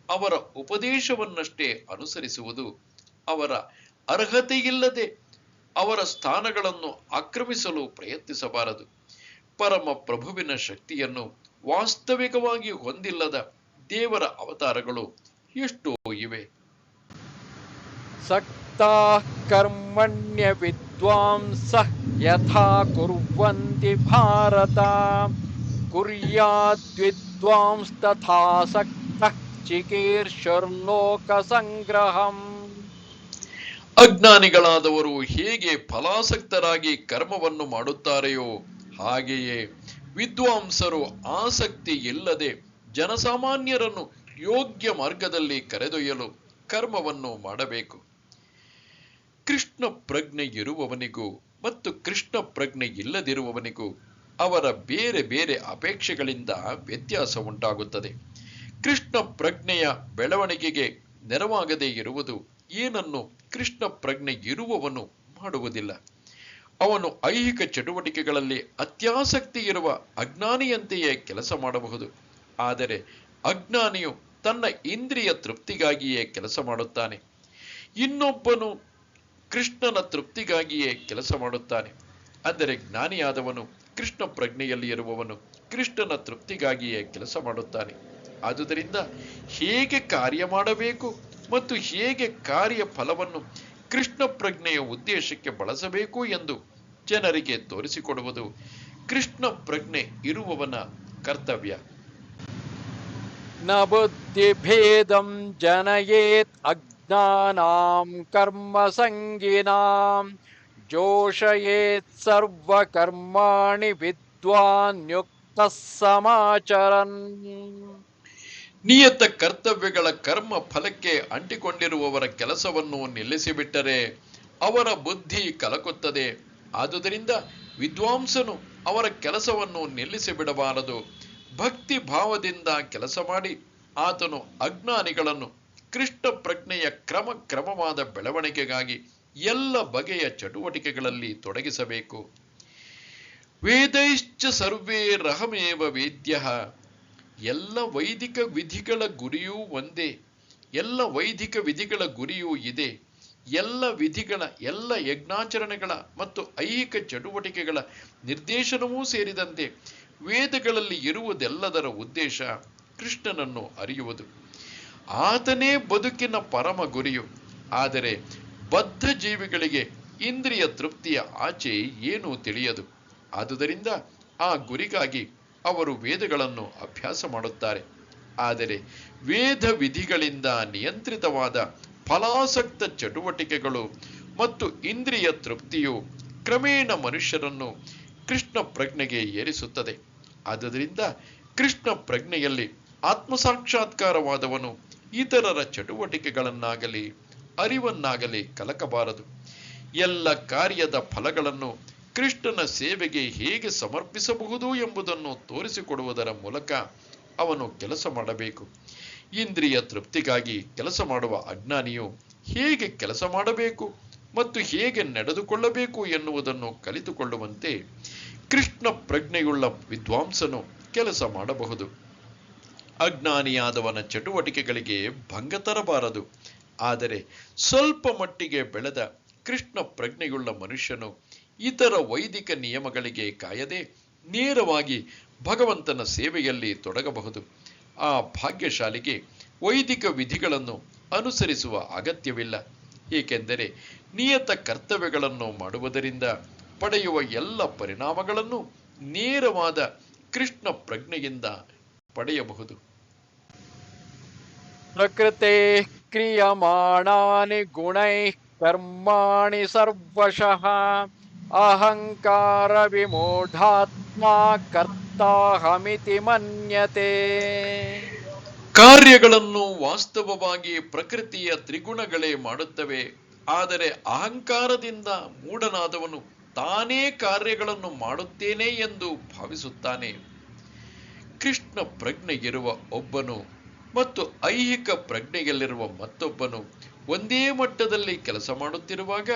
ಅವರ ಉಪದೇಶವನ್ನಷ್ಟೇ ಅನುಸರಿಸುವುದು. ಅವರ ಅರ್ಹತೆಯಿಲ್ಲದೆ ಅವರ ಸ್ಥಾನಗಳನ್ನು ಆಕ್ರಮಿಸಲು ಪ್ರಯತ್ನಿಸಬಾರದು. ಪರಮ ಪ್ರಭುವಿನ ಶಕ್ತಿಯನ್ನು ವಾಸ್ತವಿಕವಾಗಿ ಹೊಂದಿಲ್ಲದ ದೇವರ ಅವತಾರಗಳು ಎಷ್ಟೋ ಇವೆ. ಸಕ್ತಾ ಕರ್ಮಣ್ಯ ವಿದ್ವಾಂಸಃ ಯಥಾ ಕುರ್ವಂತಿ ಭಾರತ ಕುರ್ಯಾದ್ವಿದ್ವಾಂಸ್ ತಥಾ ಸಕ್ತಃ ಚಿಕೀರ್ಷುರ್ಲೋಕ ಸಂಗ್ರಹಂ. ಅಜ್ಞಾನಿಗಳಾದವರು ಹೇಗೆ ಫಲಾಸಕ್ತರಾಗಿ ಕರ್ಮವನ್ನು ಮಾಡುತ್ತಾರೆಯೋ ಹಾಗೆಯೇ ವಿದ್ವಾಂಸರು ಆಸಕ್ತಿ ಇಲ್ಲದೆ ಜನಸಾಮಾನ್ಯರನ್ನು ಯೋಗ್ಯ ಮಾರ್ಗದಲ್ಲಿ ಕರೆದೊಯ್ಯಲು ಕರ್ಮವನ್ನು ಮಾಡಬೇಕು. ಕೃಷ್ಣ ಪ್ರಜ್ಞೆ ಇರುವವನಿಗೂ ಮತ್ತು ಕೃಷ್ಣ ಪ್ರಜ್ಞೆ ಇಲ್ಲದಿರುವವನಿಗೂ ಅವರ ಬೇರೆ ಬೇರೆ ಅಪೇಕ್ಷೆಗಳಿಂದ ವ್ಯತ್ಯಾಸ ಉಂಟಾಗುತ್ತದೆ. ಕೃಷ್ಣ ಪ್ರಜ್ಞೆಯ ಬೆಳವಣಿಗೆಗೆ ನೆರವಾಗದೇ ಇರುವುದು ಏನನ್ನು ಕೃಷ್ಣ ಪ್ರಜ್ಞೆ ಇರುವವನು ಮಾಡುವುದಿಲ್ಲ. ಅವನು ಐಹಿಕ ಚಟುವಟಿಕೆಗಳಲ್ಲಿ ಅತ್ಯಾಸಕ್ತಿ ಇರುವ ಅಜ್ಞಾನಿಯಂತೆಯೇ ಕೆಲಸ ಮಾಡಬಹುದು. ಆದರೆ ಅಜ್ಞಾನಿಯು ತನ್ನ ಇಂದ್ರಿಯ ತೃಪ್ತಿಗಾಗಿಯೇ ಕೆಲಸ ಮಾಡುತ್ತಾನೆ. ಇನ್ನೊಬ್ಬನು ಕೃಷ್ಣನ ತೃಪ್ತಿಗಾಗಿಯೇ ಕೆಲಸ ಮಾಡುತ್ತಾನೆ. ಅಂದರೆ ಜ್ಞಾನಿಯಾದವನು ಕೃಷ್ಣ ಪ್ರಜ್ಞೆಯಲ್ಲಿ ಇರುವವನು ಕೃಷ್ಣನ ತೃಪ್ತಿಗಾಗಿಯೇ ಕೆಲಸ ಮಾಡುತ್ತಾನೆ. ಆದುದರಿಂದ ಹೇಗೆ ಕಾರ್ಯ ಮಾಡಬೇಕು ಮತ್ತು ಹೇಗೆ ಕಾರ್ಯ ಫಲವನ್ನು ಕೃಷ್ಣ ಪ್ರಜ್ಞೆಯ ಉದ್ದೇಶಕ್ಕೆ ಬಳಸಬೇಕು ಎಂದು ಜನರಿಗೆ ತೋರಿಸಿಕೊಡುವುದು ಕೃಷ್ಣ ಪ್ರಜ್ಞೆ ಇರುವವನ ಕರ್ತವ್ಯ. ನ ಬುದ್ಧಿಭೇದಂ ಜನಯೇತ್ ಅಜ್ಞಾನಾಂ ಕರ್ಮ ಸಂಗಿನಾಂ ಜೋಷಯೇತ್ ಸರ್ವಕರ್ಮಾಣಿ ವಿದ್ವಾನ್ ಯುಕ್ತಃ ಸಮಾಚರನ್. ನಿಯತ ಕರ್ತವ್ಯಗಳ ಕರ್ಮ ಫಲಕ್ಕೆ ಅಂಟಿಕೊಂಡಿರುವವರ ಕೆಲಸವನ್ನು ನಿಲ್ಲಿಸಿಬಿಟ್ಟರೆ ಅವರ ಬುದ್ಧಿ ಕಲಕುತ್ತದೆ. ಆದುದರಿಂದ ವಿದ್ವಾಂಸನು ಅವರ ಕೆಲಸವನ್ನು ನಿಲ್ಲಿಸಿಬಿಡಬಾರದು. ಭಕ್ತಿ ಭಾವದಿಂದ ಕೆಲಸ ಮಾಡಿ ಆತನು ಅಜ್ಞಾನಿಗಳನ್ನು ಕೃಷ್ಣ ಪ್ರಜ್ಞೆಯ ಕ್ರಮವಾದ ಬೆಳವಣಿಗೆಗಾಗಿ ಎಲ್ಲ ಬಗೆಯ ಚಟುವಟಿಕೆಗಳಲ್ಲಿ ತೊಡಗಿಸಬೇಕು. ವೇದೈಶ್ಚ ಸರ್ವೇ ರಹಮೇವ ವೇದ್ಯಃ. ಎಲ್ಲ ವೈದಿಕ ವಿಧಿಗಳ ಗುರಿಯೂ ಒಂದೇ. ಎಲ್ಲ ವೈದಿಕ ವಿಧಿಗಳ ಗುರಿಯೂ ಇದೆ. ಎಲ್ಲ ವಿಧಿಗಳ, ಎಲ್ಲ ಯಜ್ಞಾಚರಣೆಗಳ ಮತ್ತು ಐಹಿಕ ಚಟುವಟಿಕೆಗಳ ನಿರ್ದೇಶನವೂ ಸೇರಿದಂತೆ ವೇದಗಳಲ್ಲಿ ಇರುವುದೆಲ್ಲದರ ಉದ್ದೇಶ ಕೃಷ್ಣನನ್ನು ಅರಿಯುವುದು. ಆತನೇ ಬದುಕಿನ ಪರಮ ಗುರಿಯು. ಆದರೆ ಬದ್ಧ ಜೀವಿಗಳಿಗೆ ಇಂದ್ರಿಯ ತೃಪ್ತಿಯ ಆಚೆ ಏನೂ ತಿಳಿಯದು. ಆದುದರಿಂದ ಆ ಗುರಿಗಾಗಿ ಅವರು ವೇದಗಳನ್ನು ಅಭ್ಯಾಸ ಮಾಡುತ್ತಾರೆ. ಆದರೆ ವೇದ ವಿಧಿಗಳಿಂದ ನಿಯಂತ್ರಿತವಾದ ಫಲಾಸಕ್ತ ಚಟುವಟಿಕೆಗಳು ಮತ್ತು ಇಂದ್ರಿಯ ತೃಪ್ತಿಯು ಕ್ರಮೇಣ ಮನುಷ್ಯರನ್ನು ಕೃಷ್ಣ ಪ್ರಜ್ಞೆಗೆ ಏರಿಸುತ್ತದೆ. ಆದುದರಿಂದ ಕೃಷ್ಣ ಪ್ರಜ್ಞೆಯಲ್ಲಿ ಆತ್ಮಸಾಕ್ಷಾತ್ಕಾರವಾದವನು ಇತರರ ಚಟುವಟಿಕೆಗಳನ್ನಾಗಲಿ ಅರಿವನ್ನಾಗಲಿ ಕಲಕಬಾರದು. ಎಲ್ಲ ಕಾರ್ಯದ ಫಲಗಳನ್ನು ಕೃಷ್ಣನ ಸೇವೆಗೆ ಹೇಗೆ ಸಮರ್ಪಿಸಬಹುದು ಎಂಬುದನ್ನು ತೋರಿಸಿಕೊಡುವುದರ ಮೂಲಕ ಅವನು ಕೆಲಸ ಮಾಡಬೇಕು. ಇಂದ್ರಿಯ ತೃಪ್ತಿಗಾಗಿ ಕೆಲಸ ಮಾಡುವ ಅಜ್ಞಾನಿಯು ಹೇಗೆ ಕೆಲಸ ಮಾಡಬೇಕು ಮತ್ತು ಹೇಗೆ ನಡೆದುಕೊಳ್ಳಬೇಕು ಎನ್ನುವುದನ್ನು ಕಲಿತುಕೊಳ್ಳುವಂತೆ ಕೃಷ್ಣ ಪ್ರಜ್ಞೆಯುಳ್ಳ ವಿದ್ವಾಂಸನು ಕೆಲಸ ಮಾಡಬಹುದು. ಅಜ್ಞಾನಿಯಾದವನ ಚಟುವಟಿಕೆಗಳಿಗೆ ಭಂಗ ತರಬಾರದು. ಆದರೆ ಸ್ವಲ್ಪ ಮಟ್ಟಿಗೆ ಬೆಳೆದ ಕೃಷ್ಣ ಪ್ರಜ್ಞೆಯುಳ್ಳ ಮನುಷ್ಯನು ಇತರ ವೈದಿಕ ನಿಯಮಗಳಿಗೆ ಕಾಯದೆ ನೇರವಾಗಿ ಭಗವಂತನ ಸೇವೆಯಲ್ಲಿ ತೊಡಗಬಹುದು. ಆ ಭಾಗ್ಯಶಾಲಿಗೆ ವೈದಿಕ ವಿಧಿಗಳನ್ನು ಅನುಸರಿಸುವ ಅಗತ್ಯವಿಲ್ಲ, ಏಕೆಂದರೆ ನಿಯತ ಕರ್ತವ್ಯಗಳನ್ನು ಮಾಡುವುದರಿಂದ ಪಡೆಯುವ ಎಲ್ಲ ಪರಿಣಾಮಗಳನ್ನು ನೇರವಾದ ಕೃಷ್ಣ ಪ್ರಜ್ಞೆಯಿಂದ ಪಡೆಯಬಹುದು. ಪ್ರಕೃತೆ ಕ್ರಿಯಮಾಣಾನಿ ಗುಣೈ ಕರ್ಮಾಣಿ ಸರ್ವಶಃ ಅಹಂಕಾರ ವಿಮೂಢಾತ್ಮ ಕರ್ತಾಹಮಿತಿ ಮನ್ಯತೆ. ಕಾರ್ಯಗಳನ್ನು ವಾಸ್ತವವಾಗಿ ಪ್ರಕೃತಿಯ ತ್ರಿಗುಣಗಳೇ ಮಾಡುತ್ತವೆ. ಆದರೆ ಅಹಂಕಾರದಿಂದ ಮೂಢನಾದವನು ತಾನೇ ಕಾರ್ಯಗಳನ್ನು ಮಾಡುತ್ತೇನೆ ಎಂದು ಭಾವಿಸುತ್ತಾನೆ. ಕೃಷ್ಣ ಪ್ರಜ್ಞೆಯಿರುವ ಒಬ್ಬನು ಮತ್ತು ಐಹಿಕ ಪ್ರಜ್ಞೆಯಲ್ಲಿರುವ ಮತ್ತೊಬ್ಬನು ಒಂದೇ ಮಟ್ಟದಲ್ಲಿ ಕೆಲಸ ಮಾಡುತ್ತಿರುವಾಗ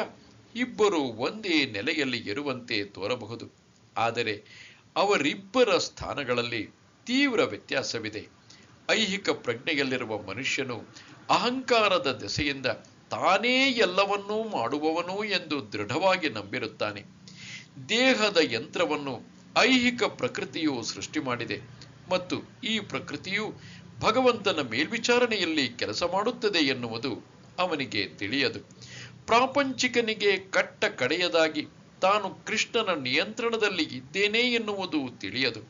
ಇಬ್ಬರು ಒಂದೇ ನೆಲೆಯಲ್ಲಿ ಇರುವಂತೆ ತೋರಬಹುದು. ಆದರೆ ಅವರಿಬ್ಬರ ಸ್ಥಾನಗಳಲ್ಲಿ ತೀವ್ರ ವ್ಯತ್ಯಾಸವಿದೆ. ಐಹಿಕ ಪ್ರಜ್ಞೆಯಲ್ಲಿರುವ ಮನುಷ್ಯನು ಅಹಂಕಾರದ ದೆಸೆಯಿಂದ ತಾನೇ ಎಲ್ಲವನ್ನೂ ಮಾಡುವವನು ಎಂದು ದೃಢವಾಗಿ ನಂಬಿರುತ್ತಾನೆ. ದೇಹದ ಯಂತ್ರವನ್ನು ಐಹಿಕ ಪ್ರಕೃತಿಯು ಸೃಷ್ಟಿ ಮಾಡಿದೆ ಮತ್ತು ಈ ಪ್ರಕೃತಿಯು ಭಗವಂತನ ಮೇಲ್ವಿಚಾರಣೆಯಲ್ಲಿ ಕೆಲಸ ಮಾಡುತ್ತದೆ ಎನ್ನುವುದು ಅವನಿಗೆ ತಿಳಿಯದು. ಪ್ರಾಪಂಚಿಕನಿಗೆ ಕಟ್ಟ ಕಡೆಯದಾಗಿ ತಾನು ಕೃಷ್ಣನ ನಿಯಂತ್ರಣದಲ್ಲಿ ಇದ್ದೇನೆ ಎನ್ನುವುದು ತಿಳಿಯದು.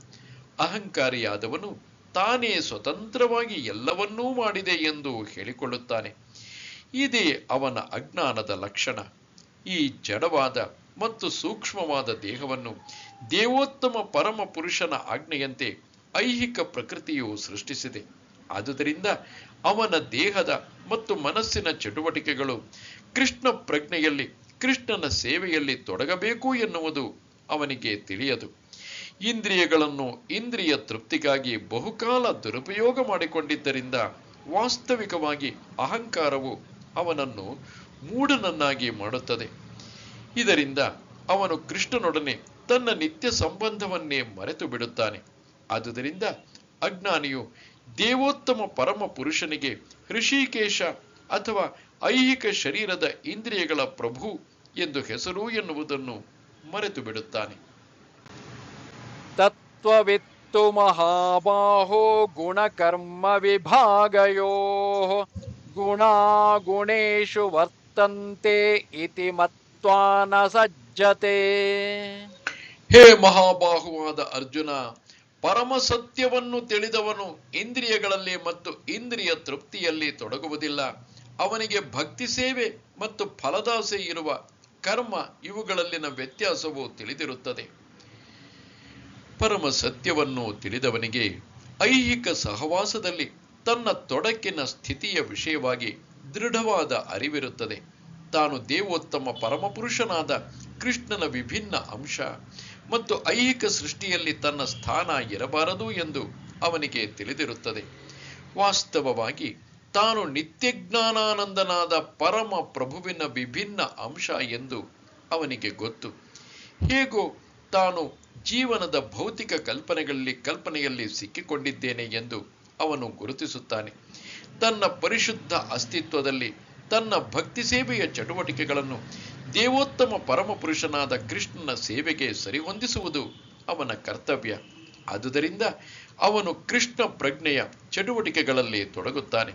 ಅಹಂಕಾರಿಯಾದವನು ತಾನೇ ಸ್ವತಂತ್ರವಾಗಿ ಎಲ್ಲವನ್ನೂ ಮಾಡಿದೆ ಎಂದು ಹೇಳಿಕೊಳ್ಳುತ್ತಾನೆ. ಇದೇ ಅವನ ಅಜ್ಞಾನದ ಲಕ್ಷಣ. ಈ ಜಡವಾದ ಮತ್ತು ಸೂಕ್ಷ್ಮವಾದ ದೇಹವನ್ನು ದೇವೋತ್ತಮ ಪರಮ ಪುರುಷನ ಆಜ್ಞೆಯಂತೆ ಐಹಿಕ ಪ್ರಕೃತಿಯು ಸೃಷ್ಟಿಸಿದೆ. ಆದುದರಿಂದ ಅವನ ದೇಹದ ಮತ್ತು ಮನಸ್ಸಿನ ಚಟುವಟಿಕೆಗಳು ಕೃಷ್ಣ ಪ್ರಜ್ಞೆಯಲ್ಲಿ ಕೃಷ್ಣನ ಸೇವೆಯಲ್ಲಿ ತೊಡಗಬೇಕು ಎನ್ನುವುದು ಅವನಿಗೆ ತಿಳಿಯದು. ಇಂದ್ರಿಯಗಳನ್ನು ಇಂದ್ರಿಯ ತೃಪ್ತಿಗಾಗಿ ಬಹುಕಾಲ ದುರುಪಯೋಗ ಮಾಡಿಕೊಂಡಿದ್ದರಿಂದ ವಾಸ್ತವಿಕವಾಗಿ ಅಹಂಕಾರವು ಅವನನ್ನು ಮೂಢನನ್ನಾಗಿ ಮಾಡುತ್ತದೆ. ಇದರಿಂದ ಅವನು ಕೃಷ್ಣನೊಡನೆ ತನ್ನ ನಿತ್ಯ ಸಂಬಂಧವನ್ನೇ ಮರೆತು ಬಿಡುತ್ತಾನೆ. ಆದುದರಿಂದ ಅಜ್ಞಾನಿಯು ದೇವೋತ್ತಮ ಪರಮ ಪುರುಷನಿಗೆ ಹೃಷಿಕೇಶ ಅಥವಾ ಐಹಿಕ ಶರೀರದ ಇಂದ್ರಿಯಗಳ ಪ್ರಭು ಎಂದು ಹೆಸರು ಎನ್ನುವುದನ್ನು ಮರೆತು ಬಿಡುತ್ತಾನೆ. ತತ್ವವಿತ್ತು ಮಹಾಬಾಹೋ ಗುಣಕರ್ಮ ವಿಭಾಗಯೋಃ ಗುಣಾಗುಣೇಷು ವರ್ತಂತೆ ಇತಿ ಮತ್ವಾ ನ ಸಜ್ಜತೆ. ಹೇ ಮಹಾಬಾಹುವಾದ ಅರ್ಜುನ, ಪರಮ ಸತ್ಯವನ್ನು ತಿಳಿದವನು ಇಂದ್ರಿಯಗಳಲ್ಲಿ ಮತ್ತು ಇಂದ್ರಿಯ ತೃಪ್ತಿಯಲ್ಲಿ ತೊಡಗುವುದಿಲ್ಲ. ಅವನಿಗೆ ಭಕ್ತಿ ಸೇವೆ ಮತ್ತು ಫಲದಾಸೆ ಇರುವ ಕರ್ಮ ಇವುಗಳಲ್ಲಿನ ವ್ಯತ್ಯಾಸವು ತಿಳಿದಿರುತ್ತದೆ. ಪರಮ ಸತ್ಯವನ್ನು ತಿಳಿದವನಿಗೆ ಐಹಿಕ ಸಹವಾಸದಲ್ಲಿ ತನ್ನ ತೊಡಕಿನ ಸ್ಥಿತಿಯ ವಿಷಯವಾಗಿ ದೃಢವಾದ ಅರಿವಿರುತ್ತದೆ. ತಾನು ದೇವೋತ್ತಮ ಪರಮಪುರುಷನಾದ ಕೃಷ್ಣನ ವಿಭಿನ್ನ ಅಂಶ ಮತ್ತು ಐಹಿಕ ಸೃಷ್ಟಿಯಲ್ಲಿ ತನ್ನ ಸ್ಥಾನ ಇರಬಾರದು ಎಂದು ಅವನಿಗೆ ತಿಳಿದಿರುತ್ತದೆ. ವಾಸ್ತವವಾಗಿ ತಾನು ನಿತ್ಯಜ್ಞಾನಾನಂದನಾದ ಪರಮ ಪ್ರಭುವಿನ ವಿಭಿನ್ನ ಅಂಶ ಎಂದು ಅವನಿಗೆ ಗೊತ್ತು. ಹೇಗೋ ತಾನು ಜೀವನದ ಭೌತಿಕ ಕಲ್ಪನೆಯಲ್ಲಿ ಸಿಕ್ಕಿಕೊಂಡಿದ್ದೇನೆ ಎಂದು ಅವನು ಗುರುತಿಸುತ್ತಾನೆ. ತನ್ನ ಪರಿಶುದ್ಧ ಅಸ್ತಿತ್ವದಲ್ಲಿ ತನ್ನ ಭಕ್ತಿ ಸೇವೆಯ ಚಟುವಟಿಕೆಗಳನ್ನು ದೇವೋತ್ತಮ ಪರಮಪುರುಷನಾದ ಕೃಷ್ಣನ ಸೇವೆಗೆ ಸರಿಹೊಂದಿಸುವುದು ಅವನ ಕರ್ತವ್ಯ. ಆದುದರಿಂದ ಅವನು ಕೃಷ್ಣ ಪ್ರಜ್ಞೆಯ ಚಟುವಟಿಕೆಗಳಲ್ಲಿ ತೊಡಗುತ್ತಾನೆ.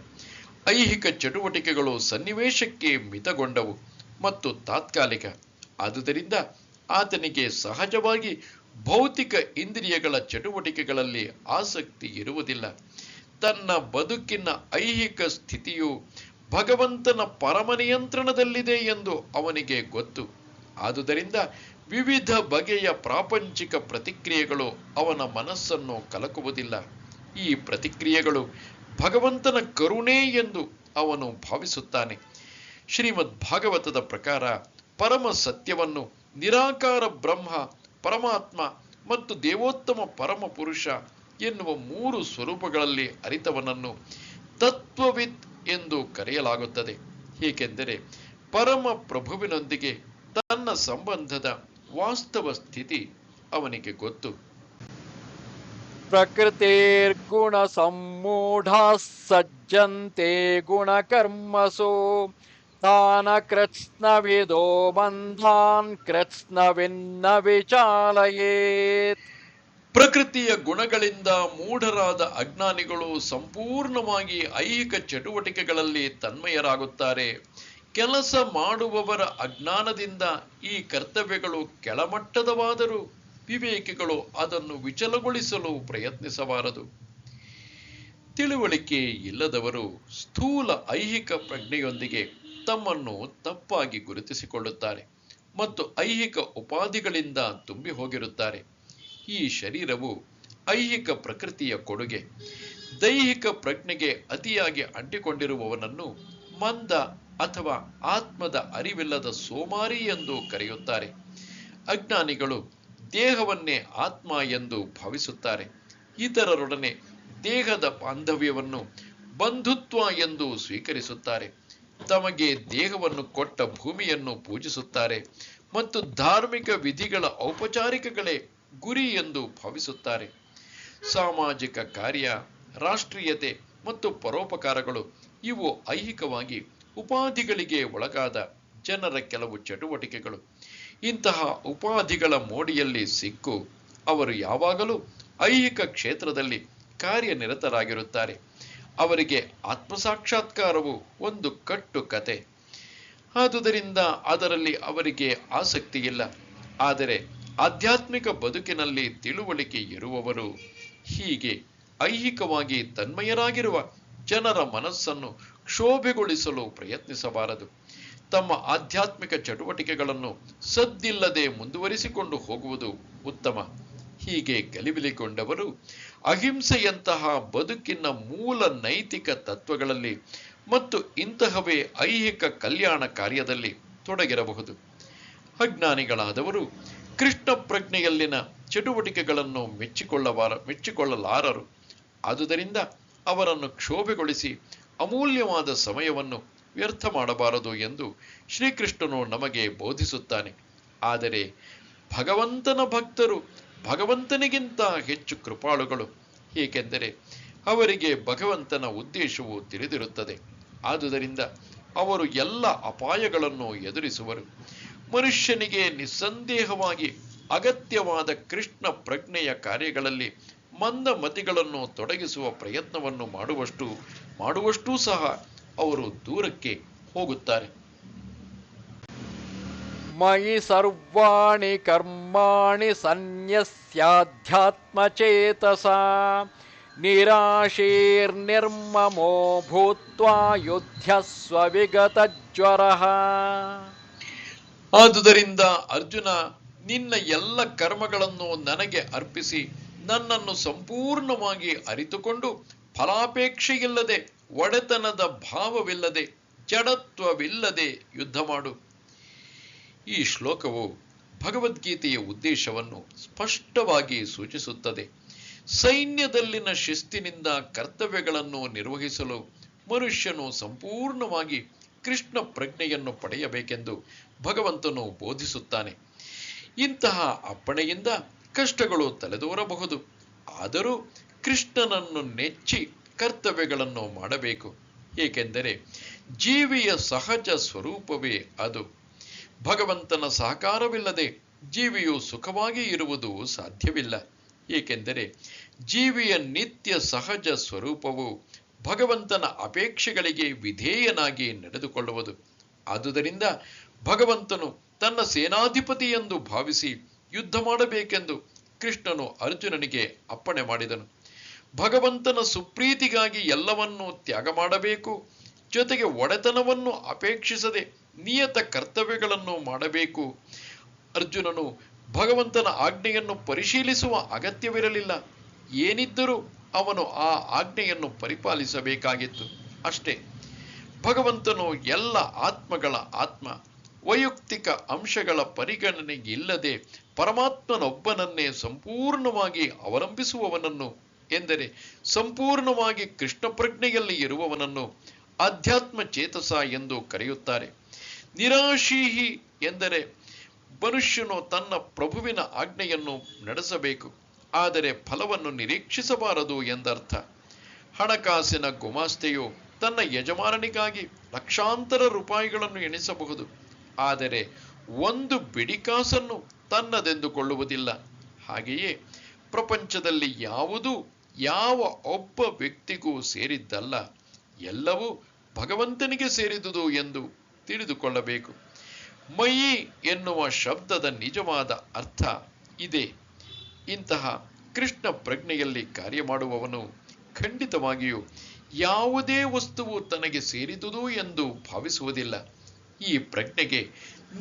ಐಹಿಕ ಚಟುವಟಿಕೆಗಳು ಸನ್ನಿವೇಶಕ್ಕೆ ಮಿತಗೊಂಡವು ಮತ್ತು ತಾತ್ಕಾಲಿಕ. ಆದುದರಿಂದ ಆತನಿಗೆ ಸಹಜವಾಗಿ ಭೌತಿಕ ಇಂದ್ರಿಯಗಳ ಚಟುವಟಿಕೆಗಳಲ್ಲಿ ಆಸಕ್ತಿ ಇರುವುದಿಲ್ಲ. ತನ್ನ ಬದುಕಿನ ಐಹಿಕ ಸ್ಥಿತಿಯು ಭಗವಂತನ ಪರಮ ನಿಯಂತ್ರಣದಲ್ಲಿದೆ ಎಂದು ಅವನಿಗೆ ಗೊತ್ತು. ಆದುದರಿಂದ ವಿವಿಧ ಬಗೆಯ ಪ್ರಾಪಂಚಿಕ ಪ್ರತಿಕ್ರಿಯೆಗಳು ಅವನ ಮನಸ್ಸನ್ನು ಕಲಕುವುದಿಲ್ಲ. ಈ ಪ್ರತಿಕ್ರಿಯೆಗಳು ಭಗವಂತನ ಕರುಣೆ ಎಂದು ಅವನು ಭಾವಿಸುತ್ತಾನೆ. ಶ್ರೀಮದ್ ಭಾಗವತದ ಪ್ರಕಾರ ಪರಮ ಸತ್ಯವನ್ನು ನಿರಾಕಾರ ಬ್ರಹ್ಮ, ಪರಮಾತ್ಮ ಮತ್ತು ದೇವೋತ್ತಮ ಪರಮ ಪುರುಷ ಎನ್ನುವ ಮೂರು ಸ್ವರೂಪಗಳಲ್ಲಿ ಅರಿತವನನ್ನು ತತ್ವವಿತ್ ಎಂದು ಕರೆಯಲಾಗುತ್ತದೆ. ಏಕೆಂದರೆ ಪರಮ ಪ್ರಭುವಿನೊಂದಿಗೆ ತನ್ನ ಸಂಬಂಧದ ವಾಸ್ತವ ಸ್ಥಿತಿ ಅವನಿಗೆ ಗೊತ್ತು. ಪ್ರಕೃತಿರ್ಗುಣ ಸಮ್ಮೂಢ ಸಜ್ಜಂತೆ ಗುಣಕರ್ಮಸು ತಾನ ಕೃತ್ಸ್ನವಿದೋ ಬಂಧಾನ್ ಕೃತ್ಸ್ನವಿನ್ನ ವಿಚಾಲಯೇತ್. ಪ್ರಕೃತಿಯ ಗುಣಗಳಿಂದ ಮೂಢರಾದ ಅಜ್ಞಾನಿಗಳು ಸಂಪೂರ್ಣವಾಗಿ ಐಹಿಕ ಚಟುವಟಿಕೆಗಳಲ್ಲಿ ತನ್ಮಯರಾಗುತ್ತಾರೆ. ಕೆಲಸ ಮಾಡುವವರ ಅಜ್ಞಾನದಿಂದ ಈ ಕರ್ತವ್ಯಗಳು ಕೆಳಮಟ್ಟದವಾದರೂ ವಿವೇಕಿಗಳು ಅದನ್ನು ವಿಚಲಗೊಳಿಸಲು ಪ್ರಯತ್ನಿಸಬಾರದು. ತಿಳುವಳಿಕೆ ಇಲ್ಲದವರು ಸ್ಥೂಲ ಐಹಿಕ ಪ್ರಜ್ಞೆಯೊಂದಿಗೆ ತಮ್ಮನ್ನು ತಪ್ಪಾಗಿ ಗುರುತಿಸಿಕೊಳ್ಳುತ್ತಾರೆ ಮತ್ತು ಐಹಿಕ ಉಪಾಧಿಗಳಿಂದ ತುಂಬಿ ಹೋಗಿರುತ್ತಾರೆ. ಈ ಶರೀರವು ಐಹಿಕ ಪ್ರಕೃತಿಯ ಕೊಡುಗೆ. ದೈಹಿಕ ಪ್ರಜ್ಞೆಗೆ ಅತಿಯಾಗಿ ಅಂಟಿಕೊಂಡಿರುವವನನ್ನು ಮಂದ ಅಥವಾ ಆತ್ಮದ ಅರಿವಿಲ್ಲದ ಸೋಮಾರಿ ಎಂದು ಕರೆಯುತ್ತಾರೆ. ಅಜ್ಞಾನಿಗಳು ದೇಹವನ್ನೇ ಆತ್ಮ ಎಂದು ಭಾವಿಸುತ್ತಾರೆ. ಇತರರೊಡನೆ ದೇಹದ ಬಾಂಧವ್ಯವನ್ನು ಬಂಧುತ್ವ ಎಂದು ಸ್ವೀಕರಿಸುತ್ತಾರೆ. ತಮಗೆ ದೇಹವನ್ನು ಕೊಟ್ಟ ಭೂಮಿಯನ್ನು ಪೂಜಿಸುತ್ತಾರೆ ಮತ್ತು ಧಾರ್ಮಿಕ ವಿಧಿಗಳ ಔಪಚಾರಿಕಗಳೇ ಗುರಿ ಎಂದು ಭಾವಿಸುತ್ತಾರೆ. ಸಾಮಾಜಿಕ ಕಾರ್ಯ, ರಾಷ್ಟ್ರೀಯತೆ ಮತ್ತು ಪರೋಪಕಾರಗಳು ಇವು ಐಹಿಕವಾಗಿ ಉಪಾಧಿಗಳಿಗೆ ಒಳಗಾದ ಜನರ ಕೆಲವು ಚಟುವಟಿಕೆಗಳು. ಇಂತಹ ಉಪಾಧಿಗಳ ಮೋಡಿಯಲ್ಲಿ ಸಿಕ್ಕು ಅವರು ಯಾವಾಗಲೂ ಐಹಿಕ ಕ್ಷೇತ್ರದಲ್ಲಿ ಕಾರ್ಯನಿರತರಾಗಿರುತ್ತಾರೆ. ಅವರಿಗೆ ಆತ್ಮಸಾಕ್ಷಾತ್ಕಾರವು ಒಂದು ಕಟ್ಟು ಕತೆ. ಆದುದರಿಂದ ಅದರಲ್ಲಿ ಅವರಿಗೆ ಆಸಕ್ತಿ ಇಲ್ಲ. ಆದರೆ ಆಧ್ಯಾತ್ಮಿಕ ಬದುಕಿನಲ್ಲಿ ತಿಳುವಳಿಕೆ ಇರುವವರು ಹೀಗೆ ಐಹಿಕವಾಗಿ ತನ್ಮಯರಾಗಿರುವ ಜನರ ಮನಸ್ಸನ್ನು ಕ್ಷೋಭೆಗೊಳಿಸಲು ಪ್ರಯತ್ನಿಸಬಾರದು. ತಮ್ಮ ಆಧ್ಯಾತ್ಮಿಕ ಚಟುವಟಿಕೆಗಳನ್ನು ಸದ್ದಿಲ್ಲದೆ ಮುಂದುವರಿಸಿಕೊಂಡು ಹೋಗುವುದು ಉತ್ತಮ. ಹೀಗೆ ಗಲಿಬಿಲಿಗೊಂಡವರು ಅಹಿಂಸೆಯಂತಹ ಬದುಕಿನ ಮೂಲ ನೈತಿಕ ತತ್ವಗಳಲ್ಲಿ ಮತ್ತು ಇಂತಹವೇ ಐಹಿಕ ಕಲ್ಯಾಣ ಕಾರ್ಯದಲ್ಲಿ ತೊಡಗಿರಬಹುದು. ಅಜ್ಞಾನಿಗಳಾದವರು ಕೃಷ್ಣ ಪ್ರಜ್ಞೆಯಲ್ಲಿನ ಚಟುವಟಿಕೆಗಳನ್ನು ಮೆಚ್ಚಿಕೊಳ್ಳಲಾರರು. ಆದುದರಿಂದ ಅವರನ್ನು ಕ್ಷೋಭೆಗೊಳಿಸಿ ಅಮೂಲ್ಯವಾದ ಸಮಯವನ್ನು ವ್ಯರ್ಥ ಮಾಡಬಾರದು ಎಂದು ಶ್ರೀಕೃಷ್ಣನು ನಮಗೆ ಬೋಧಿಸುತ್ತಾನೆ. ಆದರೆ ಭಗವಂತನ ಭಕ್ತರು ಭಗವಂತನಿಗಿಂತ ಹೆಚ್ಚು ಕೃಪಾಳುಗಳು, ಏಕೆಂದರೆ ಅವರಿಗೆ ಭಗವಂತನ ಉದ್ದೇಶವು ತಿಳಿದಿರುತ್ತದೆ. ಆದುದರಿಂದ ಅವರು ಎಲ್ಲ ಅಪಾಯಗಳನ್ನು ಎದುರಿಸುವರು. ಮನುಷ್ಯನಿಗೆ ನಿಸ್ಸಂದೇಹವಾಗಿ ಅಗತ್ಯವಾದ ಕೃಷ್ಣ ಪ್ರಜ್ಞೆಯ ಕಾರ್ಯಗಳಲ್ಲಿ ಮಂದಮತಿಗಳನ್ನು ತೊಡಗಿಸುವ ಪ್ರಯತ್ನವನ್ನು ಮಾಡುವಷ್ಟೂ ಸಹ ಅವರು ದೂರಕ್ಕೆ ಹೋಗುತ್ತಾರೆ. ಮಯಿ ಸರ್ವಾಣಿ ಕರ್ಮಾಣಿ ಸನ್ಯಸ್ಯಾಧ್ಯಾತ್ಮಚೇತಸಾ ನಿರಾಶೀರ್ನಿರ್ಮಮೋ ಭೂತ್ವಾ ಯುಧ್ಯಸ್ವ ವಿಗತಜ್ವರಃ. ಆದುದರಿಂದ ಅರ್ಜುನ, ನಿನ್ನ ಎಲ್ಲ ಕರ್ಮಗಳನ್ನು ನನಗೆ ಅರ್ಪಿಸಿ ನನ್ನನ್ನು ಸಂಪೂರ್ಣವಾಗಿ ಅರಿತುಕೊಂಡು ಫಲಾಪೇಕ್ಷೆಯಿಲ್ಲದೆ, ಒಡೆತನದ ಭಾವವಿಲ್ಲದೆ, ಜಡತ್ವವಿಲ್ಲದೆ ಯುದ್ಧ ಮಾಡು. ಈ ಶ್ಲೋಕವು ಭಗವದ್ಗೀತೆಯ ಉದ್ದೇಶವನ್ನು ಸ್ಪಷ್ಟವಾಗಿ ಸೂಚಿಸುತ್ತದೆ. ಸೈನ್ಯದಲ್ಲಿನ ಶಿಸ್ತಿನಿಂದ ಕರ್ತವ್ಯಗಳನ್ನು ನಿರ್ವಹಿಸಲು ಮನುಷ್ಯನು ಸಂಪೂರ್ಣವಾಗಿ ಕೃಷ್ಣ ಪ್ರಜ್ಞೆಯನ್ನು ಪಡೆಯಬೇಕೆಂದು ಭಗವಂತನು ಬೋಧಿಸುತ್ತಾನೆ. ಇಂತಹ ಅಪ್ಪಣೆಯಿಂದ ಕಷ್ಟಗಳು ತಲೆದೋರಬಹುದು. ಆದರೂ ಕೃಷ್ಣನನ್ನು ನೆಚ್ಚಿ ಕರ್ತವ್ಯಗಳನ್ನು ಮಾಡಬೇಕು, ಏಕೆಂದರೆ ಜೀವಿಯ ಸಹಜ ಸ್ವರೂಪವೇ ಅದು. ಭಗವಂತನ ಸಹಕಾರವಿಲ್ಲದೆ ಜೀವಿಯು ಸುಖವಾಗಿ ಇರುವುದು ಸಾಧ್ಯವಿಲ್ಲ, ಏಕೆಂದರೆ ಜೀವಿಯ ನಿತ್ಯ ಸಹಜ ಸ್ವರೂಪವು ಭಗವಂತನ ಅಪೇಕ್ಷೆಗಳಿಗೆ ವಿಧೇಯನಾಗಿ ನಡೆದುಕೊಳ್ಳುವುದು. ಆದುದರಿಂದ ಭಗವಂತನು ತನ್ನ ಸೇನಾಧಿಪತಿ ಎಂದು ಭಾವಿಸಿ ಯುದ್ಧ ಮಾಡಬೇಕೆಂದು ಕೃಷ್ಣನು ಅರ್ಜುನನಿಗೆ ಅಪ್ಪಣೆ ಮಾಡಿದನು. ಭಗವಂತನ ಸುಪ್ರೀತಿಗಾಗಿ ಎಲ್ಲವನ್ನೂ ತ್ಯಾಗ ಮಾಡಬೇಕು, ಜೊತೆಗೆ ಒಡೆತನವನ್ನು ಅಪೇಕ್ಷಿಸದೆ ನಿಯತ ಕರ್ತವ್ಯಗಳನ್ನು ಮಾಡಬೇಕು. ಅರ್ಜುನನು ಭಗವಂತನ ಆಜ್ಞೆಯನ್ನು ಪರಿಶೀಲಿಸುವ ಅಗತ್ಯವಿರಲಿಲ್ಲ. ಏನಿದ್ದರೂ ಅವನು ಆ ಆಜ್ಞೆಯನ್ನು ಪರಿಪಾಲಿಸಬೇಕಾಗಿತ್ತು, ಅಷ್ಟೇ. ಭಗವಂತನು ಎಲ್ಲ ಆತ್ಮಗಳ ಆತ್ಮ. ವೈಯಕ್ತಿಕ ಅಂಶಗಳ ಪರಿಗಣನೆಗಿಲ್ಲದೆ ಪರಮಾತ್ಮನೊಬ್ಬನನ್ನೇ ಸಂಪೂರ್ಣವಾಗಿ ಅವಲಂಬಿಸುವವನನ್ನು, ಎಂದರೆ ಸಂಪೂರ್ಣವಾಗಿ ಕೃಷ್ಣ ಪ್ರಜ್ಞೆಯಲ್ಲಿ ಇರುವವನನ್ನು ಅಧ್ಯಾತ್ಮ ಚೇತಸ ಎಂದು ಕರೆಯುತ್ತಾರೆ. ನಿರಾಶೀಹಿ ಎಂದರೆ ಮನುಷ್ಯನು ತನ್ನ ಪ್ರಭುವಿನ ಆಜ್ಞೆಯನ್ನು ನಡೆಸಬೇಕು, ಆದರೆ ಫಲವನ್ನು ನಿರೀಕ್ಷಿಸಬಾರದು ಎಂದರ್ಥ. ಹಣಕಾಸಿನ ಗುಮಾಸ್ತೆಯು ತನ್ನ ಯಜಮಾನನಿಗಾಗಿ ಲಕ್ಷಾಂತರ ರೂಪಾಯಿಗಳನ್ನು ಎಣಿಸಬಹುದು. ಆದರೆ ಒಂದು ಬಿಡಿಕಾಸನ್ನು ತನ್ನದೆಂದುಕೊಳ್ಳುವುದಿಲ್ಲ. ಹಾಗೆಯೇ ಪ್ರಪಂಚದಲ್ಲಿ ಯಾವುದೂ ಯಾವ ಒಬ್ಬ ವ್ಯಕ್ತಿಗೂ ಸೇರಿದ್ದಲ್ಲ, ಎಲ್ಲವೂ ಭಗವಂತನಿಗೆ ಸೇರಿದುದು ಎಂದು ತಿಳಿದುಕೊಳ್ಳಬೇಕು. ಮಯಿ ಎನ್ನುವ ಶಬ್ದದ ನಿಜವಾದ ಅರ್ಥ ಇದೆ. ಇಂತಹ ಕೃಷ್ಣ ಪ್ರಜ್ಞೆಯಲ್ಲಿ ಕಾರ್ಯ ಮಾಡುವವನು ಖಂಡಿತವಾಗಿಯೂ ಯಾವುದೇ ವಸ್ತುವು ತನಗೆ ಸೇರಿದುದು ಎಂದು ಭಾವಿಸುವುದಿಲ್ಲ. ಈ ಪ್ರಜ್ಞೆಗೆ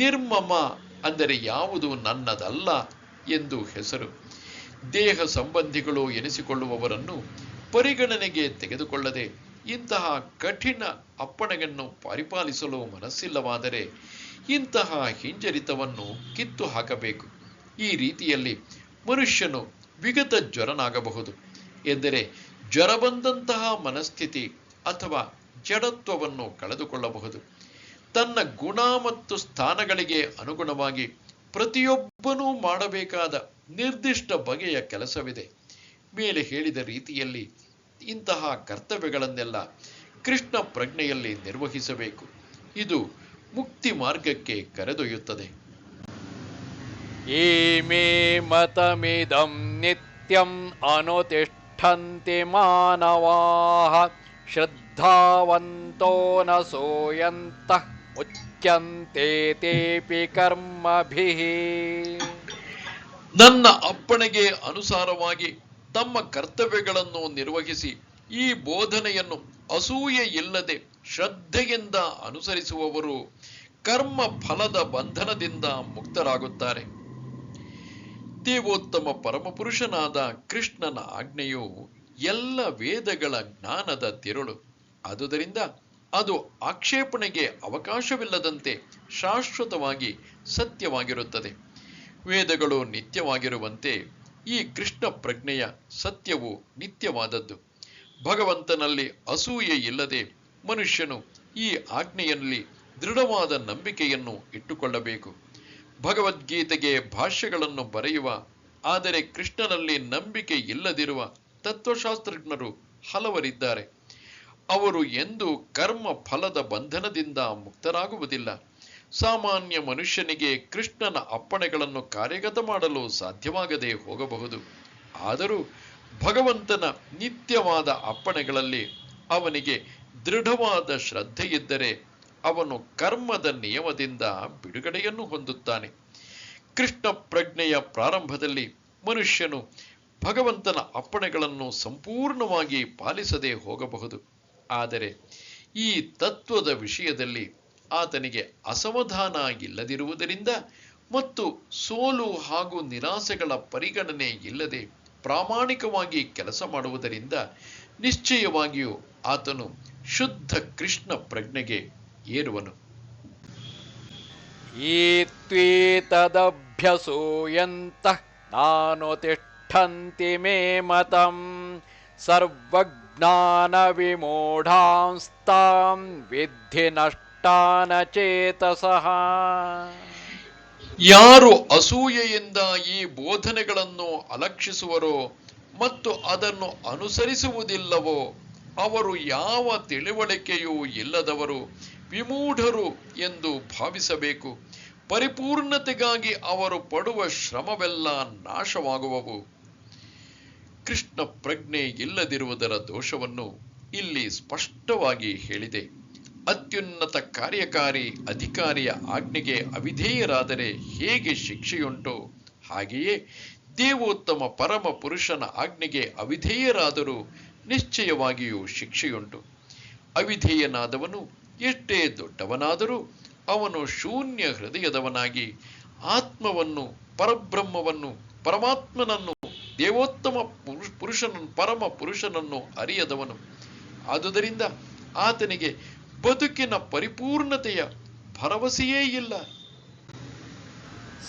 ನಿರ್ಮಮ, ಅಂದರೆ ಯಾವುದು ನನ್ನದಲ್ಲ ಎಂದು ಹೆಸರು. ದೇಹ ಸಂಬಂಧಿಗಳು ಎನಿಸಿಕೊಳ್ಳುವವರನ್ನು ಪರಿಗಣನೆಗೆ ತೆಗೆದುಕೊಳ್ಳದೆ ಇಂತಹ ಕಠಿಣ ಅಪ್ಪಣೆಯನ್ನು ಪರಿಪಾಲಿಸಲು ಮನಸ್ಸಿಲ್ಲವಾದರೆ ಇಂತಹ ಹಿಂಜರಿತವನ್ನು ಕಿತ್ತು ಹಾಕಬೇಕು. ಈ ರೀತಿಯಲ್ಲಿ ಮನುಷ್ಯನು ವಿಗತ ಜ್ವರನಾಗಬಹುದು. ಎಂದರೆ ಜ್ವರ ಬಂದಂತಹ ಮನಸ್ಥಿತಿ ಅಥವಾ ಜಡತ್ವವನ್ನು ಕಳೆದುಕೊಳ್ಳಬಹುದು. ತನ್ನ ಗುಣ ಮತ್ತು ಸ್ಥಾನಗಳಿಗೆ ಅನುಗುಣವಾಗಿ ಪ್ರತಿಯೊಬ್ಬನೂ ಮಾಡಬೇಕಾದ ನಿರ್ದಿಷ್ಟ ಬಗೆಯ ಕೆಲಸವಿದೆ. ಮೇಲೆ ಹೇಳಿದ ರೀತಿಯಲ್ಲಿ ಇಂತಹ ಕರ್ತವ್ಯಗಳನ್ನೆಲ್ಲ ಕೃಷ್ಣ ಪ್ರಜ್ಞೆಯಲ್ಲಿ ನಿರ್ವಹಿಸಬೇಕು. ಇದು ಮುಕ್ತಿ ಮಾರ್ಗಕ್ಕೆ ಕರೆದೊಯ್ಯುತ್ತದೆ. ಏಮೇ ಮತಮಿದಂ ನಿತ್ಯಂ ಅನುತಿಷ್ಠಂತಿ ಮಾನವಾಃ ಶ್ರದ್ಧಾವಂತೋ ನ ಸೋಯಂತಃ ಮುಚ್ಯಂತೆ ತೇಪಿ ಕರ್ಮಭಿಃ. ನನ್ನ ಅಪ್ಪಣೆಗೆ ಅನುಸಾರವಾಗಿ ತಮ್ಮ ಕರ್ತವ್ಯಗಳನ್ನು ನಿರ್ವಹಿಸಿ ಈ ಬೋಧನೆಯನ್ನು ಅಸೂಯೆ ಇಲ್ಲದೆ ಶ್ರದ್ಧೆಯಿಂದ ಅನುಸರಿಸುವವರು ಕರ್ಮ ಫಲದ ಬಂಧನದಿಂದ ಮುಕ್ತರಾಗುತ್ತಾರೆ. ದೇವೋತ್ತಮ ಪರಮಪುರುಷನಾದ ಕೃಷ್ಣನ ಆಜ್ಞೆಯು ಎಲ್ಲ ವೇದಗಳ ಜ್ಞಾನದ ತಿರುಳು. ಆದುದರಿಂದ ಅದು ಆಕ್ಷೇಪಣೆಗೆ ಅವಕಾಶವಿಲ್ಲದಂತೆ ಶಾಶ್ವತವಾಗಿ ಸತ್ಯವಾಗಿರುತ್ತದೆ. ವೇದಗಳು ನಿತ್ಯವಾಗಿರುವಂತೆ ಈ ಕೃಷ್ಣ ಪ್ರಜ್ಞೆಯ ಸತ್ಯವು ನಿತ್ಯವಾದದ್ದು. ಭಗವಂತನಲ್ಲಿ ಅಸೂಯೆ ಇಲ್ಲದೆ ಮನುಷ್ಯನು ಈ ಆಜ್ಞೆಯಲ್ಲಿ ದೃಢವಾದ ನಂಬಿಕೆಯನ್ನು ಇಟ್ಟುಕೊಳ್ಳಬೇಕು. ಭಗವದ್ಗೀತೆಗೆ ಭಾಷ್ಯಗಳನ್ನು ಬರೆಯುವ, ಆದರೆ ಕೃಷ್ಣನಲ್ಲಿ ನಂಬಿಕೆ ಇಲ್ಲದಿರುವ ತತ್ವಶಾಸ್ತ್ರಜ್ಞರು ಹಲವರಿದ್ದಾರೆ. ಅವರು ಎಂದೂ ಕರ್ಮ ಫಲದ ಬಂಧನದಿಂದ ಮುಕ್ತರಾಗುವುದಿಲ್ಲ. ಸಾಮಾನ್ಯ ಮನುಷ್ಯನಿಗೆ ಕೃಷ್ಣನ ಅಪ್ಪಣೆಗಳನ್ನು ಕಾರ್ಯಗತ ಮಾಡಲು ಸಾಧ್ಯವಾಗದೆ ಹೋಗಬಹುದು. ಆದರೂ ಭಗವಂತನ ನಿತ್ಯವಾದ ಅಪ್ಪಣೆಗಳಲ್ಲಿ ಅವನಿಗೆ ದೃಢವಾದ ಶ್ರದ್ಧೆಯಿದ್ದರೆ ಅವನು ಕರ್ಮದ ನಿಯಮದಿಂದ ಬಿಡುಗಡೆಯನ್ನು ಹೊಂದುತ್ತಾನೆ. ಕೃಷ್ಣ ಪ್ರಜ್ಞೆಯ ಪ್ರಾರಂಭದಲ್ಲಿ ಮನುಷ್ಯನು ಭಗವಂತನ ಅಪ್ಪಣೆಗಳನ್ನು ಸಂಪೂರ್ಣವಾಗಿ ಪಾಲಿಸದೆ ಹೋಗಬಹುದು. ಆದರೆ ಈ ತತ್ವದ ವಿಷಯದಲ್ಲಿ ಆತನಿಗೆ ಅಸಮಾಧಾನ ಇಲ್ಲದಿರುವುದರಿಂದ ಮತ್ತು ಸೋಲು ಹಾಗೂ ನಿರಾಸೆಗಳ ಪರಿಗಣನೆ ಇಲ್ಲದೆ ಪ್ರಾಮಾಣಿಕವಾಗಿ ಕೆಲಸ ಮಾಡುವುದರಿಂದ ನಿಶ್ಚಯವಾಗಿಯೂ ಆತನು ಶುದ್ಧ ಕೃಷ್ಣ ಪ್ರಜ್ಞೆಗೆ ಏರುವನು. ಏತ್ವೇತದಭ್ಯಸೂಯಂತಃ ನಾನುತಿಷ್ಠಂತಿ ಮೇ ಮತಂ ಸರ್ವಜ್ಞಾನ ವಿಮೂಢಾಂಸ್ತಾಂ ವಿದ್ಧಿ ನಷ್ಟಾನ ಚೇತಸಃ. ಯಾರು ಅಸೂಯೆಯಿಂದ ಈ ಬೋಧನೆಗಳನ್ನು ಅಲಕ್ಷಿಸುವರೋ ಮತ್ತು ಅದನ್ನು ಅನುಸರಿಸುವುದಿಲ್ಲವೋ ಅವರು ಯಾವ ತಿಳುವಳಿಕೆಯೂ ಇಲ್ಲದವರು, ವಿಮೂಢರು ಎಂದು ಭಾವಿಸಬೇಕು. ಪರಿಪೂರ್ಣತೆಗಾಗಿ ಅವರು ಪಡುವ ಶ್ರಮವೆಲ್ಲ ನಾಶವಾಗುವವು. ಕೃಷ್ಣ ಪ್ರಜ್ಞೆ ಇಲ್ಲದಿರುವುದರ ದೋಷವನ್ನು ಇಲ್ಲಿ ಸ್ಪಷ್ಟವಾಗಿ ಹೇಳಿದೆ. ಅತ್ಯುನ್ನತ ಕಾರ್ಯಕಾರಿ ಅಧಿಕಾರಿಯ ಆಜ್ಞೆಗೆ ಅವಿಧೇಯರಾದರೆ ಹೇಗೆ ಶಿಕ್ಷೆಯುಂಟೋ ಹಾಗೆಯೇ ದೇವೋತ್ತಮ ಪರಮ ಪುರುಷನ ಆಜ್ಞೆಗೆ ಅವಿಧೇಯರಾದರೂ ನಿಶ್ಚಯವಾಗಿಯೂ ಶಿಕ್ಷೆಯುಂಟು. ಅವಿಧೇಯನಾದವನು ಎಷ್ಟೇ ದೊಡ್ಡವನಾದರೂ ಅವನು ಶೂನ್ಯ ಹೃದಯದವನಾಗಿ ಆತ್ಮವನ್ನು, ಪರಬ್ರಹ್ಮವನ್ನು, ಪರಮಾತ್ಮನನ್ನು, ದೇವೋತ್ತಮ ಪರಮ ಪುರುಷನನ್ನು ಅರಿಯದವನು. ಆದುದರಿಂದ ಆತನಿಗೆ ಬದುಕಿನ ಪರಿಪೂರ್ಣತೆಯ ಭರವಸೆಯೇ ಇಲ್ಲ.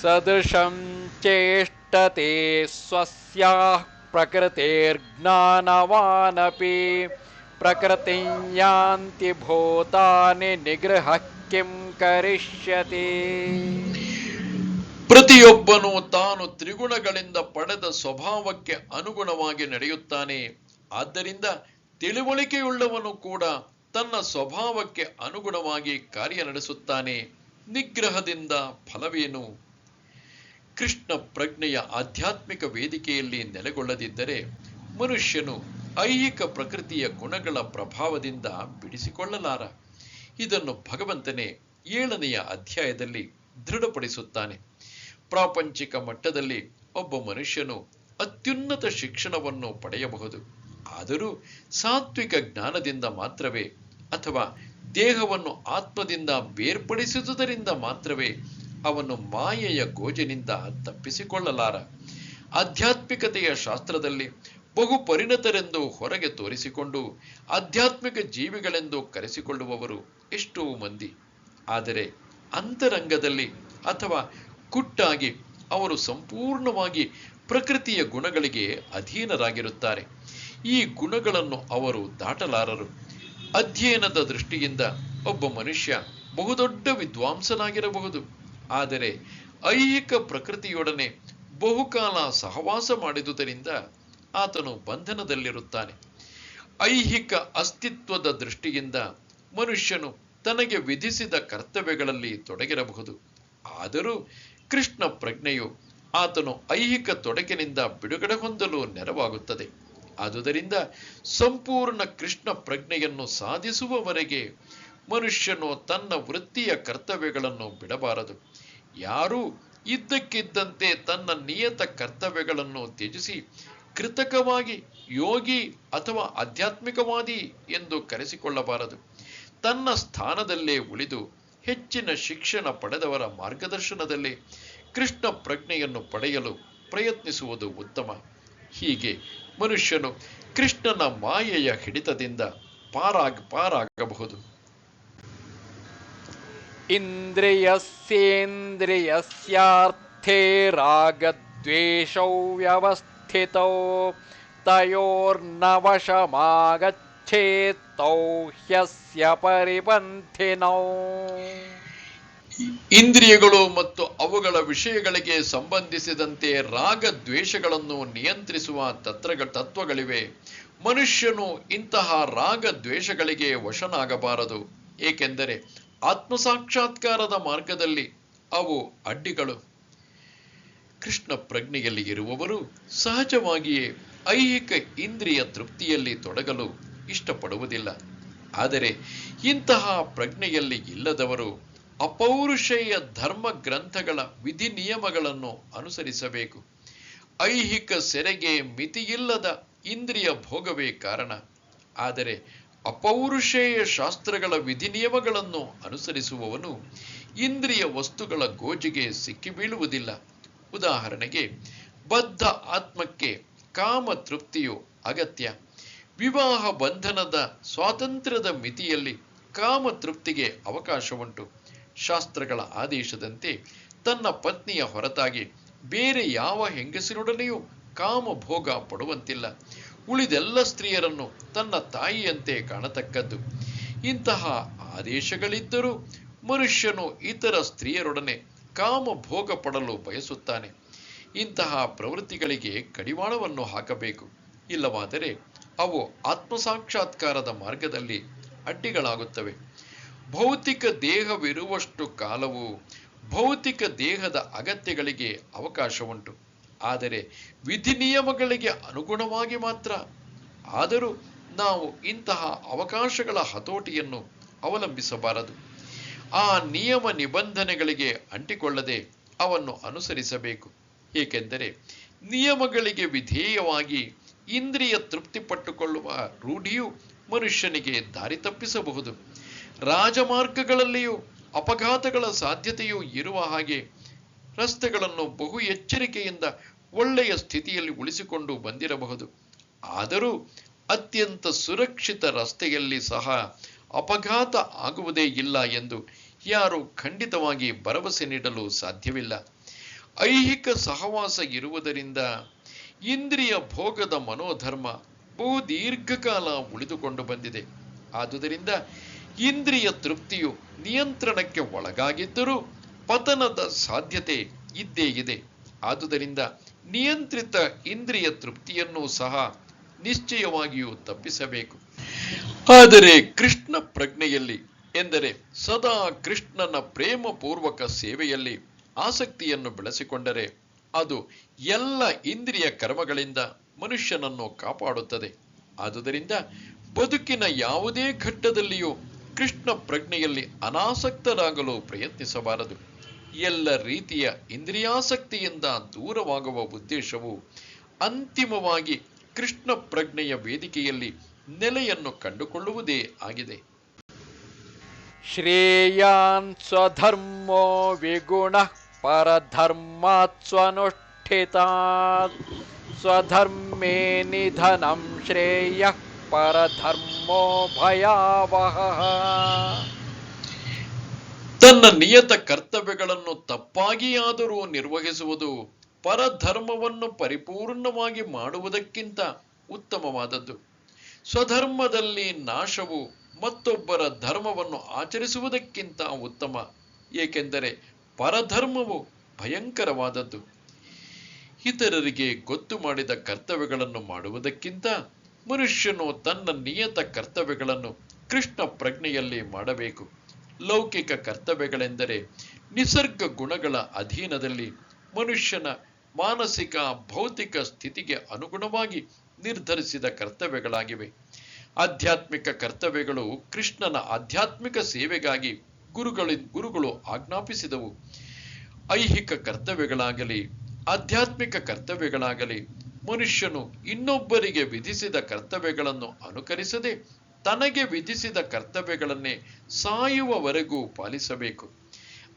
ಸದೃಶಂ ಚೇಷ್ಟತೆ ಸ್ವಸ್ಯಾಃ ಪ್ರಕೃತಿರ್ಜ್ಞಾನವಾನಪಿ ಪ್ರಕೃತಿಂ ಯಾಂತಿ ಭೂತಾನಿ ನಿಗ್ರಹ ಕಿಂ ಕರಿಷ್ಯತಿ. ಪ್ರತಿಯೊಬ್ಬನು ತಾನು ತ್ರಿಗುಣಗಳಿಂದ ಪಡೆದ ಸ್ವಭಾವಕ್ಕೆ ಅನುಗುಣವಾಗಿ ನಡೆಯುತ್ತಾನೆ. ಆದ್ದರಿಂದ ತಿಳುವಳಿಕೆಯುಳ್ಳವನು ಕೂಡ ತನ್ನ ಸ್ವಭಾವಕ್ಕೆ ಅನುಗುಣವಾಗಿ ಕಾರ್ಯ ನಡೆಸುತ್ತಾನೆ. ನಿಗ್ರಹದಿಂದ ಫಲವೇನು? ಕೃಷ್ಣ ಪ್ರಜ್ಞೆಯ ಆಧ್ಯಾತ್ಮಿಕ ವೇದಿಕೆಯಲ್ಲಿ ನೆಲೆಗೊಳ್ಳದಿದ್ದರೆ ಮನುಷ್ಯನು ಐಹಿಕ ಪ್ರಕೃತಿಯ ಗುಣಗಳ ಪ್ರಭಾವದಿಂದ ಬಿಡಿಸಿಕೊಳ್ಳಲಾರ. ಇದನ್ನು ಭಗವಂತನೇ 7ನೆಯ ಅಧ್ಯಾಯದಲ್ಲಿ ದೃಢಪಡಿಸುತ್ತಾನೆ. ಪ್ರಾಪಂಚಿಕ ಮಟ್ಟದಲ್ಲಿ ಒಬ್ಬ ಮನುಷ್ಯನು ಅತ್ಯುನ್ನತ ಶಿಕ್ಷಣವನ್ನು ಪಡೆಯಬಹುದು. ಆದರೂ ಸಾತ್ವಿಕ ಜ್ಞಾನದಿಂದ ಮಾತ್ರವೇ ಅಥವಾ ದೇಹವನ್ನು ಆತ್ಮದಿಂದ ಬೇರ್ಪಡಿಸುವುದರಿಂದ ಮಾತ್ರವೇ ಅವನು ಮಾಯೆಯ ಗೋಜಿನಿಂದ ತಪ್ಪಿಸಿಕೊಳ್ಳಲಾರ. ಆಧ್ಯಾತ್ಮಿಕತೆಯ ಶಾಸ್ತ್ರದಲ್ಲಿ ಬಹು ಪರಿಣತರೆಂದು ಹೊರಗೆ ತೋರಿಸಿಕೊಂಡು ಆಧ್ಯಾತ್ಮಿಕ ಜೀವಿಗಳೆಂದು ಕರೆಸಿಕೊಳ್ಳುವವರು ಎಷ್ಟೋ ಮಂದಿ. ಆದರೆ ಅಂತರಂಗದಲ್ಲಿ ಅಥವಾ ಗುಟ್ಟಾಗಿ ಅವರು ಸಂಪೂರ್ಣವಾಗಿ ಪ್ರಕೃತಿಯ ಗುಣಗಳಿಗೆ ಅಧೀನರಾಗಿರುತ್ತಾರೆ. ಈ ಗುಣಗಳನ್ನು ಅವರು ದಾಟಲಾರರು. ಅಧ್ಯಯನದ ದೃಷ್ಟಿಯಿಂದ ಒಬ್ಬ ಮನುಷ್ಯ ಬಹುದೊಡ್ಡ ವಿದ್ವಾಂಸನಾಗಿರಬಹುದು. ಆದರೆ ಐಹಿಕ ಪ್ರಕೃತಿಯೊಡನೆ ಬಹುಕಾಲ ಸಹವಾಸ ಮಾಡಿದುದರಿಂದ ಆತನು ಬಂಧನದಲ್ಲಿರುತ್ತಾನೆ. ಐಹಿಕ ಅಸ್ತಿತ್ವದ ದೃಷ್ಟಿಯಿಂದ ಮನುಷ್ಯನು ತನಗೆ ವಿಧಿಸಿದ ಕರ್ತವ್ಯಗಳಲ್ಲಿ ತೊಡಗಿರಬಹುದು. ಆದರೂ ಕೃಷ್ಣ ಪ್ರಜ್ಞೆಯು ಆತನು ಐಹಿಕ ತೊಡಕಿನಿಂದ ಬಿಡುಗಡೆ ಹೊಂದಲು ನೆರವಾಗುತ್ತದೆ. ಆದುದರಿಂದ ಸಂಪೂರ್ಣ ಕೃಷ್ಣ ಪ್ರಜ್ಞೆಯನ್ನು ಸಾಧಿಸುವವರೆಗೆ ಮನುಷ್ಯನು ತನ್ನ ವೃತ್ತಿಯ ಕರ್ತವ್ಯಗಳನ್ನು ಬಿಡಬಾರದು. ಯಾರೂ ಇದ್ದಕ್ಕಿದ್ದಂತೆ ತನ್ನ ನಿಯತ ಕರ್ತವ್ಯಗಳನ್ನು ತ್ಯಜಿಸಿ ಕೃತಕವಾಗಿ ಯೋಗಿ ಅಥವಾ ಆಧ್ಯಾತ್ಮಿಕವಾದಿ ಎಂದು ಕರೆಸಿಕೊಳ್ಳಬಾರದು. ತನ್ನ ಸ್ಥಾನದಲ್ಲೇ ಉಳಿದು ಹೆಚ್ಚಿನ ಶಿಕ್ಷಣ ಪಡೆದವರ ಮಾರ್ಗದರ್ಶನದಲ್ಲಿ ಕೃಷ್ಣ ಪ್ರಜ್ಞೆಯನ್ನು ಪಡೆಯಲು ಪ್ರಯತ್ನಿಸುವುದು ಉತ್ತಮ. ಹೀಗೆ ಮನುಷ್ಯನು ಕೃಷ್ಣನ ಮಾಯೆಯ ಹಿಡಿತದಿಂದ ಪಾರಾಗಬಹುದು. ಇಂದ್ರಿಯಸ್ಯೇಂದ್ರಿಯಸ್ಯಾರ್ಥೇ ರಾಗದ್ವೇಷೌ ವ್ಯವಸ್ಥಿತೌ ತಯೋರ್ನ ವಶಮಾಗಚ್ಚೇತ್ ತೌ ಹ್ಯಸ್ಯ ಪರಿಪಂಥಿನೌ. ಇಂದ್ರಿಯಗಳು ಮತ್ತು ಅವುಗಳ ವಿಷಯಗಳಿಗೆ ಸಂಬಂಧಿಸಿದಂತೆ ರಾಗ ದ್ವೇಷಗಳನ್ನು ನಿಯಂತ್ರಿಸುವ ತತ್ವಗಳಿವೆ. ಮನುಷ್ಯನು ಇಂತಹ ರಾಗ ದ್ವೇಷಗಳಿಗೆ ವಶನಾಗಬಾರದು. ಏಕೆಂದರೆ ಆತ್ಮಸಾಕ್ಷಾತ್ಕಾರದ ಮಾರ್ಗದಲ್ಲಿ ಅವು ಅಡ್ಡಿಗಳು. ಕೃಷ್ಣ ಪ್ರಜ್ಞೆಯಲ್ಲಿ ಇರುವವರು ಸಹಜವಾಗಿಯೇ ಐಹಿಕ ಇಂದ್ರಿಯ ತೃಪ್ತಿಯಲ್ಲಿ ತೊಡಗಲು ಇಷ್ಟಪಡುವುದಿಲ್ಲ. ಆದರೆ ಇಂತಹ ಪ್ರಜ್ಞೆಯಲ್ಲಿ ಇಲ್ಲದವರು ಅಪೌರುಷೇಯ ಧರ್ಮ ಗ್ರಂಥಗಳ ವಿಧಿ ನಿಯಮಗಳನ್ನು ಅನುಸರಿಸಬೇಕು. ಐಹಿಕ ಸೆರೆಗೆ ಮಿತಿಯಿಲ್ಲದ ಇಂದ್ರಿಯ ಭೋಗವೇ ಕಾರಣ. ಆದರೆ ಅಪೌರುಷೇಯ ಶಾಸ್ತ್ರಗಳ ವಿಧಿ ನಿಯಮಗಳನ್ನು ಅನುಸರಿಸುವವನು ಇಂದ್ರಿಯ ವಸ್ತುಗಳ ಗೋಜಿಗೆ ಸಿಕ್ಕಿ ಬೀಳುವುದಿಲ್ಲ. ಉದಾಹರಣೆಗೆ, ಬದ್ಧ ಆತ್ಮಕ್ಕೆ ಕಾಮ ತೃಪ್ತಿಯು ಅಗತ್ಯ. ವಿವಾಹ ಬಂಧನದ ಸ್ವಾತಂತ್ರ್ಯದ ಮಿತಿಯಲ್ಲಿ ಕಾಮ ತೃಪ್ತಿಗೆ ಅವಕಾಶವುಂಟು. ಶಾಸ್ತ್ರಗಳ ಆದೇಶದಂತೆ ತನ್ನ ಪತ್ನಿಯ ಹೊರತಾಗಿ ಬೇರೆ ಯಾವ ಹೆಂಗಸಿನೊಡನೆಯೂ ಕಾಮ ಭೋಗ ಪಡುವಂತಿಲ್ಲ. ಉಳಿದೆಲ್ಲ ಸ್ತ್ರೀಯರನ್ನು ತನ್ನ ತಾಯಿಯಂತೆ ಕಾಣತಕ್ಕದ್ದು. ಇಂತಹ ಆದೇಶಗಳಿದ್ದರೂ ಮನುಷ್ಯನು ಇತರ ಸ್ತ್ರೀಯರೊಡನೆ ಕಾಮ ಭೋಗ ಪಡಲು ಬಯಸುತ್ತಾನೆ. ಇಂತಹ ಪ್ರವೃತ್ತಿಗಳಿಗೆ ಕಡಿವಾಣವನ್ನು ಹಾಕಬೇಕು. ಇಲ್ಲವಾದರೆ ಅವು ಆತ್ಮಸಾಕ್ಷಾತ್ಕಾರದ ಮಾರ್ಗದಲ್ಲಿ ಅಡ್ಡಿಗಳಾಗುತ್ತವೆ. ಭೌತಿಕ ದೇಹವಿರುವಷ್ಟು ಕಾಲವು ಭೌತಿಕ ದೇಹದ ಅಗತ್ಯಗಳಿಗೆ ಅವಕಾಶವುಂಟು. ಆದರೆ ವಿಧಿ ನಿಯಮಗಳಿಗೆ ಅನುಗುಣವಾಗಿ ಮಾತ್ರ. ಆದರೂ ನಾವು ಇಂತಹ ಅವಕಾಶಗಳ ಹತೋಟಿಯನ್ನು ಅವಲಂಬಿಸಬಾರದು. ಆ ನಿಯಮ ನಿಬಂಧನೆಗಳಿಗೆ ಅಂಟಿಕೊಳ್ಳದೆ ಅವನ್ನು ಅನುಸರಿಸಬೇಕು. ಏಕೆಂದರೆ ನಿಯಮಗಳಿಗೆ ವಿಧೇಯವಾಗಿ ಇಂದ್ರಿಯ ತೃಪ್ತಿಪಟ್ಟುಕೊಳ್ಳುವ ರೂಢಿಯು ಮನುಷ್ಯನಿಗೆ ದಾರಿ ತಪ್ಪಿಸಬಹುದು. ರಾಜಮಾರ್ಗಗಳಲ್ಲಿಯೂ ಅಪಘಾತಗಳ ಸಾಧ್ಯತೆಯೂ ಇರುವ ಹಾಗೆ ರಸ್ತೆಗಳನ್ನು ಬಹು ಎಚ್ಚರಿಕೆಯಿಂದ ಒಳ್ಳೆಯ ಸ್ಥಿತಿಯಲ್ಲಿ ಉಳಿಸಿಕೊಂಡು ಬಂದಿರಬಹುದು. ಆದರೂ ಅತ್ಯಂತ ಸುರಕ್ಷಿತ ರಸ್ತೆಯಲ್ಲಿ ಸಹ ಅಪಘಾತ ಆಗುವುದೇ ಇಲ್ಲ ಎಂದು ಯಾರು ಖಂಡಿತವಾಗಿ ಭರವಸೆ ನೀಡಲು ಸಾಧ್ಯವಿಲ್ಲ. ಐಹಿಕ ಸಹವಾಸ ಇರುವುದರಿಂದ ಇಂದ್ರಿಯ ಭೋಗದ ಮನೋಧರ್ಮ ಬಹು ದೀರ್ಘಕಾಲ ಉಳಿದುಕೊಂಡು ಬಂದಿದೆ. ಆದುದರಿಂದ ಇಂದ್ರಿಯ ತೃಪ್ತಿಯು ನಿಯಂತ್ರಣಕ್ಕೆ ಒಳಗಾಗಿದ್ದರೂ ಪತನದ ಸಾಧ್ಯತೆ ಇದ್ದೇ ಇದೆ. ಆದುದರಿಂದ ನಿಯಂತ್ರಿತ ಇಂದ್ರಿಯ ತೃಪ್ತಿಯನ್ನು ಸಹ ನಿಶ್ಚಯವಾಗಿಯೂ ತಪ್ಪಿಸಬೇಕು. ಆದರೆ ಕೃಷ್ಣ ಪ್ರಜ್ಞೆಯಲ್ಲಿ ಎಂದರೆ ಸದಾ ಕೃಷ್ಣನ ಪ್ರೇಮಪೂರ್ವಕ ಸೇವೆಯಲ್ಲಿ ಆಸಕ್ತಿಯನ್ನು ಬೆಳೆಸಿಕೊಂಡರೆ ಅದು ಎಲ್ಲ ಇಂದ್ರಿಯ ಕರ್ಮಗಳಿಂದ ಮನುಷ್ಯನನ್ನು ಕಾಪಾಡುತ್ತದೆ. ಆದುದರಿಂದ ಬದುಕಿನ ಯಾವುದೇ ಘಟ್ಟದಲ್ಲಿಯೂ ಕೃಷ್ಣ ಪ್ರಜ್ಞೆಯಲ್ಲಿ ಅನಾಸಕ್ತರಾಗಲು ಪ್ರಯತ್ನಿಸಬಾರದು. ಎಲ್ಲ ರೀತಿಯ ಇಂದ್ರಿಯಾಸಕ್ತಿಯಿಂದ ದೂರವಾಗುವ ಉದ್ದೇಶವು ಅಂತಿಮವಾಗಿ ಕೃಷ್ಣ ಪ್ರಜ್ಞೆಯ ವೇದಿಕೆಯಲ್ಲಿ ನೆಲೆಯನ್ನು ಕಂಡುಕೊಳ್ಳುವುದೇ ಆಗಿದೆ. ಶ್ರೇಯಾನ್ ಸ್ವಧರ್ಮೋ ವಿಗುಣಃ ಪರಧರ್ಮಾತ್ ಸ್ವನುಷ್ಠಿತಾತ್ ಸ್ವಧರ್ಮೇ ನಿಧನಂ ಶ್ರೇಯಃ ಪರಧರ್ಮೋ ಭಯಾವಹಃ. ತನ್ನ ನಿಯತ ಕರ್ತವ್ಯಗಳನ್ನು ತಪ್ಪಾಗಿಯಾದರೂ ನಿರ್ವಹಿಸುವುದು ಪರಧರ್ಮವನ್ನು ಪರಿಪೂರ್ಣವಾಗಿ ಮಾಡುವುದಕ್ಕಿಂತ ಉತ್ತಮವಾದದ್ದು. ಸ್ವಧರ್ಮದಲ್ಲಿ ನಾಶವು ಮತ್ತೊಬ್ಬರ ಧರ್ಮವನ್ನು ಆಚರಿಸುವುದಕ್ಕಿಂತ ಉತ್ತಮ, ಏಕೆಂದರೆ ಪರಧರ್ಮವು ಭಯಂಕರವಾದದ್ದು. ಇತರರಿಗೆ ಗೊತ್ತು ಮಾಡಿದ ಕರ್ತವ್ಯಗಳನ್ನು ಮಾಡುವುದಕ್ಕಿಂತ ಮನುಷ್ಯನು ತನ್ನ ನಿಯತ ಕರ್ತವ್ಯಗಳನ್ನು ಕೃಷ್ಣ ಪ್ರಜ್ಞೆಯಲ್ಲಿ ಮಾಡಬೇಕು. ಲೌಕಿಕ ಕರ್ತವ್ಯಗಳೆಂದರೆ ನಿಸರ್ಗ ಗುಣಗಳ ಅಧೀನದಲ್ಲಿ ಮನುಷ್ಯನ ಮಾನಸಿಕ ಭೌತಿಕ ಸ್ಥಿತಿಗೆ ಅನುಗುಣವಾಗಿ ನಿರ್ಧರಿಸಿದ ಕರ್ತವ್ಯಗಳಾಗಿವೆ. ಆಧ್ಯಾತ್ಮಿಕ ಕರ್ತವ್ಯಗಳು ಕೃಷ್ಣನ ಆಧ್ಯಾತ್ಮಿಕ ಸೇವೆಗಾಗಿ ಗುರುಗಳು ಆಜ್ಞಾಪಿಸಿದವು. ಐಹಿಕ ಕರ್ತವ್ಯಗಳಾಗಲಿ ಆಧ್ಯಾತ್ಮಿಕ ಕರ್ತವ್ಯಗಳಾಗಲಿ ಮನುಷ್ಯನು ಇನ್ನೊಬ್ಬರಿಗೆ ವಿಧಿಸಿದ ಕರ್ತವ್ಯಗಳನ್ನು ಅನುಕರಿಸದೆ ತನಗೆ ವಿಧಿಸಿದ ಕರ್ತವ್ಯಗಳನ್ನೇ ಸಾಯುವವರೆಗೂ ಪಾಲಿಸಬೇಕು.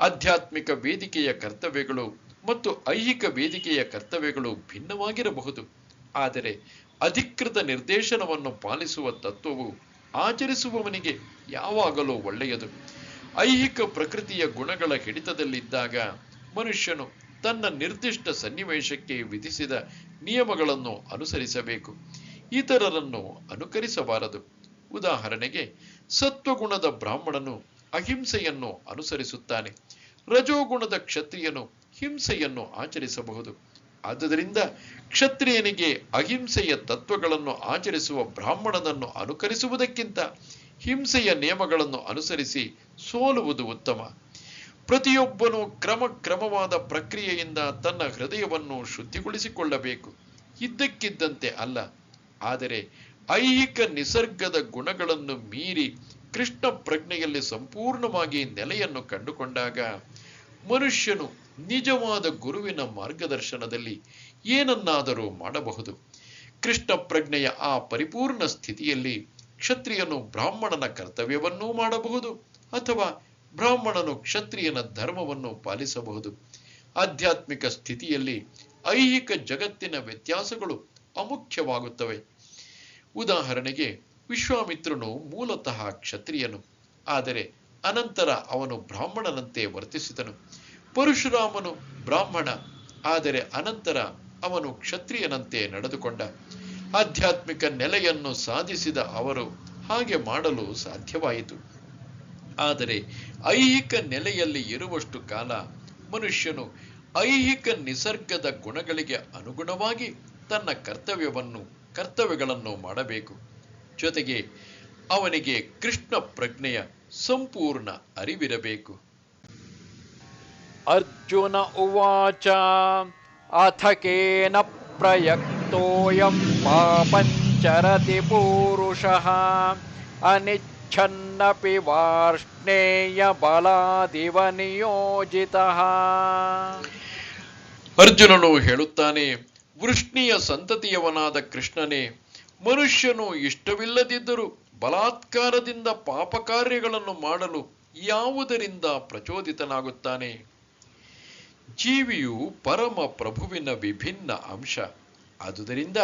ಆಧ್ಯಾತ್ಮಿಕ ವೇದಿಕೆಯ ಕರ್ತವ್ಯಗಳು ಮತ್ತು ಐಹಿಕ ವೇದಿಕೆಯ ಕರ್ತವ್ಯಗಳು ಭಿನ್ನವಾಗಿರಬಹುದು, ಆದರೆ ಅಧಿಕೃತ ನಿರ್ದೇಶನವನ್ನು ಪಾಲಿಸುವ ತತ್ವವು ಆಚರಿಸುವವನಿಗೆ ಯಾವಾಗಲೂ ಒಳ್ಳೆಯದು. ಐಹಿಕ ಪ್ರಕೃತಿಯ ಗುಣಗಳ ಹಿಡಿತದಲ್ಲಿದ್ದಾಗ ಮನುಷ್ಯನು ತನ್ನ ನಿರ್ದಿಷ್ಟ ಸನ್ನಿವೇಶಕ್ಕೆ ವಿಧಿಸಿದ ನಿಯಮಗಳನ್ನು ಅನುಸರಿಸಬೇಕು, ಇತರರನ್ನು ಅನುಕರಿಸಬಾರದು. ಉದಾಹರಣೆಗೆ, ಸತ್ವಗುಣದ ಬ್ರಾಹ್ಮಣನು ಅಹಿಂಸೆಯನ್ನು ಅನುಸರಿಸುತ್ತಾನೆ, ರಜೋಗುಣದ ಕ್ಷತ್ರಿಯನು ಹಿಂಸೆಯನ್ನು ಆಚರಿಸಬಹುದು. ಆದುದರಿಂದ ಕ್ಷತ್ರಿಯನಿಗೆ ಅಹಿಂಸೆಯ ತತ್ವಗಳನ್ನು ಆಚರಿಸುವ ಬ್ರಾಹ್ಮಣನನ್ನು ಅನುಕರಿಸುವುದಕ್ಕಿಂತ ಹಿಂಸೆಯ ನಿಯಮಗಳನ್ನು ಅನುಸರಿಸಿ ಸೋಲುವುದು ಉತ್ತಮ. ಪ್ರತಿಯೊಬ್ಬನು ಕ್ರಮವಾದ ಪ್ರಕ್ರಿಯೆಯಿಂದ ತನ್ನ ಹೃದಯವನ್ನು ಶುದ್ಧಿಗೊಳಿಸಿಕೊಳ್ಳಬೇಕು, ಇದ್ದಕ್ಕಿದ್ದಂತೆ ಅಲ್ಲ. ಆದರೆ ಐಹಿಕ ನಿಸರ್ಗದ ಗುಣಗಳನ್ನು ಮೀರಿ ಕೃಷ್ಣ ಪ್ರಜ್ಞೆಯಲ್ಲಿ ಸಂಪೂರ್ಣವಾಗಿ ನೆಲೆಯನ್ನು ಕಂಡುಕೊಂಡಾಗ ಮನುಷ್ಯನು ನಿಜವಾದ ಗುರುವಿನ ಮಾರ್ಗದರ್ಶನದಲ್ಲಿ ಏನನ್ನಾದರೂ ಮಾಡಬಹುದು. ಕೃಷ್ಣ ಪ್ರಜ್ಞೆಯ ಆ ಪರಿಪೂರ್ಣ ಸ್ಥಿತಿಯಲ್ಲಿ ಕ್ಷತ್ರಿಯನು ಬ್ರಾಹ್ಮಣನ ಕರ್ತವ್ಯವನ್ನೂ ಮಾಡಬಹುದು ಅಥವಾ ಬ್ರಾಹ್ಮಣನು ಕ್ಷತ್ರಿಯನ ಧರ್ಮವನ್ನು ಪಾಲಿಸಬಹುದು. ಆಧ್ಯಾತ್ಮಿಕ ಸ್ಥಿತಿಯಲ್ಲಿ ಐಹಿಕ ಜಗತ್ತಿನ ವ್ಯತ್ಯಾಸಗಳು ಅಮುಖ್ಯವಾಗುತ್ತವೆ. ಉದಾಹರಣೆಗೆ, ವಿಶ್ವಾಮಿತ್ರನು ಮೂಲತಃ ಕ್ಷತ್ರಿಯನು, ಆದರೆ ಅನಂತರ ಅವನು ಬ್ರಾಹ್ಮಣನಂತೆ ವರ್ತಿಸಿದನು. ಪರಶುರಾಮನು ಬ್ರಾಹ್ಮಣ, ಆದರೆ ಅನಂತರ ಅವನು ಕ್ಷತ್ರಿಯನಂತೆ ನಡೆದುಕೊಂಡ. ಆಧ್ಯಾತ್ಮಿಕ ನೆಲೆಯನ್ನು ಸಾಧಿಸಿದ ಅವರು ಹಾಗೆ ಮಾಡಲು ಸಾಧ್ಯವಾಯಿತು. ಆದರೆ ಐಹಿಕ ನೆಲೆಯಲ್ಲಿ ಇರುವಷ್ಟು ಕಾಲ ಮನುಷ್ಯನು ಐಹಿಕ ನಿಸರ್ಗದ ಗುಣಗಳಿಗೆ ಅನುಗುಣವಾಗಿ ತನ್ನ ಕರ್ತವ್ಯಗಳನ್ನು ಮಾಡಬೇಕು. ಜೊತೆಗೆ ಅವನಿಗೆ ಕೃಷ್ಣ ಪ್ರಜ್ಞೆಯ ಸಂಪೂರ್ಣ ಅರಿವಿರಬೇಕು. ಅರ್ಜುನ ಉವಾಚ ಅಥ ಕೇನ ಪ್ರಯಕ್ತೋಯಂ ಪಾಪಂಚರತಿ ಪೂರುಷಃ ಅನಿಚ್ಛನ್ನಪಿ ವಾರ್ಷ್ಣೇಯ ಬಲಾದಿವ ನಿಯೋಜಿತಃ. ಅರ್ಜುನನು ಹೇಳುತ್ತಾನೆ, ವೃಷ್ಣಿಯ ಸಂತತಿಯವನಾದ ಕೃಷ್ಣನೇ, ಮನುಷ್ಯನು ಇಷ್ಟವಿಲ್ಲದಿದ್ದರೂ ಬಲಾತ್ಕಾರದಿಂದ ಪಾಪ ಕಾರ್ಯಗಳನ್ನು ಮಾಡಲು ಯಾವುದರಿಂದ ಪ್ರಚೋದಿತನಾಗುತ್ತಾನೆ? ಜೀವಿಯು ಪರಮ ಪ್ರಭುವಿನ ವಿಭಿನ್ನ ಅಂಶ, ಆದುದರಿಂದ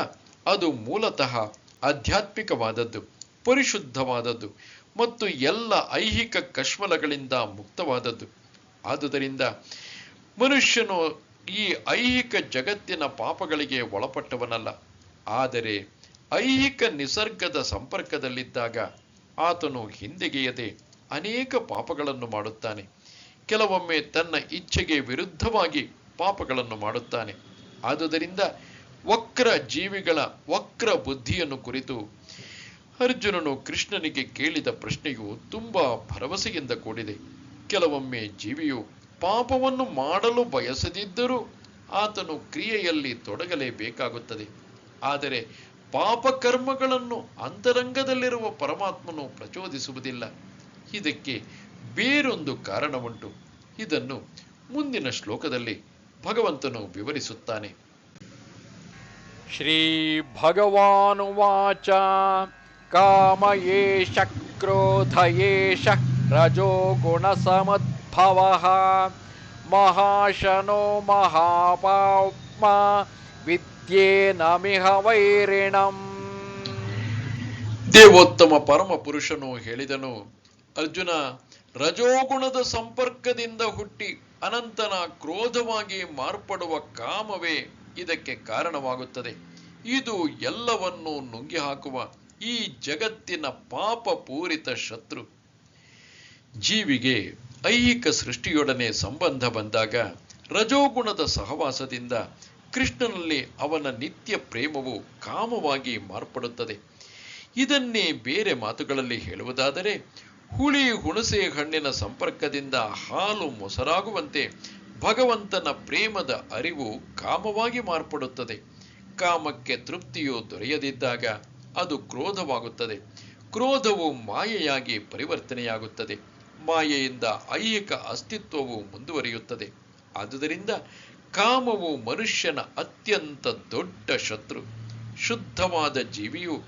ಅದು ಮೂಲತಃ ಆಧ್ಯಾತ್ಮಿಕವಾದದ್ದು, ಪರಿಶುದ್ಧವಾದದ್ದು ಮತ್ತು ಎಲ್ಲ ಐಹಿಕ ಕಶ್ಮಲಗಳಿಂದ ಮುಕ್ತವಾದದ್ದು. ಆದುದರಿಂದ ಮನುಷ್ಯನು ಈ ಐಹಿಕ ಜಗತ್ತಿನ ಪಾಪಗಳಿಗೆ ಒಳಪಟ್ಟವನಲ್ಲ. ಆದರೆ ಐಹಿಕ ನಿಸರ್ಗದ ಸಂಪರ್ಕದಲ್ಲಿದ್ದಾಗ ಆತನು ಹಿಂದೆಗೆಯದೆ ಅನೇಕ ಪಾಪಗಳನ್ನು ಮಾಡುತ್ತಾನೆ. ಕೆಲವೊಮ್ಮೆ ತನ್ನ ಇಚ್ಛೆಗೆ ವಿರುದ್ಧವಾಗಿ ಪಾಪಗಳನ್ನು ಮಾಡುತ್ತಾನೆ. ಆದುದರಿಂದ ವಕ್ರ ಜೀವಿಗಳ ವಕ್ರ ಬುದ್ಧಿಯನ್ನು ಕುರಿತು ಅರ್ಜುನನು ಕೃಷ್ಣನಿಗೆ ಕೇಳಿದ ಪ್ರಶ್ನೆಯು ತುಂಬಾ ಭರವಸೆಯಿಂದ ಕೂಡಿದೆ. ಕೆಲವೊಮ್ಮೆ ಜೀವಿಯು ಪಾಪವನ್ನು ಮಾಡಲು ಬಯಸದಿದ್ದರೂ ಆತನು ಕ್ರಿಯೆಯಲ್ಲಿ ತೊಡಗಲೇಬೇಕಾಗುತ್ತದೆ. ಆದರೆ ಪಾಪಕರ್ಮಗಳನ್ನು ಅಂತರಂಗದಲ್ಲಿರುವ ಪರಮಾತ್ಮನು ಪ್ರಚೋದಿಸುವುದಿಲ್ಲ. ಇದಕ್ಕೆ ಬೇರೊಂದು ಕಾರಣವುಂಟು. ಇದನ್ನು ಮುಂದಿನ ಶ್ಲೋಕದಲ್ಲಿ ಭಗವಂತನು ವಿವರಿಸುತ್ತಾನೆ. ಶ್ರೀ ಭಗವಾನುವಾಚ ಕಾಮ ಏಷ ಕ್ರೋಧ ಏಷ ರಜೋ ಗುಣ ಸಮದ್ಭವಃ ಮಹಾಶನೋ ಮಹಾಪಾಪ್ಮ ವಿದ್ಯೇನಮಿಹ ವೈರಿಣಂ. ದೇವೋತ್ತಮ ಪರಮ ಪುರುಷನು ಹೇಳಿದನು, ಅರ್ಜುನ, ರಜೋಗುಣದ ಸಂಪರ್ಕದಿಂದ ಹುಟ್ಟಿ ಅನಂತನ ಕ್ರೋಧವಾಗಿ ಮಾರ್ಪಡುವ ಕಾಮವೇ ಇದಕ್ಕೆ ಕಾರಣವಾಗುತ್ತದೆ. ಇದು ಎಲ್ಲವನ್ನೂ ನುಂಗಿ ಹಾಕುವ ಈ ಜಗತ್ತಿನ ಪಾಪ ಪೂರಿತ ಶತ್ರು. ಜೀವಿಗೆ ಐಹಿಕ ಸೃಷ್ಟಿಯೊಡನೆ ಸಂಬಂಧ ಬಂದಾಗ ರಜೋಗುಣದ ಸಹವಾಸದಿಂದ ಕೃಷ್ಣನಲ್ಲಿ ಅವನ ನಿತ್ಯ ಪ್ರೇಮವು ಕಾಮವಾಗಿ ಮಾರ್ಪಡುತ್ತದೆ. ಇದನ್ನೇ ಬೇರೆ ಮಾತುಗಳಲ್ಲಿ ಹೇಳುವುದಾದರೆ, ಹುಳಿ ಹುಣಸೆ ಹಣ್ಣಿನ ಸಂಪರ್ಕದಿಂದ ಹಾಲು ಮೊಸರಾಗುವಂತೆ ಭಗವಂತನ ಪ್ರೇಮದ ಅರಿವು ಕಾಮವಾಗಿ ಮಾರ್ಪಡುತ್ತದೆ. ಕಾಮಕ್ಕೆ ತೃಪ್ತಿಯು ದೊರೆಯದಿದ್ದಾಗ ಅದು ಕ್ರೋಧವಾಗುತ್ತದೆ. ಕ್ರೋಧವು ಮಾಯೆಯಾಗಿ ಪರಿವರ್ತನೆಯಾಗುತ್ತದೆ. ಮಾಯೆಯಿಂದ ಐಹಿಕ ಅಸ್ತಿತ್ವವು ಮುಂದುವರಿಯುತ್ತದೆ. ಆದುದರಿಂದ ಕಾಮವು ಮನುಷ್ಯನ ಅತ್ಯಂತ ದೊಡ್ಡ ಶತ್ರು. ಶುದ್ಧವಾದ ಜೀವಿಯು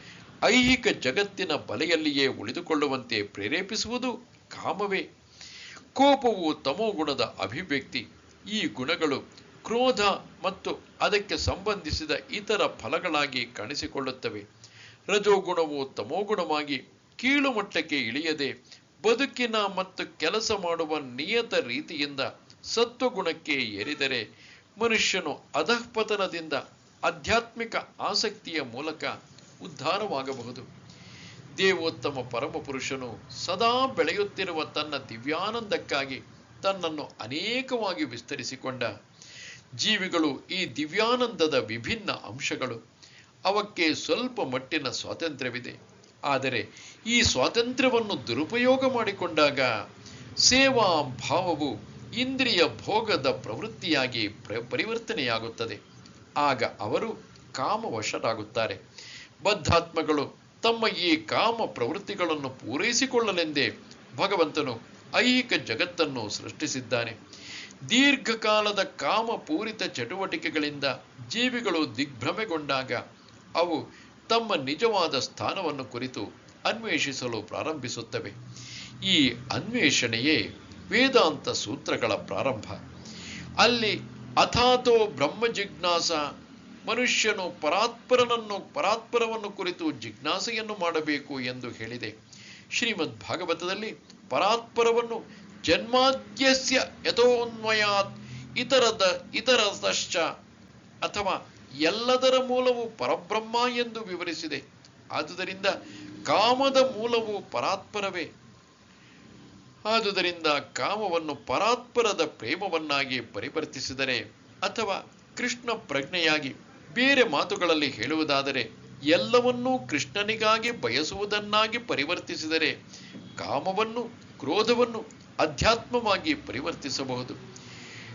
ಐಹಿಕ ಜಗತ್ತಿನ ಬಲೆಯಲ್ಲಿಯೇ ಉಳಿದುಕೊಳ್ಳುವಂತೆ ಪ್ರೇರೇಪಿಸುವುದು ಕಾಮವೇ. ಕೋಪವು ತಮೋಗುಣದ ಅಭಿವ್ಯಕ್ತಿ. ಈ ಗುಣಗಳು ಕ್ರೋಧ ಮತ್ತು ಅದಕ್ಕೆ ಸಂಬಂಧಿಸಿದ ಇತರ ಫಲಗಳಾಗಿ ಕಾಣಿಸಿಕೊಳ್ಳುತ್ತವೆ. ರಜೋಗುಣವು ತಮೋಗುಣವಾಗಿ ಕೀಳು ಮಟ್ಟಕ್ಕೆ ಇಳಿಯದೆ ಬದುಕಿನ ಮತ್ತು ಕೆಲಸ ಮಾಡುವ ನಿಯತ ರೀತಿಯಿಂದ ಸತ್ವಗುಣಕ್ಕೆ ಏರಿದರೆ ಮನುಷ್ಯನು ಅಧಃಪತನದಿಂದ ಆಧ್ಯಾತ್ಮಿಕ ಆಸಕ್ತಿಯ ಮೂಲಕ ಉದ್ಧಾರವಾಗಬಹುದು. ದೇವೋತ್ತಮ ಪರಮಪುರುಷನು ಸದಾ ಬೆಳೆಯುತ್ತಿರುವ ತನ್ನ ದಿವ್ಯಾನಂದಕ್ಕಾಗಿ ತನ್ನನ್ನು ಅನೇಕವಾಗಿ ವಿಸ್ತರಿಸಿಕೊಂಡ. ಜೀವಿಗಳು ಈ ದಿವ್ಯಾನಂದದ ವಿಭಿನ್ನ ಅಂಶಗಳು. ಅವಕ್ಕೆ ಸ್ವಲ್ಪ ಮಟ್ಟಿನ ಸ್ವಾತಂತ್ರ್ಯವಿದೆ. ಆದರೆ ಈ ಸ್ವಾತಂತ್ರ್ಯವನ್ನು ದುರುಪಯೋಗ ಮಾಡಿಕೊಂಡಾಗ ಸೇವಾ ಭಾವವು ಇಂದ್ರಿಯ ಭೋಗದ ಪ್ರವೃತ್ತಿಯಾಗಿ ಪರಿವರ್ತನೆಯಾಗುತ್ತದೆ. ಆಗ ಅವರು ಕಾಮವಶರಾಗುತ್ತಾರೆ. ಬದ್ಧಾತ್ಮಗಳು ತಮ್ಮ ಈ ಕಾಮ ಪ್ರವೃತ್ತಿಗಳನ್ನು ಪೂರೈಸಿಕೊಳ್ಳಲೆಂದೇ ಭಗವಂತನು ಐಹಿಕ ಜಗತ್ತನ್ನು ಸೃಷ್ಟಿಸಿದ್ದಾನೆ. ದೀರ್ಘಕಾಲದ ಕಾಮಪೂರಿತ ಚಟುವಟಿಕೆಗಳಿಂದ ಜೀವಿಗಳು ದಿಗ್ಭ್ರಮೆಗೊಂಡಾಗ ಅವು ತಮ್ಮ ನಿಜವಾದ ಸ್ಥಾನವನ್ನು ಕುರಿತು ಅನ್ವೇಷಿಸಲು ಪ್ರಾರಂಭಿಸುತ್ತವೆ. ಈ ಅನ್ವೇಷಣೆಯೇ ವೇದಾಂತ ಸೂತ್ರಗಳ ಪ್ರಾರಂಭ. ಅಲ್ಲಿ ಅಥಾತೋ ಬ್ರಹ್ಮ ಜಿಜ್ಞಾಸ, ಮನುಷ್ಯನು ಪರಾತ್ಪರವನ್ನು ಕುರಿತು ಜಿಜ್ಞಾಸೆಯನ್ನು ಮಾಡಬೇಕು ಎಂದು ಹೇಳಿದೆ. ಶ್ರೀಮದ್ ಭಾಗವತದಲ್ಲಿ ಪರಾತ್ಪರವನ್ನು ಜನ್ಮಾದ್ಯಸ್ಯ ಯಥೋನ್ವಯಾತ್ ಇತರದಶ್ಚ ಅಥವಾ ಎಲ್ಲದರ ಮೂಲವು ಪರಬ್ರಹ್ಮ ಎಂದು ವಿವರಿಸಿದೆ. ಆದುದರಿಂದ ಕಾಮದ ಮೂಲವು ಪರಾತ್ಪರವೇ. ಆದುದರಿಂದ ಕಾಮವನ್ನು ಪರಾತ್ಪರದ ಪ್ರೇಮವನ್ನಾಗಿ ಪರಿವರ್ತಿಸಿದರೆ ಅಥವಾ ಕೃಷ್ಣ ಪ್ರಜ್ಞೆಯಾಗಿ, ಬೇರೆ ಮಾತುಗಳಲ್ಲಿ ಹೇಳುವುದಾದರೆ ಎಲ್ಲವನ್ನೂ ಕೃಷ್ಣನಿಗಾಗಿ ಬಯಸುವುದನ್ನಾಗಿ ಪರಿವರ್ತಿಸಿದರೆ ಕಾಮವನ್ನು ಕ್ರೋಧವನ್ನು ಅಧ್ಯಾತ್ಮವಾಗಿ ಪರಿವರ್ತಿಸಬಹುದು.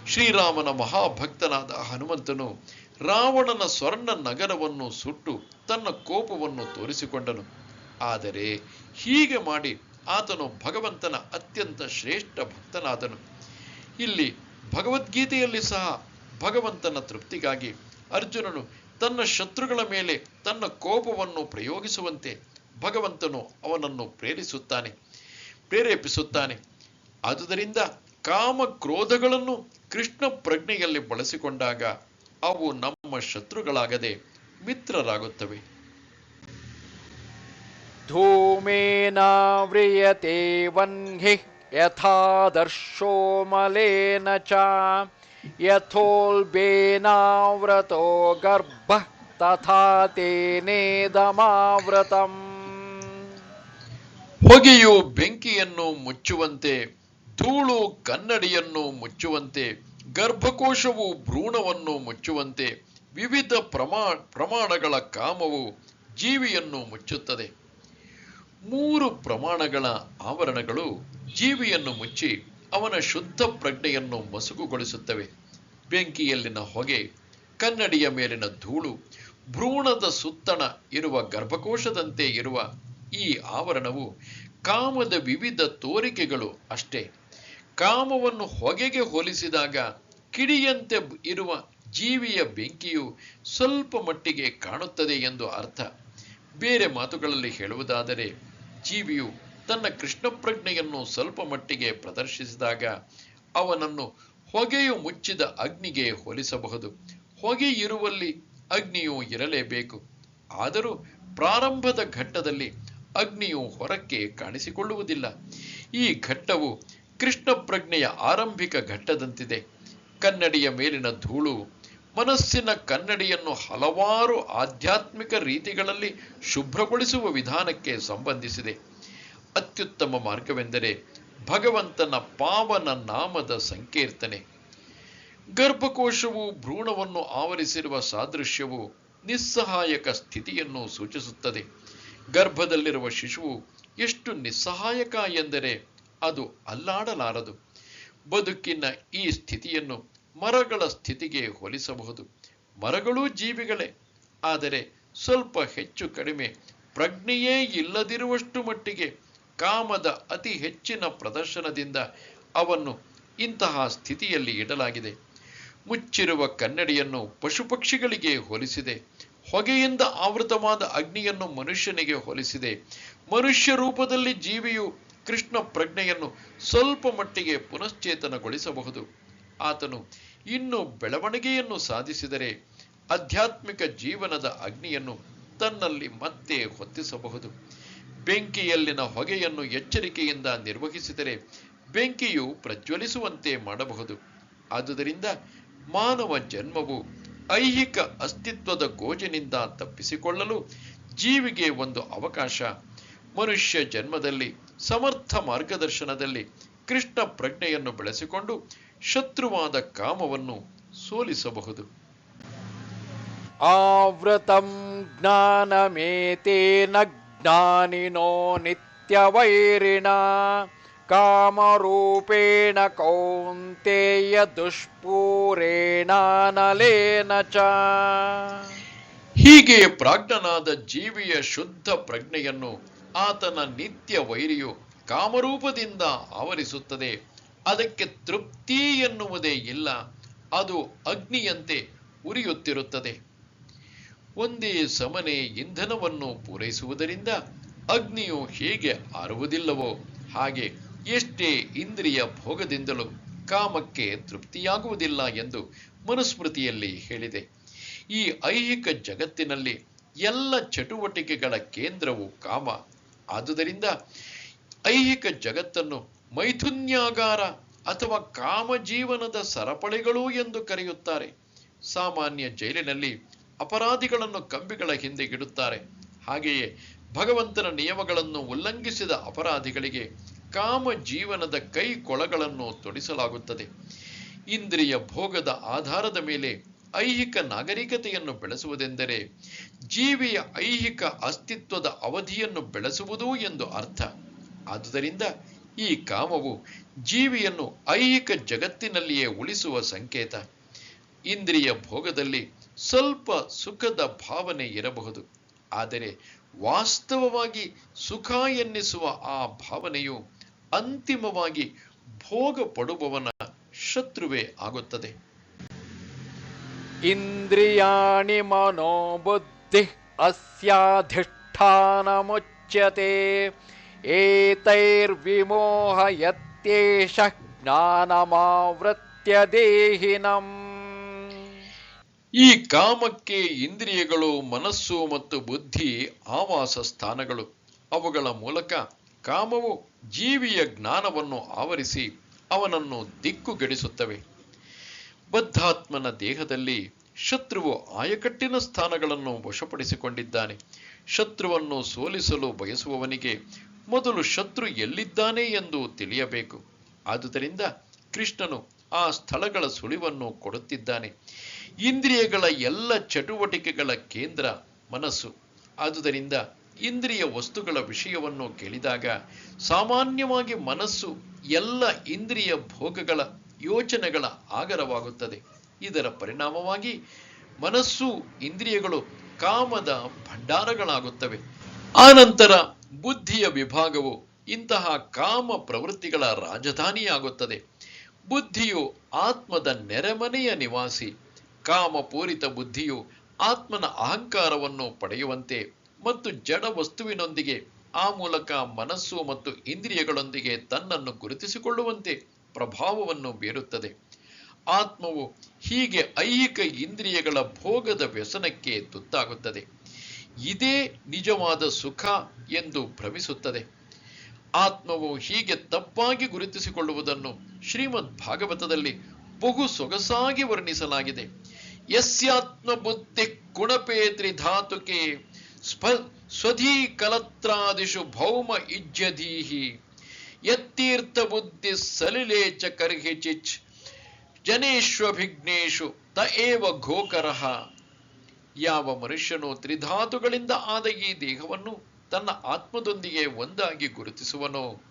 ಶ್ರೀರಾಮನ ಮಹಾಭಕ್ತನಾದ ಹನುಮಂತನು ರಾವಣನ ಸ್ವರ್ಣ ನಗರವನ್ನು ಸುಟ್ಟು ತನ್ನ ಕೋಪವನ್ನು ತೋರಿಸಿಕೊಂಡನು. ಆದರೆ ಹೀಗೆ ಮಾಡಿ ಆತನು ಭಗವಂತನ ಅತ್ಯಂತ ಶ್ರೇಷ್ಠ ಭಕ್ತನಾದನು. ಇಲ್ಲಿ ಭಗವದ್ಗೀತೆಯಲ್ಲಿ ಸಹ ಭಗವಂತನ ತೃಪ್ತಿಗಾಗಿ ಅರ್ಜುನನು ತನ್ನ ಶತ್ರುಗಳ ಮೇಲೆ ತನ್ನ ಕೋಪವನ್ನು ಪ್ರಯೋಗಿಸುವಂತೆ ಭಗವಂತನು ಅವನನ್ನು ಪ್ರೇರೇಪಿಸುತ್ತಾನೆ. ಆದುದರಿಂದ ಕಾಮ ಕ್ರೋಧಗಳನ್ನು ಕೃಷ್ಣ ಪ್ರಜ್ಞೆಯಲ್ಲಿ ಬಳಸಿಕೊಂಡಾಗ ಅವು ನಮ್ಮ ಶತ್ರುಗಳಾಗದೆ ಮಿತ್ರರಾಗುತ್ತವೆ. ಧೂಮೇನ ವ್ರಿಯತೆ ವನ್ಹಿ ಯಥಾದರ್ಶೋ ಮಲೇನ ಚ ಯಥೋಲ್ಬೇನಾವ್ರತೋ ಗರ್ಭ ತಥಾ ತೇನೇದಮಾವೃತಂ. ಹೊಗೆಯು ಬೆಂಕಿಯನ್ನು ಮುಚ್ಚುವಂತೆ, ಧೂಳು ಕನ್ನಡಿಯನ್ನು ಮುಚ್ಚುವಂತೆ, ಗರ್ಭಕೋಶವು ಭ್ರೂಣವನ್ನು ಮುಚ್ಚುವಂತೆ ವಿವಿಧ ಪ್ರಮಾಣಗಳ ಕಾಮವು ಜೀವಿಯನ್ನು ಮುಚ್ಚುತ್ತದೆ. ಮೂರು ಪ್ರಮಾಣಗಳ ಆವರಣಗಳು ಜೀವಿಯನ್ನು ಮುಚ್ಚಿ ಅವನ ಶುದ್ಧ ಪ್ರಜ್ಞೆಯನ್ನು ಮಸುಕುಗೊಳಿಸುತ್ತವೆ. ಬೆಂಕಿಯಲ್ಲಿನ ಹೊಗೆ, ಕನ್ನಡಿಯ ಮೇಲಿನ ಧೂಳು, ಭ್ರೂಣದ ಸುತ್ತಣ ಇರುವ ಗರ್ಭಕೋಶದಂತೆ ಇರುವ ಈ ಆವರಣವು ಕಾಮದ ವಿವಿಧ ತೋರಿಕೆಗಳು ಅಷ್ಟೇ. ಕಾಮವನ್ನು ಹೊಗೆಗೆ ಹೋಲಿಸಿದಾಗ ಕಿಡಿಯಂತೆ ಇರುವ ಜೀವಿಯ ಬೆಂಕಿಯು ಸ್ವಲ್ಪ ಮಟ್ಟಿಗೆ ಕಾಣುತ್ತದೆ ಎಂದು ಅರ್ಥ. ಬೇರೆ ಮಾತುಗಳಲ್ಲಿ ಹೇಳುವುದಾದರೆ, ಜೀವಿಯು ತನ್ನ ಕೃಷ್ಣ ಪ್ರಜ್ಞೆಯನ್ನು ಸ್ವಲ್ಪ ಮಟ್ಟಿಗೆ ಪ್ರದರ್ಶಿಸಿದಾಗ ಅವನನ್ನು ಹೊಗೆಯು ಮುಚ್ಚಿದ ಅಗ್ನಿಗೆ ಹೋಲಿಸಬಹುದು. ಹೊಗೆ ಇರುವಲ್ಲಿ ಅಗ್ನಿಯು ಇರಲೇಬೇಕು. ಆದರೂ ಪ್ರಾರಂಭದ ಘಟ್ಟದಲ್ಲಿ ಅಗ್ನಿಯು ಹೊರಕ್ಕೆ ಕಾಣಿಸಿಕೊಳ್ಳುವುದಿಲ್ಲ. ಈ ಘಟ್ಟವು ಕೃಷ್ಣ ಪ್ರಜ್ಞೆಯ ಆರಂಭಿಕ ಘಟ್ಟದಂತಿದೆ. ಕನ್ನಡಿಯ ಮೇಲಿನ ಧೂಳು ಮನಸ್ಸಿನ ಕನ್ನಡಿಯನ್ನು ಹಲವಾರು ಆಧ್ಯಾತ್ಮಿಕ ರೀತಿಗಳಲ್ಲಿ ಶುಭ್ರಗೊಳಿಸುವ ವಿಧಾನಕ್ಕೆ ಸಂಬಂಧಿಸಿದೆ. ಅತ್ಯುತ್ತಮ ಮಾರ್ಗವೆಂದರೆ ಭಗವಂತನ ಪಾವನ ನಾಮದ ಸಂಕೀರ್ತನೆ. ಗರ್ಭಕೋಶವು ಭ್ರೂಣವನ್ನು ಆವರಿಸಿರುವ ಸಾದೃಶ್ಯವು ನಿಸ್ಸಹಾಯಕ ಸ್ಥಿತಿಯನ್ನು ಸೂಚಿಸುತ್ತದೆ. ಗರ್ಭದಲ್ಲಿರುವ ಶಿಶುವು ಎಷ್ಟು ನಿಸ್ಸಹಾಯಕ ಎಂದರೆ ಅದು ಅಲ್ಲಾಡಲಾರದು. ಬದುಕಿನ ಈ ಸ್ಥಿತಿಯನ್ನು ಮರಗಳ ಸ್ಥಿತಿಗೆ ಹೋಲಿಸಬಹುದು. ಮರಗಳೂ ಜೀವಿಗಳೇ, ಆದರೆ ಸ್ವಲ್ಪ ಹೆಚ್ಚು ಕಡಿಮೆ ಪ್ರಜ್ಞೆಯೇ ಇಲ್ಲದಿರುವಷ್ಟು ಮಟ್ಟಿಗೆ ಕಾಮದ ಅತಿ ಹೆಚ್ಚಿನ ಪ್ರದರ್ಶನದಿಂದ ಅವನ್ನು ಇಂತಹ ಸ್ಥಿತಿಯಲ್ಲಿ ಇಡಲಾಗಿದೆ. ಮುಚ್ಚಿರುವ ಕನ್ನಡಿಯನ್ನು ಪಶುಪಕ್ಷಿಗಳಿಗೆ ಹೋಲಿಸಿದೆ. ಹೊಗೆಯಿಂದ ಆವೃತವಾದ ಅಗ್ನಿಯನ್ನು ಮನುಷ್ಯನಿಗೆ ಹೋಲಿಸಿದೆ. ಮನುಷ್ಯ ರೂಪದಲ್ಲಿ ಜೀವಿಯು ಕೃಷ್ಣ ಪ್ರಜ್ಞೆಯನ್ನು ಸ್ವಲ್ಪ ಮಟ್ಟಿಗೆ ಪುನಶ್ಚೇತನಗೊಳಿಸಬಹುದು. ಆತನು ಇನ್ನು ಬೆಳವಣಿಗೆಯನ್ನು ಸಾಧಿಸಿದರೆ ಆಧ್ಯಾತ್ಮಿಕ ಜೀವನದ ಅಗ್ನಿಯನ್ನು ತನ್ನಲ್ಲಿ ಮತ್ತೆ ಹೊತ್ತಿಸಬಹುದು. ಬೆಂಕಿಯಲ್ಲಿನ ಹೊಗೆಯನ್ನು ಎಚ್ಚರಿಕೆಯಿಂದ ನಿರ್ವಹಿಸಿದರೆ ಬೆಂಕಿಯು ಪ್ರಜ್ವಲಿಸುವಂತೆ ಮಾಡಬಹುದು. ಆದುದರಿಂದ ಮಾನವ ಜನ್ಮವು ಐಹಿಕ ಅಸ್ತಿತ್ವದ ಗೋಜಿನಿಂದ ತಪ್ಪಿಸಿಕೊಳ್ಳಲು ಜೀವಿಗೆ ಒಂದು ಅವಕಾಶ. ಮನುಷ್ಯ ಜನ್ಮದಲ್ಲಿ ಸಮರ್ಥ ಮಾರ್ಗದರ್ಶನದಲ್ಲಿ ಕೃಷ್ಣ ಪ್ರಜ್ಞೆಯನ್ನು ಬೆಳೆಸಿಕೊಂಡು ಶತ್ರುವಾದ ಕಾಮವನ್ನು ಸೋಲಿಸಬಹುದು. ಆವೃತಂ ಜ್ಞಾನಮೇತೇನ ಜ್ಞಾನಿನೋ ನಿತ್ಯವೈರಿಣ ಕಾಮರೂಪೇಣ ಕೌಂತೇಯ ದುಷ್ಪೂರೇಣಾನಲೇನ ಚ. ಹೀಗೆ ಪ್ರಾಜ್ಞನಾದ ಜೀವಿಯ ಶುದ್ಧ ಪ್ರಜ್ಞೆಯನ್ನು ಆತನ ನಿತ್ಯ ವೈರಿಯು ಕಾಮರೂಪದಿಂದ ಆವರಿಸುತ್ತದೆ. ಅದಕ್ಕೆ ತೃಪ್ತಿ ಎನ್ನುವುದೇ ಇಲ್ಲ. ಅದು ಅಗ್ನಿಯಂತೆ ಉರಿಯುತ್ತಿರುತ್ತದೆ. ಒಂದೇ ಸಮನೆ ಇಂಧನವನ್ನು ಪೂರೈಸುವುದರಿಂದ ಅಗ್ನಿಯು ಹೇಗೆ ಆರುವುದಿಲ್ಲವೋ ಹಾಗೆ ಎಷ್ಟೇ ಇಂದ್ರಿಯ ಭೋಗದಿಂದಲೂ ಕಾಮಕ್ಕೆ ತೃಪ್ತಿಯಾಗುವುದಿಲ್ಲ ಎಂದು ಮನುಸ್ಮೃತಿಯಲ್ಲಿ ಹೇಳಿದೆ. ಈ ಐಹಿಕ ಜಗತ್ತಿನಲ್ಲಿ ಎಲ್ಲ ಚಟುವಟಿಕೆಗಳ ಕೇಂದ್ರವು ಕಾಮ. ಆದುದರಿಂದ ಐಹಿಕ ಜಗತ್ತನ್ನು ಮೈಥುನ್ಯಾಗಾರ ಅಥವಾ ಕಾಮಜೀವನದ ಸರಪಳಿಗಳು ಎಂದು ಕರೆಯುತ್ತಾರೆ. ಸಾಮಾನ್ಯ ಜೈಲಿನಲ್ಲಿ ಅಪರಾಧಿಗಳನ್ನು ಕಂಬಿಗಳ ಹಿಂದೆ ಇಡುತ್ತಾರೆ. ಹಾಗೆಯೇ ಭಗವಂತನ ನಿಯಮಗಳನ್ನು ಉಲ್ಲಂಘಿಸಿದ ಅಪರಾಧಿಗಳಿಗೆ ಕಾಮ ಜೀವನದ ಕೈ ಕೊಳಗಳನ್ನು ತೊಡಿಸಲಾಗುತ್ತದೆ. ಇಂದ್ರಿಯ ಭೋಗದ ಆಧಾರದ ಮೇಲೆ ಐಹಿಕ ನಾಗರಿಕತೆಯನ್ನು ಬೆಳೆಸುವುದೆಂದರೆ ಜೀವಿಯ ಐಹಿಕ ಅಸ್ತಿತ್ವದ ಅವಧಿಯನ್ನು ಬೆಳೆಸುವುದು ಎಂದು ಅರ್ಥ. ಆದುದರಿಂದ ಈ ಕಾಮವು ಜೀವಿಯನ್ನು ಐಹಿಕ ಜಗತ್ತಿನಲ್ಲಿಯೇ ಉಳಿಸುವ ಸಂಕೇತ. ಇಂದ್ರಿಯ ಭೋಗದಲ್ಲಿ ಸ್ವಲ್ಪ ಸುಖದ ಭಾವನೆ ಇರಬಹುದು, ಆದರೆ ವಾಸ್ತವವಾಗಿ ಸುಖ ಎನ್ನಿಸುವ ಆ ಭಾವನೆಯು ಅಂತಿಮವಾಗಿ ಭೋಗ ಪಡುವವನ ಶತ್ರುವೇ ಆಗುತ್ತದೆ. ಇಂದ್ರಿಯಾಣಿ ಮನೋಬುದ್ಧಿ ಅಸ್ಯಾಧಿಷ್ಠಾನಮುಚ್ಯತೆ ಏತೈರ್ವಿಮೋಹ ಯತ್ಯೇಷ ಜ್ಞಾನಮಾವೃತ್ಯ ದೇಹಿನಂ. ಈ ಕಾಮಕ್ಕೆ ಇಂದ್ರಿಯಗಳು, ಮನಸ್ಸು ಮತ್ತು ಬುದ್ಧಿ ಆವಾಸ ಸ್ಥಾನಗಳು. ಅವುಗಳ ಮೂಲಕ ಕಾಮವು ಜೀವಿಯ ಜ್ಞಾನವನ್ನು ಆವರಿಸಿ ಅವನನ್ನು ದಿಕ್ಕುಗೆಡಿಸುತ್ತವೆ. ಬದ್ಧಾತ್ಮನ ದೇಹದಲ್ಲಿ ಶತ್ರುವು ಆಯಕಟ್ಟಿನ ಸ್ಥಾನಗಳನ್ನು ವಶಪಡಿಸಿಕೊಂಡಿದ್ದಾನೆ. ಶತ್ರುವನ್ನು ಸೋಲಿಸಲು ಬಯಸುವವನಿಗೆ ಮೊದಲು ಶತ್ರು ಎಲ್ಲಿದ್ದಾನೆ ಎಂದು ತಿಳಿಯಬೇಕು. ಆದುದರಿಂದ ಕೃಷ್ಣನು ಆ ಸ್ಥಳಗಳ ಸುಳಿವನ್ನು ಕೊಡುತ್ತಿದ್ದಾನೆ. ಇಂದ್ರಿಯಗಳ ಎಲ್ಲ ಚಟುವಟಿಕೆಗಳ ಕೇಂದ್ರ ಮನಸ್ಸು. ಆದುದರಿಂದ ಇಂದ್ರಿಯ ವಸ್ತುಗಳ ವಿಷಯವನ್ನು ಕೇಳಿದಾಗ ಸಾಮಾನ್ಯವಾಗಿ ಮನಸ್ಸು ಎಲ್ಲ ಇಂದ್ರಿಯ ಭೋಗಗಳ ಯೋಚನೆಗಳ ಆಗರವಾಗುತ್ತದೆ. ಇದರ ಪರಿಣಾಮವಾಗಿ ಮನಸ್ಸು ಇಂದ್ರಿಯಗಳು ಕಾಮದ ಭಂಡಾರಗಳಾಗುತ್ತವೆ. ಆನಂತರ ಬುದ್ಧಿಯ ವಿಭಾಗವು ಇಂತಹ ಕಾಮ ಪ್ರವೃತ್ತಿಗಳ ರಾಜಧಾನಿಯಾಗುತ್ತದೆ. ಬುದ್ಧಿಯು ಆತ್ಮದ ನೆರೆಮನೆಯ ನಿವಾಸಿ. ಕಾಮಪೂರಿತ ಬುದ್ಧಿಯು ಆತ್ಮನ ಅಹಂಕಾರವನ್ನು ಪಡೆಯುವಂತೆ ಮತ್ತು ಜಡ ವಸ್ತುವಿನೊಂದಿಗೆ ಆ ಮೂಲಕ ಮನಸ್ಸು ಮತ್ತು ಇಂದ್ರಿಯಗಳೊಂದಿಗೆ ತನ್ನನ್ನು ಗುರುತಿಸಿಕೊಳ್ಳುವಂತೆ ಪ್ರಭಾವವನ್ನು ಬೀರುತ್ತದೆ. ಆತ್ಮವು ಹೀಗೆ ಐಹಿಕ ಇಂದ್ರಿಯಗಳ ಭೋಗದ ವ್ಯಸನಕ್ಕೆ ತುತ್ತಾಗುತ್ತದೆ. ಇದೇ ನಿಜವಾದ ಸುಖ ಎಂದು ಭ್ರಮಿಸುತ್ತದೆ. ಆತ್ಮವು ಹೀಗೆ ತಪ್ಪಾಗಿ ಗುರುತಿಸಿಕೊಳ್ಳುವುದನ್ನು ಶ್ರೀಮದ್ ಭಾಗವತದಲ್ಲಿ ಬಹು ಸೊಗಸಾಗಿ ವರ್ಣಿಸಲಾಗಿದೆ. ಯಸ್ಯಾತ್ಮ ಬುದ್ಧಿ ಕುಣಪೇತ್ರಿ ಧಾತುಕೆ ಸ್ವಧೀ ಕಲತ್ರಾದಿಷು ಭೌಮ ಇಜ್ಜಧೀಹಿ ಯತ್ತೀರ್ಥ ಬುದ್ಧಿ ಸಲಿಲೇಚ ಕರ್ಹಿಚಿಚ್ ಜನೇಶ್ವಭಿಘ್ನೇಶು ತ ಏವ ಘೋಕರಃ. ಯಾವ ಮನುಷ್ಯನು ತ್ರಿಧಾತುಗಳಿಂದ ಆದ ಈ ದೇಹವನ್ನು ತನ್ನ ಆತ್ಮದೊಂದಿಗೆ ಒಂದಾಗಿ ಗುರುತಿಸುವನೋ,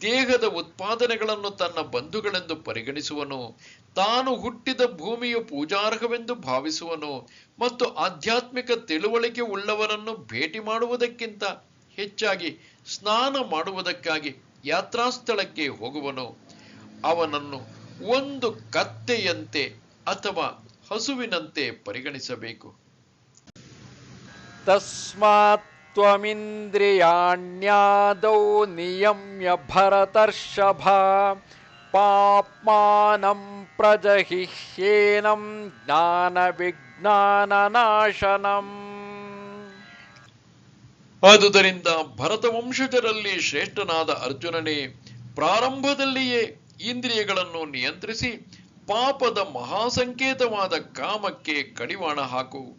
ದೇಹದ ಉತ್ಪಾದನೆಗಳನ್ನು ತನ್ನ ಬಂಧುಗಳೆಂದು ಪರಿಗಣಿಸುವನೋ, ತಾನು ಹುಟ್ಟಿದ ಭೂಮಿಯು ಪೂಜಾರ್ಹವೆಂದು ಭಾವಿಸುವನೋ ಮತ್ತು ಆಧ್ಯಾತ್ಮಿಕ ತಿಳುವಳಿಕೆ ಉಳ್ಳವರನ್ನು ಭೇಟಿ ಮಾಡುವುದಕ್ಕಿಂತ ಹೆಚ್ಚಾಗಿ ಸ್ನಾನ ಮಾಡುವುದಕ್ಕಾಗಿ ಯಾತ್ರಾಸ್ಥಳಕ್ಕೆ ಹೋಗುವನೋ, ಅವನನ್ನು ಒಂದು ಕತ್ತೆಯಂತೆ ಅಥವಾ ಹಸುವಿನಂತೆ ಪರಿಗಣಿಸಬೇಕು. ತಸ್ಮಾತ್ ತ್ವಮಿಂದ್ರಿಯಾಣ್ಯಾದೌ ನಿಯಮ್ಯ ಭರತರ್ಷಭ ಪಾಪ್ಮಾನಂ ಪ್ರಜಹಿಹ್ಯೇನಂ ಜ್ಞಾನ ವಿಜ್ಞಾನನಾಶನಂ. ಆದುದರಿಂದ ಭರತವಂಶಜರಲ್ಲಿ ಶ್ರೇಷ್ಠನಾದ ಅರ್ಜುನನೇ, ಪ್ರಾರಂಭದಲ್ಲಿಯೇ ಇಂದ್ರಿಯಗಳನ್ನು ನಿಯಂತ್ರಿಸಿ ಪಾಪದ ಮಹಾಸಂಕೇತವಾದ ಕಾಮಕ್ಕೆ ಕಡಿವಾಣ ಹಾಕು.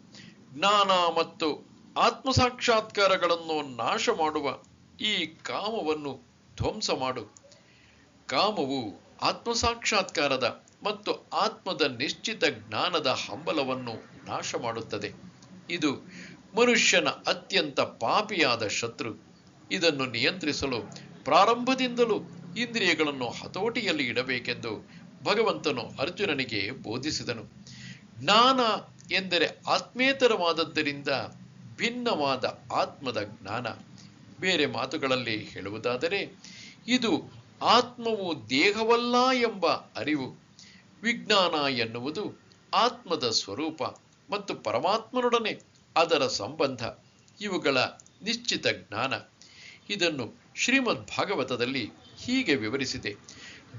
ಜ್ಞಾನ ಮತ್ತು ಆತ್ಮಸಾಕ್ಷಾತ್ಕಾರಗಳನ್ನು ನಾಶ ಮಾಡುವ ಈ ಕಾಮವನ್ನು ಧ್ವಂಸ ಮಾಡು. ಕಾಮವು ಆತ್ಮಸಾಕ್ಷಾತ್ಕಾರದ ಮತ್ತು ಆತ್ಮದ ನಿಶ್ಚಿತ ಜ್ಞಾನದ ಹಂಬಲವನ್ನು ನಾಶ ಮಾಡುತ್ತದೆ. ಇದು ಮನುಷ್ಯನ ಅತ್ಯಂತ ಪಾಪಿಯಾದ ಶತ್ರು. ಇದನ್ನು ನಿಯಂತ್ರಿಸಲು ಪ್ರಾರಂಭದಿಂದಲೂ ಇಂದ್ರಿಯಗಳನ್ನು ಹತೋಟಿಯಲ್ಲಿ ಇಡಬೇಕೆಂದು ಭಗವಂತನು ಅರ್ಜುನನಿಗೆ ಬೋಧಿಸಿದನು. ಜ್ಞಾನ ಎಂದರೆ ಆತ್ಮೇತರವಾದದ್ದರಿಂದ ಭಿನ್ನವಾದ ಆತ್ಮದ ಜ್ಞಾನ. ಬೇರೆ ಮಾತುಗಳಲ್ಲಿ ಹೇಳುವುದಾದರೆ ಇದು ಆತ್ಮವು ದೇಹವಲ್ಲ ಎಂಬ ಅರಿವು. ವಿಜ್ಞಾನ ಎನ್ನುವುದು ಆತ್ಮದ ಸ್ವರೂಪ ಮತ್ತು ಪರಮಾತ್ಮನೊಡನೆ ಅದರ ಸಂಬಂಧ, ಇವುಗಳ ನಿಶ್ಚಿತ ಜ್ಞಾನ. ಇದನ್ನು ಶ್ರೀಮದ್ ಭಾಗವತದಲ್ಲಿ ಹೀಗೆ ವಿವರಿಸಿದೆ.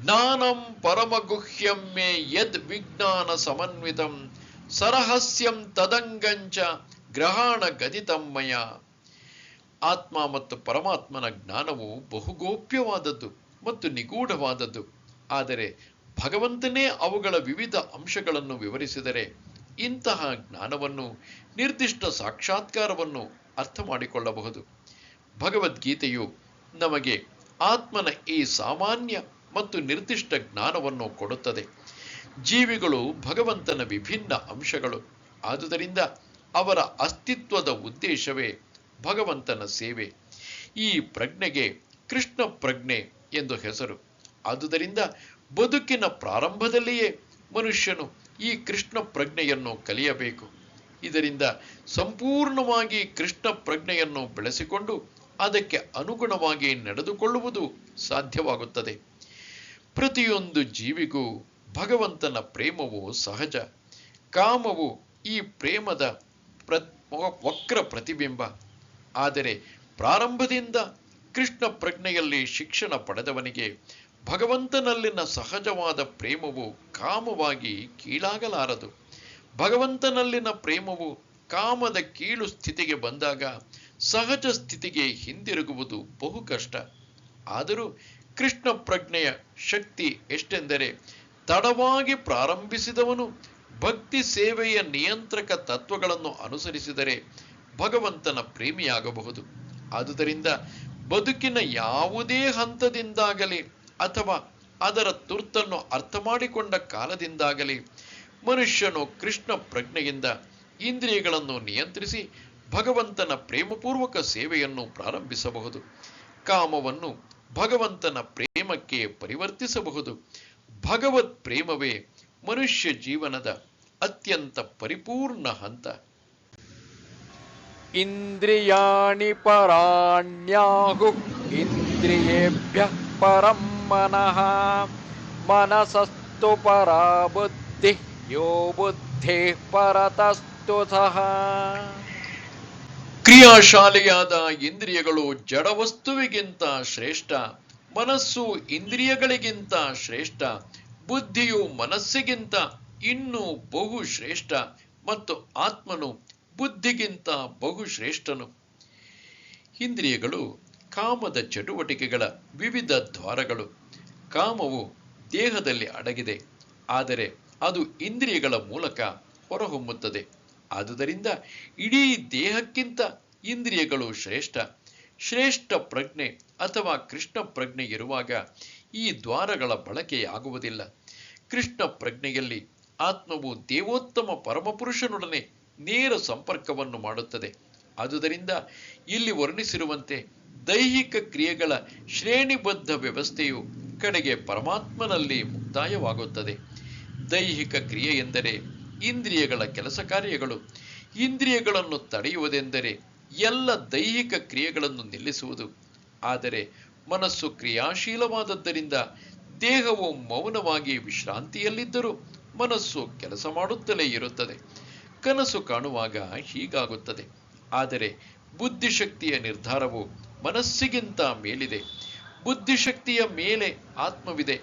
ಜ್ಞಾನಂ ಪರಮಗುಹ್ಯಂ ಮೇ ಯದ್ ವಿಜ್ಞಾನ ಸಮನ್ವಿತಂ ಸರಹಸ್ಯಂ ತದಂಗಂಚ ಗ್ರಹಣ ಗದಿತಮ್ಮಯ. ಆತ್ಮ ಮತ್ತು ಪರಮಾತ್ಮನ ಜ್ಞಾನವು ಬಹುಗೋಪ್ಯವಾದದ್ದು ಮತ್ತು ನಿಗೂಢವಾದದ್ದು. ಆದರೆ ಭಗವಂತನೇ ಅವುಗಳ ವಿವಿಧ ಅಂಶಗಳನ್ನು ವಿವರಿಸಿದರೆ ಇಂತಹ ಜ್ಞಾನವನ್ನು, ನಿರ್ದಿಷ್ಟ ಸಾಕ್ಷಾತ್ಕಾರವನ್ನು ಅರ್ಥ ಮಾಡಿಕೊಳ್ಳಬಹುದು. ಭಗವದ್ಗೀತೆಯು ನಮಗೆ ಆತ್ಮನ ಈ ಸಾಮಾನ್ಯ ಮತ್ತು ನಿರ್ದಿಷ್ಟ ಜ್ಞಾನವನ್ನು ಕೊಡುತ್ತದೆ. ಜೀವಿಗಳು ಭಗವಂತನ ವಿಭಿನ್ನ ಅಂಶಗಳು. ಆದುದರಿಂದ ಅವರ ಅಸ್ತಿತ್ವದ ಉದ್ದೇಶವೇ ಭಗವಂತನ ಸೇವೆ. ಈ ಪ್ರಜ್ಞೆಗೆ ಕೃಷ್ಣ ಪ್ರಜ್ಞೆ ಎಂದು ಹೆಸರು. ಆದುದರಿಂದ ಬದುಕಿನ ಪ್ರಾರಂಭದಲ್ಲಿಯೇ ಮನುಷ್ಯನು ಈ ಕೃಷ್ಣ ಪ್ರಜ್ಞೆಯನ್ನು ಕಲಿಯಬೇಕು. ಇದರಿಂದ ಸಂಪೂರ್ಣವಾಗಿ ಕೃಷ್ಣ ಪ್ರಜ್ಞೆಯನ್ನು ಬೆಳೆಸಿಕೊಂಡು ಅದಕ್ಕೆ ಅನುಗುಣವಾಗಿ ನಡೆದುಕೊಳ್ಳುವುದು ಸಾಧ್ಯವಾಗುತ್ತದೆ. ಪ್ರತಿಯೊಂದು ಜೀವಿಗೂ ಭಗವಂತನ ಪ್ರೇಮವು ಸಹಜ. ಕಾಮವು ಈ ಪ್ರೇಮದ ವಕ್ರ ಪ್ರತಿಬಿಂಬ. ಆದರೆ ಪ್ರಾರಂಭದಿಂದ ಕೃಷ್ಣ ಪ್ರಜ್ಞೆಯಲ್ಲಿ ಶಿಕ್ಷಣ ಪಡೆದವನಿಗೆ ಭಗವಂತನಲ್ಲಿನ ಸಹಜವಾದ ಪ್ರೇಮವು ಕಾಮವಾಗಿ ಕೀಳಾಗಲಾರದು. ಭಗವಂತನಲ್ಲಿನ ಪ್ರೇಮವು ಕಾಮದ ಕೀಳು ಸ್ಥಿತಿಗೆ ಬಂದಾಗ ಸಹಜ ಸ್ಥಿತಿಗೆ ಹಿಂದಿರುಗುವುದು ಬಹು ಕಷ್ಟ. ಆದರೂ ಕೃಷ್ಣ ಪ್ರಜ್ಞೆಯ ಶಕ್ತಿ ಎಷ್ಟೆಂದರೆ, ತಡವಾಗಿ ಪ್ರಾರಂಭಿಸಿದವನು ಭಕ್ತಿ ಸೇವೆಯ ನಿಯಂತ್ರಕ ತತ್ವಗಳನ್ನು ಅನುಸರಿಸಿದರೆ ಭಗವಂತನ ಪ್ರೇಮಿಯಾಗಬಹುದು. ಆದುದರಿಂದ ಬದುಕಿನ ಯಾವುದೇ ಹಂತದಿಂದಾಗಲಿ ಅಥವಾ ಅದರ ತುರ್ತನ್ನು ಅರ್ಥ ಮಾಡಿಕೊಂಡ ಕಾಲದಿಂದಾಗಲಿ ಮನುಷ್ಯನು ಕೃಷ್ಣ ಪ್ರಜ್ಞೆಯಿಂದ ಇಂದ್ರಿಯಗಳನ್ನು ನಿಯಂತ್ರಿಸಿ ಭಗವಂತನ ಪ್ರೇಮಪೂರ್ವಕ ಸೇವೆಯನ್ನು ಪ್ರಾರಂಭಿಸಬಹುದು. ಕಾಮವನ್ನು ಭಗವಂತನ ಪ್ರೇಮಕ್ಕೆ ಪರಿವರ್ತಿಸಬಹುದು. ಭಗವತ್ ಪ್ರೇಮವೇ ಮನುಷ್ಯ ಜೀವನದ ಅತ್ಯಂತ ಪರಿಪೂರ್ಣ ಹಂತ. ಇಂದ್ರಿಯಾಣಿ ಪರಾಣ್ಯಾಹು ಇಂದ್ರಿಯೇಭ್ಯ ಪರಂ ಮನಃ ಮನಸಸ್ತು ಪರಾ ಬುದ್ಧಿ ಯೋ ಬುದ್ಧಿ ಪರತಸ್ತು ಸಹ. ಕ್ರಿಯಾಶಾಲೆಯಾದ ಇಂದ್ರಿಯಗಳು ಜಡವಸ್ತುವಿಗಿಂತ ಶ್ರೇಷ್ಠ, ಮನಸ್ಸು ಇಂದ್ರಿಯಗಳಿಗಿಂತ ಶ್ರೇಷ್ಠ, ಬುದ್ಧಿಯು ಮನಸ್ಸಿಗಿಂತ ಇನ್ನೂ ಬಹು ಶ್ರೇಷ್ಠ ಮತ್ತು ಆತ್ಮನು ಬುದ್ಧಿಗಿಂತ ಬಹುಶ್ರೇಷ್ಠನು. ಇಂದ್ರಿಯಗಳು ಕಾಮದ ಚಟುವಟಿಕೆಗಳ ವಿವಿಧ ದ್ವಾರಗಳು. ಕಾಮವು ದೇಹದಲ್ಲಿ ಅಡಗಿದೆ, ಆದರೆ ಅದು ಇಂದ್ರಿಯಗಳ ಮೂಲಕ ಹೊರಹೊಮ್ಮುತ್ತದೆ. ಆದುದರಿಂದ ಇಡೀ ದೇಹಕ್ಕಿಂತ ಇಂದ್ರಿಯಗಳು ಶ್ರೇಷ್ಠ. ಶ್ರೇಷ್ಠ ಪ್ರಜ್ಞೆ ಅಥವಾ ಕೃಷ್ಣ ಪ್ರಜ್ಞೆ ಇರುವಾಗ ಈ ದ್ವಾರಗಳ ಬಳಕೆಯಾಗುವುದಿಲ್ಲ. ಕೃಷ್ಣ ಪ್ರಜ್ಞೆಯಲ್ಲಿ ಆತ್ಮವು ದೇವೋತ್ತಮ ಪರಮಪುರುಷನೊಡನೆ ನೇರ ಸಂಪರ್ಕವನ್ನು ಮಾಡುತ್ತದೆ. ಆದುದರಿಂದ ಇಲ್ಲಿ ವರ್ಣಿಸಿರುವಂತೆ ದೈಹಿಕ ಕ್ರಿಯೆಗಳ ಶ್ರೇಣಿಬದ್ಧ ವ್ಯವಸ್ಥೆಯು ಕಡೆಗೆ ಪರಮಾತ್ಮನಲ್ಲಿ ಮುಕ್ತಾಯವಾಗುತ್ತದೆ. ದೈಹಿಕ ಕ್ರಿಯೆ ಎಂದರೆ ಇಂದ್ರಿಯಗಳ ಕೆಲಸ ಕಾರ್ಯಗಳು. ಇಂದ್ರಿಯಗಳನ್ನು ತಡೆಯುವುದೆಂದರೆ ಎಲ್ಲ ದೈಹಿಕ ಕ್ರಿಯೆಗಳನ್ನು ನಿಲ್ಲಿಸುವುದು. ಆದರೆ ಮನಸ್ಸು ಕ್ರಿಯಾಶೀಲವಾದದ್ದರಿಂದ ದೇಹವು ಮೌನವಾಗಿ ವಿಶ್ರಾಂತಿಯಲ್ಲಿದ್ದರೂ ಮನಸ್ಸು ಕೆಲಸ ಮಾಡುತ್ತಲೇ ಇರುತ್ತದೆ. ಕನಸು ಕಾಣುವಾಗ ಹೀಗಾಗುತ್ತದೆ. ಆದರೆ ಬುದ್ಧಿಶಕ್ತಿಯ ನಿರ್ಧಾರವು ಮನಸ್ಸಿಗಿಂತ ಮೇಲಿದೆ. ಬುದ್ಧಿಶಕ್ತಿಯ ಮೇಲೆ ಆತ್ಮವಿದೆ.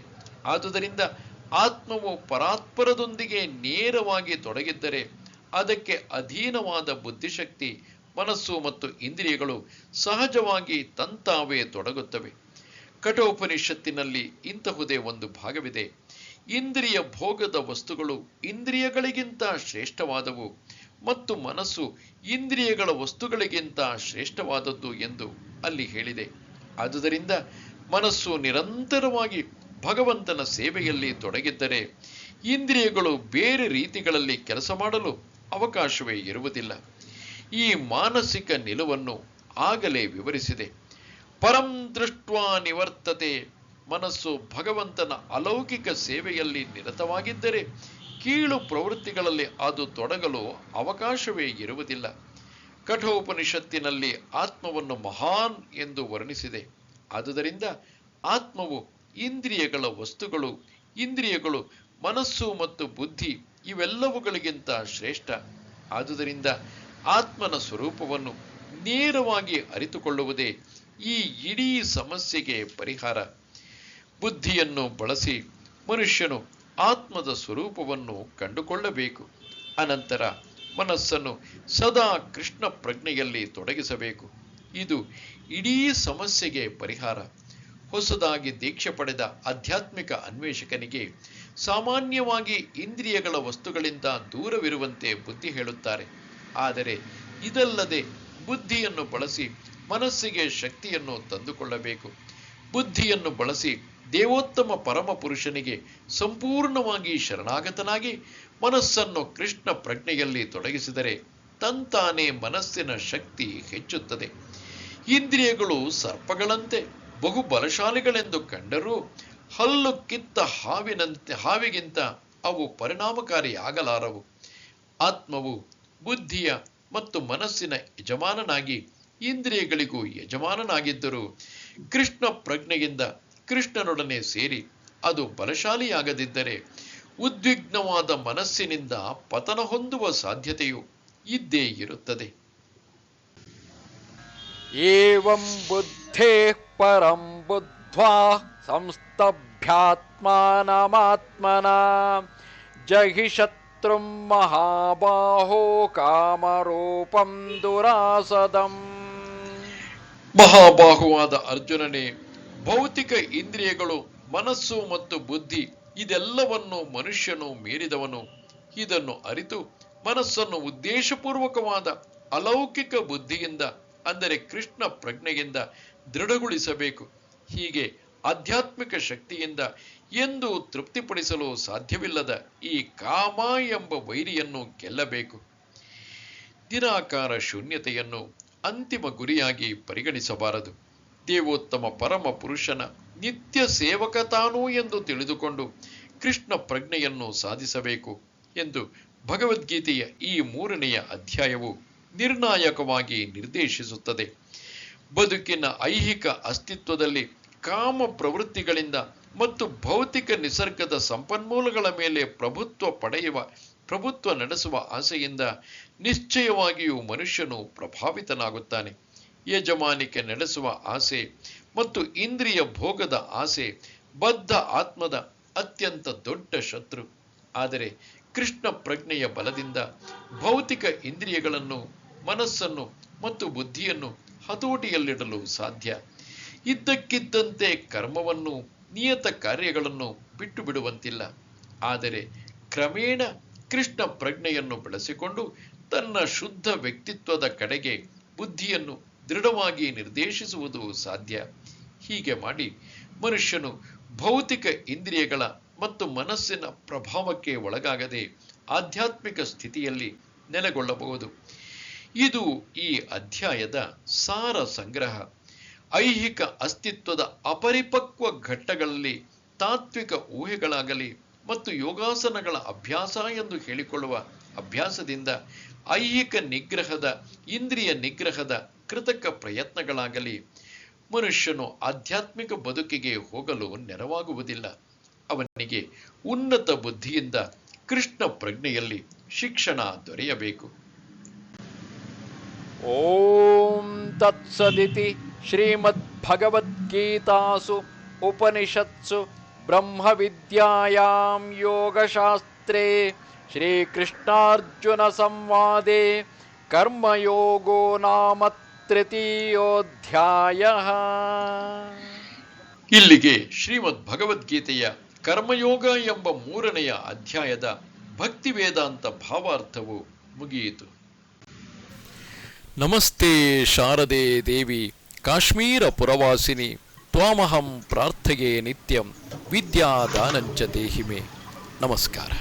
ಆದುದರಿಂದ ಆತ್ಮವು ಪರಾತ್ಪರದೊಂದಿಗೆ ನೇರವಾಗಿ ತೊಡಗಿದ್ದರೆ ಅದಕ್ಕೆ ಅಧೀನವಾದ ಬುದ್ಧಿಶಕ್ತಿ, ಮನಸ್ಸು ಮತ್ತು ಇಂದ್ರಿಯಗಳು ಸಹಜವಾಗಿ ತಂತಾವೇ ತೊಡಗುತ್ತವೆ. ಕಠೋಪನಿಷತ್ತಿನಲ್ಲಿ ಇಂತಹುದೇ ಒಂದು ಭಾಗವಿದೆ. ಇಂದ್ರಿಯ ಭೋಗದ ವಸ್ತುಗಳು ಇಂದ್ರಿಯಗಳಿಗಿಂತ ಶ್ರೇಷ್ಠವಾದವು ಮತ್ತು ಮನಸ್ಸು ಇಂದ್ರಿಯಗಳ ವಸ್ತುಗಳಿಗಿಂತ ಶ್ರೇಷ್ಠವಾದದ್ದು ಎಂದು ಅಲ್ಲಿ ಹೇಳಿದೆ. ಆದುದರಿಂದ ಮನಸ್ಸು ನಿರಂತರವಾಗಿ ಭಗವಂತನ ಸೇವೆಯಲ್ಲಿ ತೊಡಗಿದ್ದರೆ ಇಂದ್ರಿಯಗಳು ಬೇರೆ ರೀತಿಗಳಲ್ಲಿ ಕೆಲಸ ಮಾಡಲು ಅವಕಾಶವೇ ಇರುವುದಿಲ್ಲ. ಈ ಮಾನಸಿಕ ನಿಲುವನ್ನು ಆಗಲೇ ವಿವರಿಸಿದೆ. ಪರಂ ದೃಷ್ಟ್ವಾ ನಿವರ್ತತೆ. ಮನಸ್ಸು ಭಗವಂತನ ಅಲೌಕಿಕ ಸೇವೆಯಲ್ಲಿ ನಿರತವಾಗಿದ್ದರೆ ಕೀಳು ಪ್ರವೃತ್ತಿಗಳಲ್ಲಿ ಅದು ತೊಡಗಲು ಅವಕಾಶವೇ ಇರುವುದಿಲ್ಲ. ಕಠೋಪನಿಷತ್ತಿನಲ್ಲಿ ಆತ್ಮವನ್ನು ಮಹಾನ್ ಎಂದು ವರ್ಣಿಸಿದೆ. ಆದುದರಿಂದ ಆತ್ಮವು ಇಂದ್ರಿಯಗಳ ವಸ್ತುಗಳು, ಇಂದ್ರಿಯಗಳು, ಮನಸ್ಸು ಮತ್ತು ಬುದ್ಧಿ ಇವೆಲ್ಲವುಗಳಿಗಿಂತ ಶ್ರೇಷ್ಠ. ಆದುದರಿಂದ ಆತ್ಮನ ಸ್ವರೂಪವನ್ನು ನೇರವಾಗಿ ಅರಿತುಕೊಳ್ಳುವುದೇ ಈ ಇಡೀ ಸಮಸ್ಯೆಗೆ ಪರಿಹಾರ. ಬುದ್ಧಿಯನ್ನು ಬಳಸಿ ಮನುಷ್ಯನು ಆತ್ಮದ ಸ್ವರೂಪವನ್ನು ಕಂಡುಕೊಳ್ಳಬೇಕು. ಅನಂತರ ಮನಸ್ಸನ್ನು ಸದಾ ಕೃಷ್ಣ ಪ್ರಜ್ಞೆಯಲ್ಲಿ ತೊಡಗಿಸಬೇಕು. ಇದು ಇಡೀ ಸಮಸ್ಯೆಗೆ ಪರಿಹಾರ. ಹೊಸದಾಗಿ ದೀಕ್ಷೆ ಪಡೆದ ಆಧ್ಯಾತ್ಮಿಕ ಅನ್ವೇಷಕನಿಗೆ ಸಾಮಾನ್ಯವಾಗಿ ಇಂದ್ರಿಯಗಳ ವಸ್ತುಗಳಿಂದ ದೂರವಿರುವಂತೆ ಬುದ್ಧಿ ಹೇಳುತ್ತಾರೆ. ಆದರೆ ಇದಲ್ಲದೆ ಬುದ್ಧಿಯನ್ನು ಬಳಸಿ ಮನಸ್ಸಿಗೆ ಶಕ್ತಿಯನ್ನು ತಂದುಕೊಳ್ಳಬೇಕು. ಬುದ್ಧಿಯನ್ನು ಬಳಸಿ ದೇವೋತ್ತಮ ಪರಮ ಪುರುಷನಿಗೆ ಸಂಪೂರ್ಣವಾಗಿ ಶರಣಾಗತನಾಗಿ ಮನಸ್ಸನ್ನು ಕೃಷ್ಣ ಪ್ರಜ್ಞೆಯಲ್ಲಿ ತೊಡಗಿಸಿದರೆ ತಂತಾನೇ ಮನಸ್ಸಿನ ಶಕ್ತಿ ಹೆಚ್ಚುತ್ತದೆ. ಇಂದ್ರಿಯಗಳು ಸರ್ಪಗಳಂತೆ ಬಹು ಬಲಶಾಲಿಗಳೆಂದು ಕಂಡರೂ ಹಲ್ಲು ಕಿತ್ತ ಹಾವಿಗಿಂತ ಅವು ಪರಿಣಾಮಕಾರಿಯಾಗಲಾರವು. ಆತ್ಮವು ಬುದ್ಧಿಯ ಮತ್ತು ಮನಸ್ಸಿನ ಯಜಮಾನನಾಗಿ ಇಂದ್ರಿಯಗಳಿಗೂ ಯಜಮಾನನಾಗಿದ್ದರೂ ಕೃಷ್ಣ ಪ್ರಜ್ಞೆಯಿಂದ ಕೃಷ್ಣನೊಡನೆ ಸೇರಿ ಅದು ಬಲಶಾಲಿಯಾಗದಿದ್ದರೆ ಉದ್ವಿಗ್ನವಾದ ಮನಸ್ಸಿನಿಂದ ಪತನ ಹೊಂದುವ ಸಾಧ್ಯತೆಯು ಇದ್ದೇ ಇರುತ್ತದೆ. ಏವಂ ಬುದ್ಧೇ ಪರಂ ಬುದ್ಧ್ವಾ ಸಂಸ್ತಭ್ಯಾತ್ಮಾನಮಾತ್ಮನಾ ಜಹಿ ಶತ್ರುಂ ಮಹಾಬಾಹೋ ಕಾಮರೂಪಂ ದುರಾಸದಂ. ಮಹಾಬಾಹುವಾದ ಅರ್ಜುನನೇ, ಭೌತಿಕ ಇಂದ್ರಿಯಗಳು, ಮನಸ್ಸು ಮತ್ತು ಬುದ್ಧಿ ಇದೆಲ್ಲವನ್ನು ಮನುಷ್ಯನು ಮೀರಿದವನು. ಇದನ್ನು ಅರಿತು ಮನಸ್ಸನ್ನು ಉದ್ದೇಶಪೂರ್ವಕವಾದ ಅಲೌಕಿಕ ಬುದ್ಧಿಯಿಂದ ಅಂದರೆ ಕೃಷ್ಣ ಪ್ರಜ್ಞೆಯಿಂದ ದೃಢಗೊಳಿಸಬೇಕು. ಹೀಗೆ ಆಧ್ಯಾತ್ಮಿಕ ಶಕ್ತಿಯಿಂದ ಎಂದು ತೃಪ್ತಿಪಡಿಸಲು ಸಾಧ್ಯವಿಲ್ಲದ ಈ ಕಾಮ ಎಂಬ ವೈರಿಯನ್ನು ಗೆಲ್ಲಬೇಕು. ನಿರಾಕಾರ ಶೂನ್ಯತೆಯನ್ನು ಅಂತಿಮ ಗುರಿಯಾಗಿ ಪರಿಗಣಿಸಬಾರದು. ದೇವೋತ್ತಮ ಪರಮ ಪುರುಷನ ನಿತ್ಯ ಸೇವಕ ತಾನು ಎಂದು ತಿಳಿದುಕೊಂಡು ಕೃಷ್ಣ ಪ್ರಜ್ಞೆಯನ್ನು ಸಾಧಿಸಬೇಕು ಎಂದು ಭಗವದ್ಗೀತೆಯ ಈ 3ನೇ ಅಧ್ಯಾಯವು ನಿರ್ಣಾಯಕವಾಗಿ ನಿರ್ದೇಶಿಸುತ್ತದೆ. ಬದುಕಿನ ಐಹಿಕ ಅಸ್ತಿತ್ವದಲ್ಲಿ ಕಾಮ ಪ್ರವೃತ್ತಿಗಳಿಂದ ಮತ್ತು ಭೌತಿಕ ನಿಸರ್ಗದ ಸಂಪನ್ಮೂಲಗಳ ಮೇಲೆ ಪ್ರಭುತ್ವ ನಡೆಸುವ ಆಸೆಯಿಂದ ನಿಶ್ಚಯವಾಗಿಯೂ ಮನುಷ್ಯನು ಪ್ರಭಾವಿತನಾಗುತ್ತಾನೆ. ಯಜಮಾನಿಕೆ ನಡೆಸುವ ಆಸೆ ಮತ್ತು ಇಂದ್ರಿಯ ಭೋಗದ ಆಸೆ ಬದ್ಧ ಆತ್ಮದ ಅತ್ಯಂತ ದೊಡ್ಡ ಶತ್ರು. ಆದರೆ ಕೃಷ್ಣ ಪ್ರಜ್ಞೆಯ ಬಲದಿಂದ ಭೌತಿಕ ಇಂದ್ರಿಯಗಳನ್ನು, ಮನಸ್ಸನ್ನು ಮತ್ತು ಬುದ್ಧಿಯನ್ನು ಹತೋಟಿಯಲ್ಲಿಡಲು ಸಾಧ್ಯ. ಇದ್ದಕ್ಕಿದ್ದಂತೆ ಕರ್ಮವನ್ನು, ನಿಯತ ಕಾರ್ಯಗಳನ್ನು ಬಿಟ್ಟು ಬಿಡುವಂತಿಲ್ಲ. ಆದರೆ ಕ್ರಮೇಣ ಕೃಷ್ಣ ಪ್ರಜ್ಞೆಯನ್ನು ಬೆಳೆಸಿಕೊಂಡು ತನ್ನ ಶುದ್ಧ ವ್ಯಕ್ತಿತ್ವದ ಕಡೆಗೆ ಬುದ್ಧಿಯನ್ನು ದೃಢವಾಗಿ ನಿರ್ದೇಶಿಸುವುದು ಸಾಧ್ಯ. ಹೀಗೆ ಮಾಡಿ ಮನುಷ್ಯನು ಭೌತಿಕ ಇಂದ್ರಿಯಗಳ ಮತ್ತು ಮನಸ್ಸಿನ ಪ್ರಭಾವಕ್ಕೆ ಒಳಗಾಗದೆ ಆಧ್ಯಾತ್ಮಿಕ ಸ್ಥಿತಿಯಲ್ಲಿ ನೆಲೆಗೊಳ್ಳಬಹುದು. ಇದು ಈ ಅಧ್ಯಾಯದ ಸಾರ ಸಂಗ್ರಹ. ಐಹಿಕ ಅಸ್ತಿತ್ವದ ಅಪರಿಪಕ್ವ ಘಟ್ಟಗಳಲ್ಲಿ ತಾತ್ವಿಕ ಊಹೆಗಳಾಗಲಿ ಮತ್ತು ಯೋಗಾಸನಗಳ ಅಭ್ಯಾಸ ಎಂದು ಹೇಳಿಕೊಳ್ಳುವ ಅಭ್ಯಾಸದಿಂದ ಐಹಿಕ ನಿಗ್ರಹದ, ಇಂದ್ರಿಯ ನಿಗ್ರಹದ ಕೃತಕ ಪ್ರಯತ್ನಗಳಾಗಲಿ ಮನುಷ್ಯನು ಆಧ್ಯಾತ್ಮಿಕ ಬದುಕಿಗೆ ಹೋಗಲು ನೆರವಾಗುವುದಿಲ್ಲ. ಅವನಿಗೆ ಉನ್ನತ ಬುದ್ಧಿಯಿಂದ ಕೃಷ್ಣ ಪ್ರಜ್ಞೆಯಲ್ಲಿ ಶಿಕ್ಷಣ ದೊರೆಯಬೇಕು. ಓಂ ತತ್ಸದಿತಿ ಶ್ರೀಮದ್ಭಗವದ್ಗೀತಾಸು ಉಪನಿಷತ್ಸು ಬ್ರಹ್ಮವಿದ್ಯಾಯಾಂ ಯೋಗಶಾಸ್ತ್ರೇ ಶ್ರೀಕೃಷ್ಣಾರ್ಜುನ ಸಂವಾದೇ ಕರ್ಮಯೋಗೋ ನಾಮ ತೃತೀಯೋಧ್ಯಾಯಃ. ಇಲ್ಲಿಗೆ ಶ್ರೀಮದ್ ಭಗವದ್ಗೀತೆಯ ಕರ್ಮಯೋಗ ಎಂಬ 3ನೇ ಅಧ್ಯಾಯದ ಭಕ್ತಿ ವೇದಾಂತ ಭಾವಾರ್ಥವು ಮುಗಿಯಿತು. ನಮಸ್ತೆ ಶಾರದೆ ದೇವಿ ಕಾಶ್ಮೀರ ಪುರವಾಸಿನಿ ತ್ವಾಮಹಂ ಪ್ರಾರ್ಥಯೇ ನಿತ್ಯಂ ವಿದ್ಯಾದಾನಂಚ ದೇಹಿ ಮೇ. ನಮಸ್ಕಾರ.